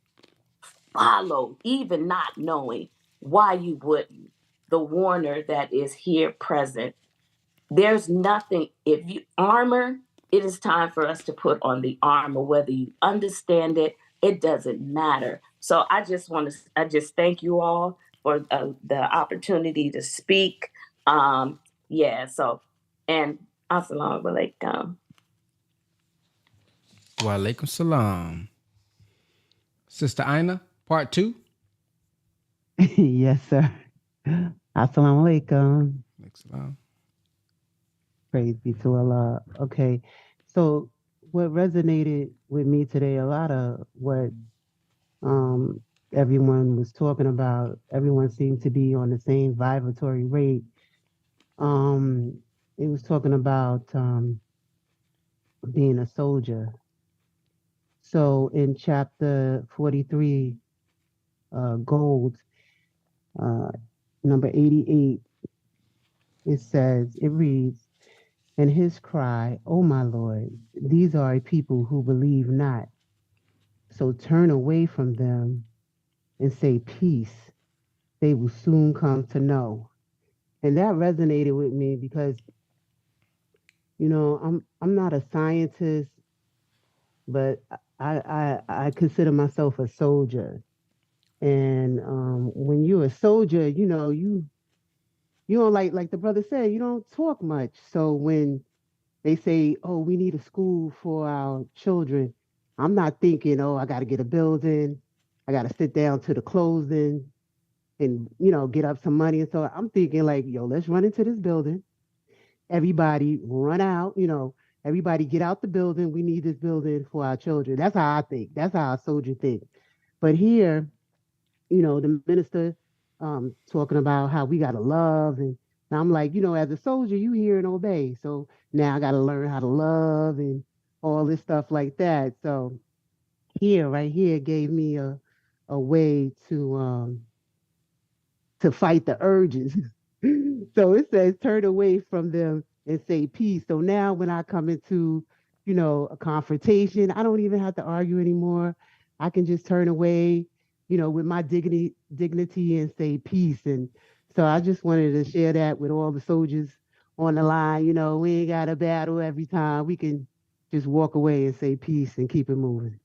Speaker 3: follow, even not knowing why you wouldn't. The warner that is here present. There's nothing, if you armor, it is time for us to put on the armor, whether you understand it, it doesn't matter. So I just thank you all for the opportunity to speak. And assalamu alaikum.
Speaker 2: Wa alaikum salam. Sister Ina, part 2.
Speaker 4: Yes, sir. Assalamu alaikum.
Speaker 2: Salam.
Speaker 4: Praise be to Allah. Okay, so what resonated with me today, a lot of what everyone was talking about, everyone seemed to be on the same vibratory rate. It was talking about being a soldier. So in chapter 43, Gold, number 88, it reads, and his cry, "O my Lord, these are a people who believe not. So turn away from them and say peace. They will soon come to know." And that resonated with me because, I'm not a scientist, but I consider myself a soldier. And when you're a soldier, you don't like the brother said, you don't talk much. So when they say, "Oh, we need a school for our children," I'm not thinking, "Oh, I got to get a building. I got to sit down to the closing and, get up some money." And so I'm thinking like, "Yo, let's run into this building. Everybody run out, everybody get out the building. We need this building for our children." That's how I think. That's how a soldier thinks. But here, the minister talking about how we got to love. And I'm like, as a soldier, you hear and obey. So now I got to learn how to love and all this stuff like that. So right here gave me a way to fight the urges. So it says, turn away from them and say peace. So now when I come into, a confrontation, I don't even have to argue anymore. I can just turn away, with my dignity and say peace. And so I just wanted to share that with all the soldiers on the line. We ain't got to battle every time. We can just walk away and say peace and keep it moving.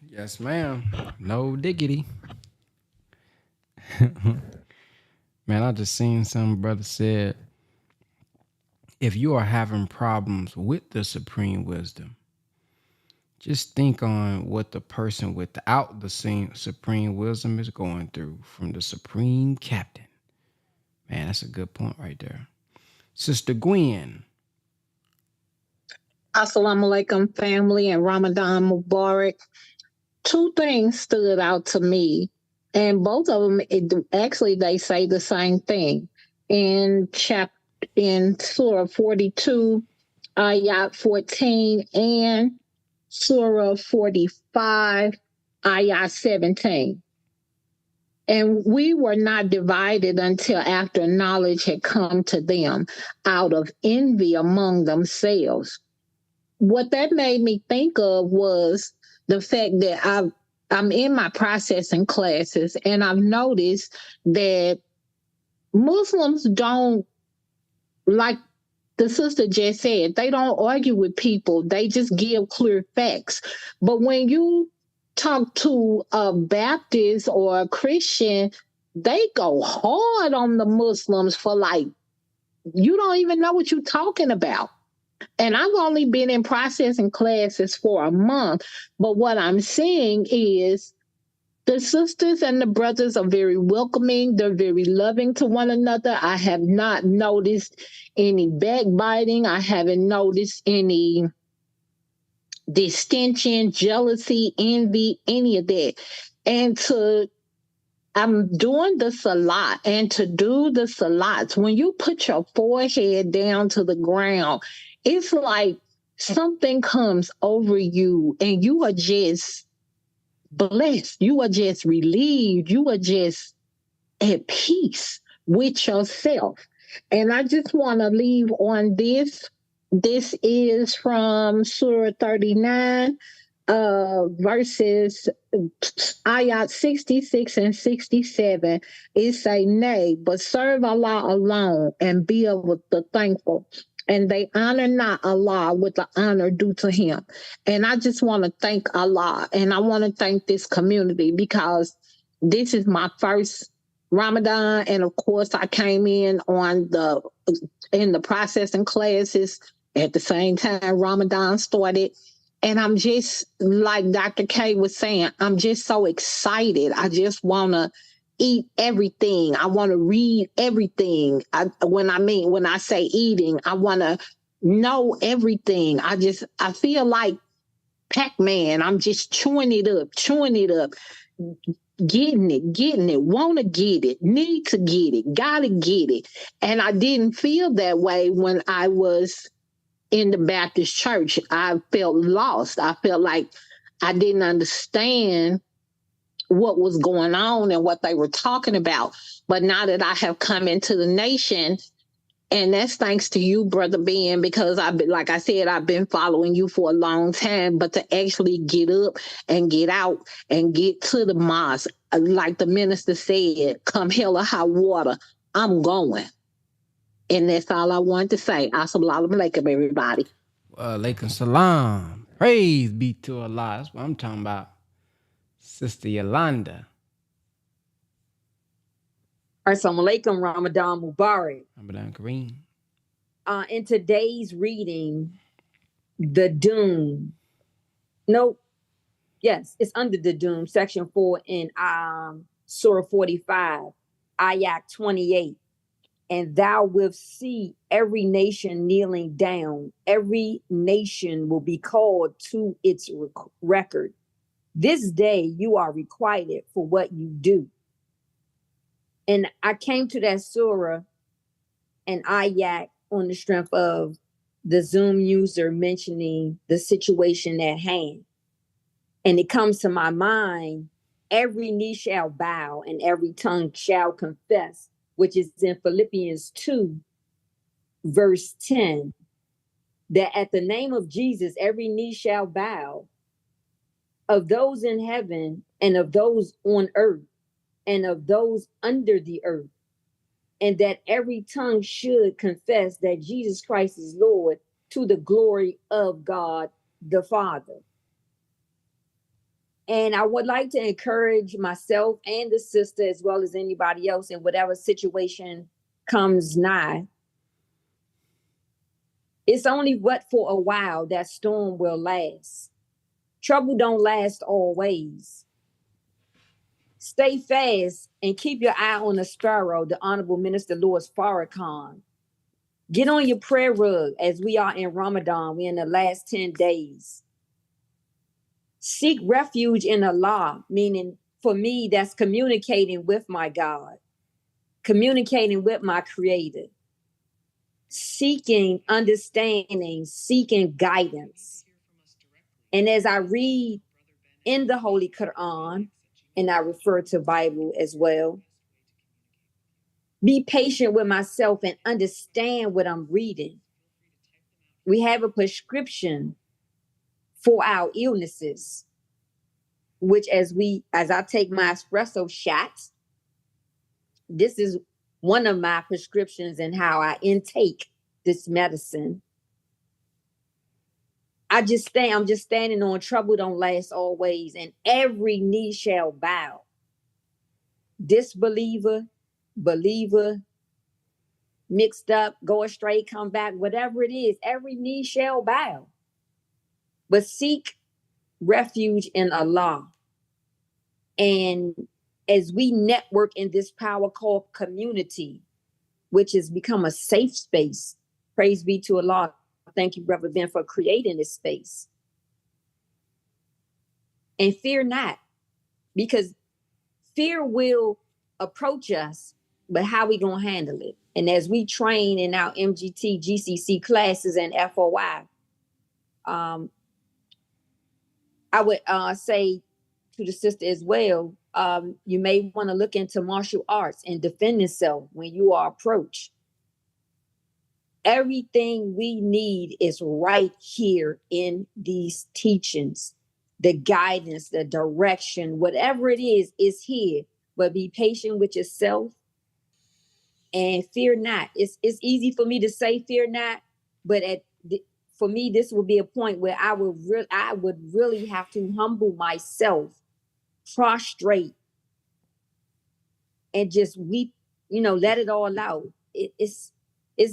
Speaker 2: Yes, ma'am. No diggity. Man, I just seen some brother said, if you are having problems with the supreme wisdom, just think on what the person without the supreme wisdom is going through from the supreme captain. Man, that's a good point right there. Sister Gwen.
Speaker 22: Assalamu alaikum, family, and Ramadan Mubarak. Two things stood out to me, and both of them, actually, they say the same thing. In chapter in Surah 42, Ayat 14, and Surah 45, Ayat 17. And we were not divided until after knowledge had come to them out of envy among themselves. What that made me think of was the fact that I'm in my processing classes, and I've noticed that Muslims don't, like the sister just said, they don't argue with people. They just give clear facts. But when you talk to a Baptist or a Christian, they go hard on the Muslims for like, you don't even know what you're talking about. And I've only been in processing classes for a month, but what I'm seeing is the sisters and the brothers are very welcoming. They're very loving to one another. I have not noticed any backbiting. I haven't noticed any distension, jealousy, envy, any of that. And I'm doing the salat, and to do the salats, when you put your forehead down to the ground, it's like something comes over you and you are just blessed. You are just relieved. You are just at peace with yourself. And I just want to leave on this. This is from Surah 39, verses ayat 66 and 67. It say, nay, but serve Allah alone and be of the thankful. And they honor not Allah with the honor due to him. And I just want to thank Allah, and I want to thank this community, because this is my first Ramadan. And of course I came in the processing classes at the same time Ramadan started. And I'm just, like Dr. K was saying, I'm just so excited. I just want to eat everything. I want to read everything. When I say eating, I want to know everything. I feel like Pac-Man. I'm just chewing it up, getting it, want to get it, need to get it, gotta get it. And I didn't feel that way when I was in the Baptist church. I felt lost. I felt like I didn't understand what was going on and what they were talking about. But now that I have come into the nation, and that's thanks to you, Brother Ben, because like I said, I've been following you for a long time. But to actually get up and get out and get to the mosque, like the minister said, come hell or high water, I'm going. And that's all I wanted to say. Assalamu alaikum, everybody.
Speaker 2: Alaikum salam. Praise be to Allah. That's what I'm talking about. Sister Yolanda.
Speaker 5: Assalamu alaikum, Ramadan Mubarak.
Speaker 2: Ramadan Kareem.
Speaker 5: In today's reading, the doom. It's under the doom, section 4 in Surah 45, ayat 28. And thou wilt see every nation kneeling down. Every nation will be called to its record. This day you are requited for what you do. And I came to that surah and ayat on the strength of the Zoom user mentioning the situation at hand. And it comes to my mind, every knee shall bow and every tongue shall confess, which is in Philippians 2, verse 10, that at the name of Jesus, every knee shall bow, of those in heaven and of those on earth and of those under the earth, and that every tongue should confess that Jesus Christ is Lord, to the glory of God the Father. And I would like to encourage myself and the sister, as well as anybody else in whatever situation comes nigh. It's only but for a while that storm will last. Trouble don't last always. Stay fast and keep your eye on the sparrow, the Honorable Minister Louis Farrakhan. Get on your prayer rug as we are in Ramadan. We're in the last 10 days. Seek refuge in Allah, meaning for me, that's communicating with my God, communicating with my Creator. seeking understanding, seeking guidance. And as I read in the Holy Quran, and I refer to Bible as well, be patient with myself and understand what I'm reading. We have a prescription for our illnesses, which as I take my espresso shots, this is one of my prescriptions and how I intake this medicine. I'm just standing on trouble don't last always, and every knee shall bow. Disbeliever, believer, mixed up, go astray, come back, whatever it is, every knee shall bow. But seek refuge in Allah. And as we network in this power called community, which has become a safe space, praise be to Allah. Thank you, Brother Ben, for creating this space. And fear not, because fear will approach us, but how we gonna handle it? And as we train in our MGT, GCC classes and FOI, I would say to the sister as well, you may want to look into martial arts and defend yourself when you are approached. Everything we need is right here in these teachings. The guidance, the direction, whatever it is here. But be patient with yourself and fear not. It's easy for me to say fear not, but for me, this will be a point where I would really have to humble myself, prostrate, and just weep, let it all out. It's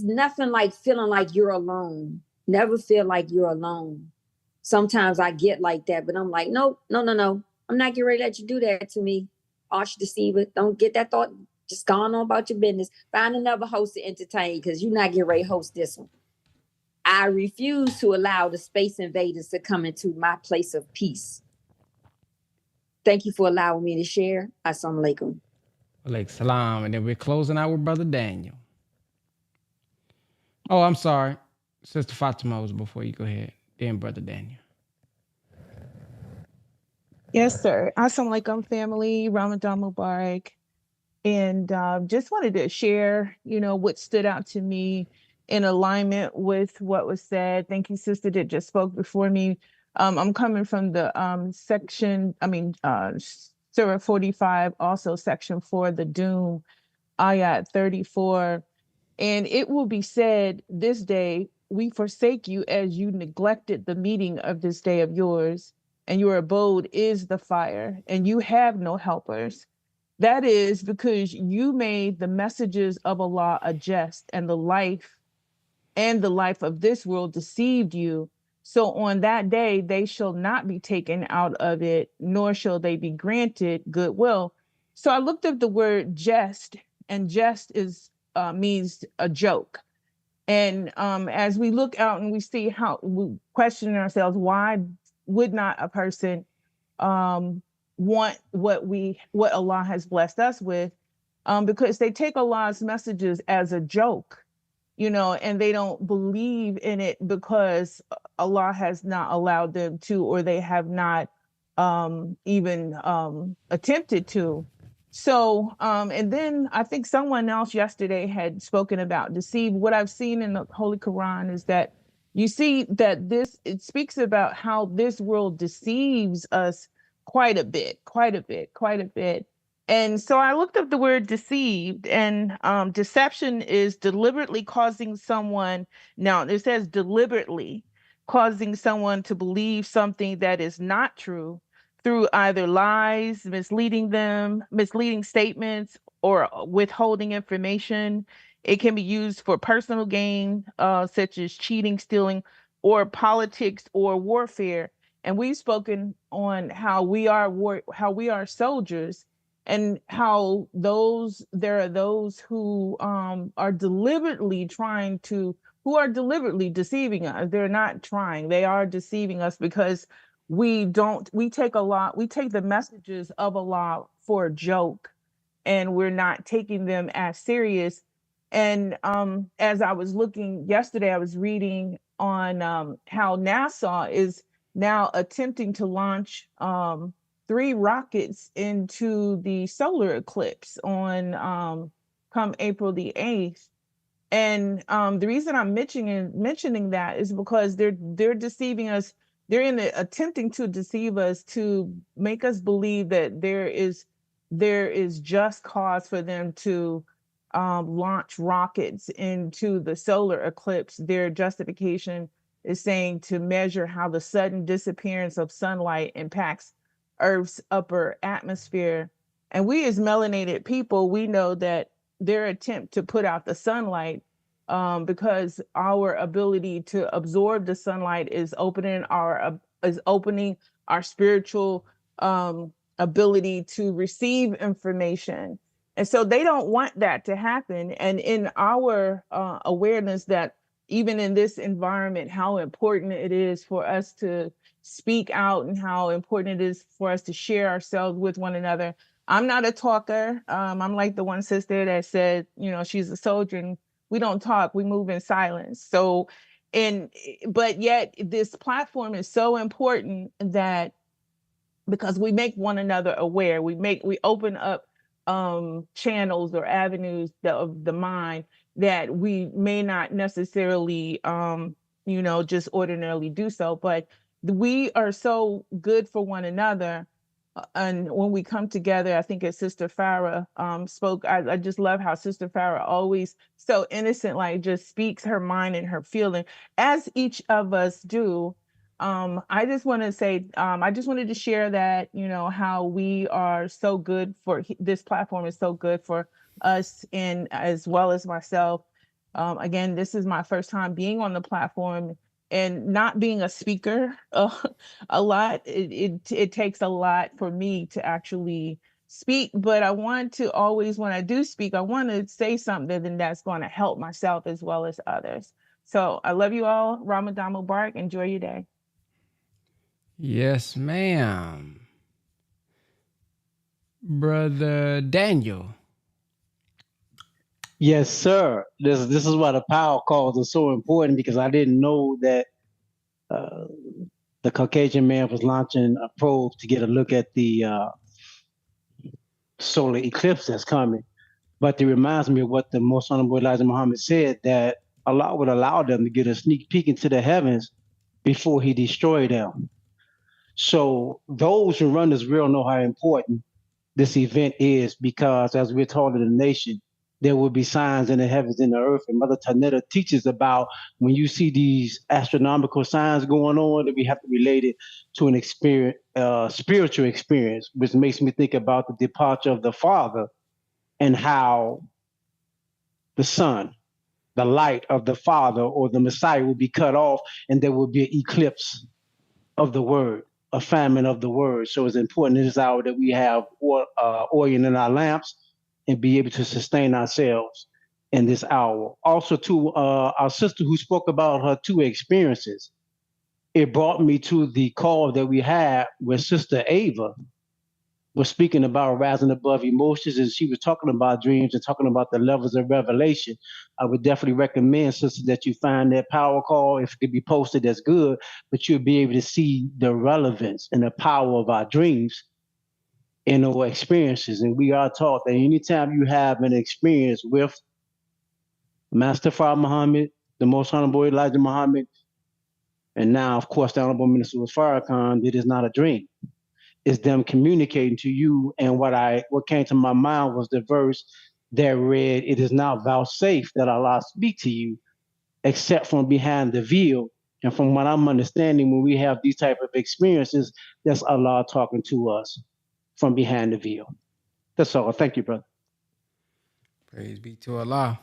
Speaker 5: nothing like feeling like you're alone. Never feel like you're alone. Sometimes I get like that, but I'm like, no. I'm not getting ready to let you do that to me. Arch deceiver. Don't get that thought. Just go on about your business. Find another host to entertain, because you're not getting ready to host this one. I refuse to allow the space invaders to come into my place of peace. Thank you for allowing me to share. Assalamu alaikum.
Speaker 2: Alaikum salam. And then we're closing out with Brother Daniel. Oh, I'm sorry. Sister Fatima was before you. Go ahead. Then Brother Daniel.
Speaker 6: Yes, sir. Assalamu alaikum, family. Ramadan Mubarak. And just wanted to share, what stood out to me in alignment with what was said. Thank you, sister, that just spoke before me. I'm coming from the Surah 45, also section 4, the Doom, Ayat 34. And it will be said this day, we forsake you as you neglected the meeting of this day of yours, and your abode is the fire, and you have no helpers. That is because you made the messages of Allah a jest, and the life of this world deceived you. So on that day, they shall not be taken out of it, nor shall they be granted goodwill. So I looked up the word jest, and jest means a joke. And as we look out and we see how we question ourselves, why would not a person want what Allah has blessed us with? Because they take Allah's messages as a joke, and they don't believe in it because Allah has not allowed them to, or they have not even attempted to. So, and then I think someone else yesterday had spoken about deceive. What I've seen in the Holy Quran is that you see that it speaks about how this world deceives us quite a bit. And so I looked up the word deceived, and deception is deliberately causing someone, now it says deliberately causing someone to believe something that is not true through either lies, misleading statements, or withholding information. It can be used for personal gain, such as cheating, stealing, or politics or warfare. And we've spoken on how we are soldiers, and how there are those who are deliberately deceiving us. They're not trying, they are deceiving us, because we take the messages of Allah for a joke, and we're not taking them as serious. And as I was looking yesterday, I was reading on how NASA is now attempting to launch 3 rockets into the solar eclipse on come April the 8th. And the reason I'm mentioning that is because they're deceiving us. They're attempting to deceive us to make us believe that there is just cause for them to launch rockets into the solar eclipse. Their justification is saying to measure how the sudden disappearance of sunlight impacts Earth's upper atmosphere. And we as melanated people, we know that their attempt to put out the sunlight, because our ability to absorb the sunlight is opening our spiritual ability to receive information. And so they don't want that to happen. And in our awareness that even in this environment, how important it is for us to speak out and how important it is for us to share ourselves with one another. I'm not a talker. I'm like the one sister that said, she's a soldier and we don't talk, we move in silence. So, but yet this platform is so important that because we make one another aware, we open up channels or avenues of the mind that we may not necessarily just ordinarily do so, but we are so good for one another. And when we come together, I think as Sister Farah spoke, I just love how Sister Farah always so innocent, like just speaks her mind and her feeling, as each of us do. I just want to say, I just wanted to share that, how we are so good for this platform is so good for us, and as well as myself. Again, this is my first time being on the platform and not being a speaker a lot. It takes a lot for me to actually speak, but I want to always, when I do speak, I want to say something that's going to help myself as well as others. So I love you all. Ramadan Mubarak. Enjoy your day.
Speaker 2: Yes, ma'am. Brother Daniel.
Speaker 21: Yes, sir. This is why the power calls are so important, because I didn't know that uh, the Caucasian man was launching a probe to get a look at the solar eclipse that's coming. But it reminds me of what the Most Honorable Elijah Muhammad said, that Allah would allow them to get a sneak peek into the heavens before He destroyed them. So those who run this world know how important this event is, because as we're taught in the nation, there will be signs in the heavens and the earth. And Mother Tanetta teaches about when you see these astronomical signs going on, that we have to relate it to an experience, spiritual experience, which makes me think about the departure of the Father and how the Son, the light of the Father or the Messiah, will be cut off, and there will be an eclipse of the Word, a famine of the Word. So it's important in this hour that we have oil in our lamps and be able to sustain ourselves in this hour. Also, to our sister who spoke about her 2 experiences, it brought me to the call that we had with Sister Ava was speaking about rising above emotions, and she was talking about dreams and talking about the levels of revelation. I would definitely recommend, sister, that you find that power call. If it could be posted, that's good, but you'll be able to see the relevance and the power of our dreams and our experiences. And we are taught that anytime you have an experience with Master Fard Muhammad, the Most Honorable Elijah Muhammad, and now, of course, the Honorable Minister was Farrakhan, it is not a dream. Is them communicating to you. And what came to my mind was the verse that read, "It is not vouchsafed that Allah speak to you, except from behind the veil." And from what I'm understanding, when we have these type of experiences, that's Allah talking to us from behind the veil. That's all. Thank you, brother.
Speaker 2: Praise be to Allah.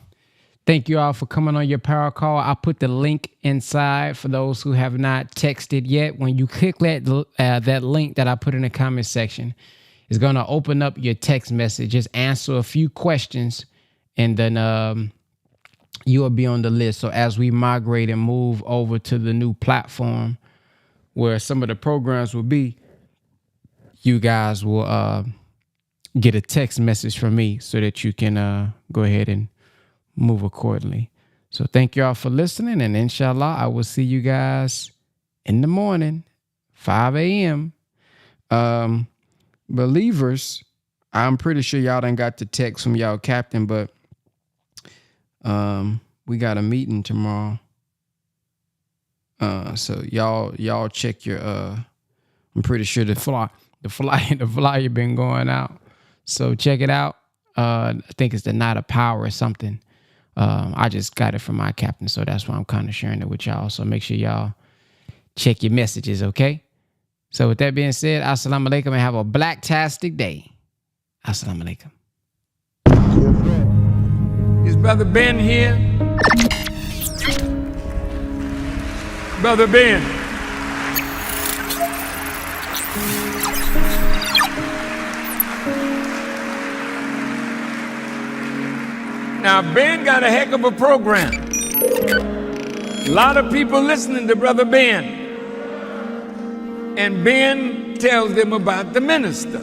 Speaker 2: Thank you all for coming on your power call. I'll put the link inside for those who have not texted yet. When you click that link that I put in the comment section, it's going to open up your text message. Just answer a few questions, and then you will be on the list. So as we migrate and move over to the new platform where some of the programs will be, you guys will get a text message from me so that you can go ahead and move accordingly. So thank you all for listening, and inshallah, I will see you guys in the morning, 5 a.m. Believers, I'm pretty sure y'all done got the text from y'all captain, but we got a meeting tomorrow. So y'all check your I'm pretty sure the flyer been going out. So check it out. I think it's the Night of Power or something. I just got it from my captain, so that's why I'm kind of sharing it with y'all. So make sure y'all check your messages, okay? So with that being said, assalamu alaikum, and have a blacktastic day. Assalamu alaikum.
Speaker 1: Is Brother Ben here? Brother Ben. Now, Ben got a heck of a program. A lot of people listening to Brother Ben. And Ben tells them about the minister.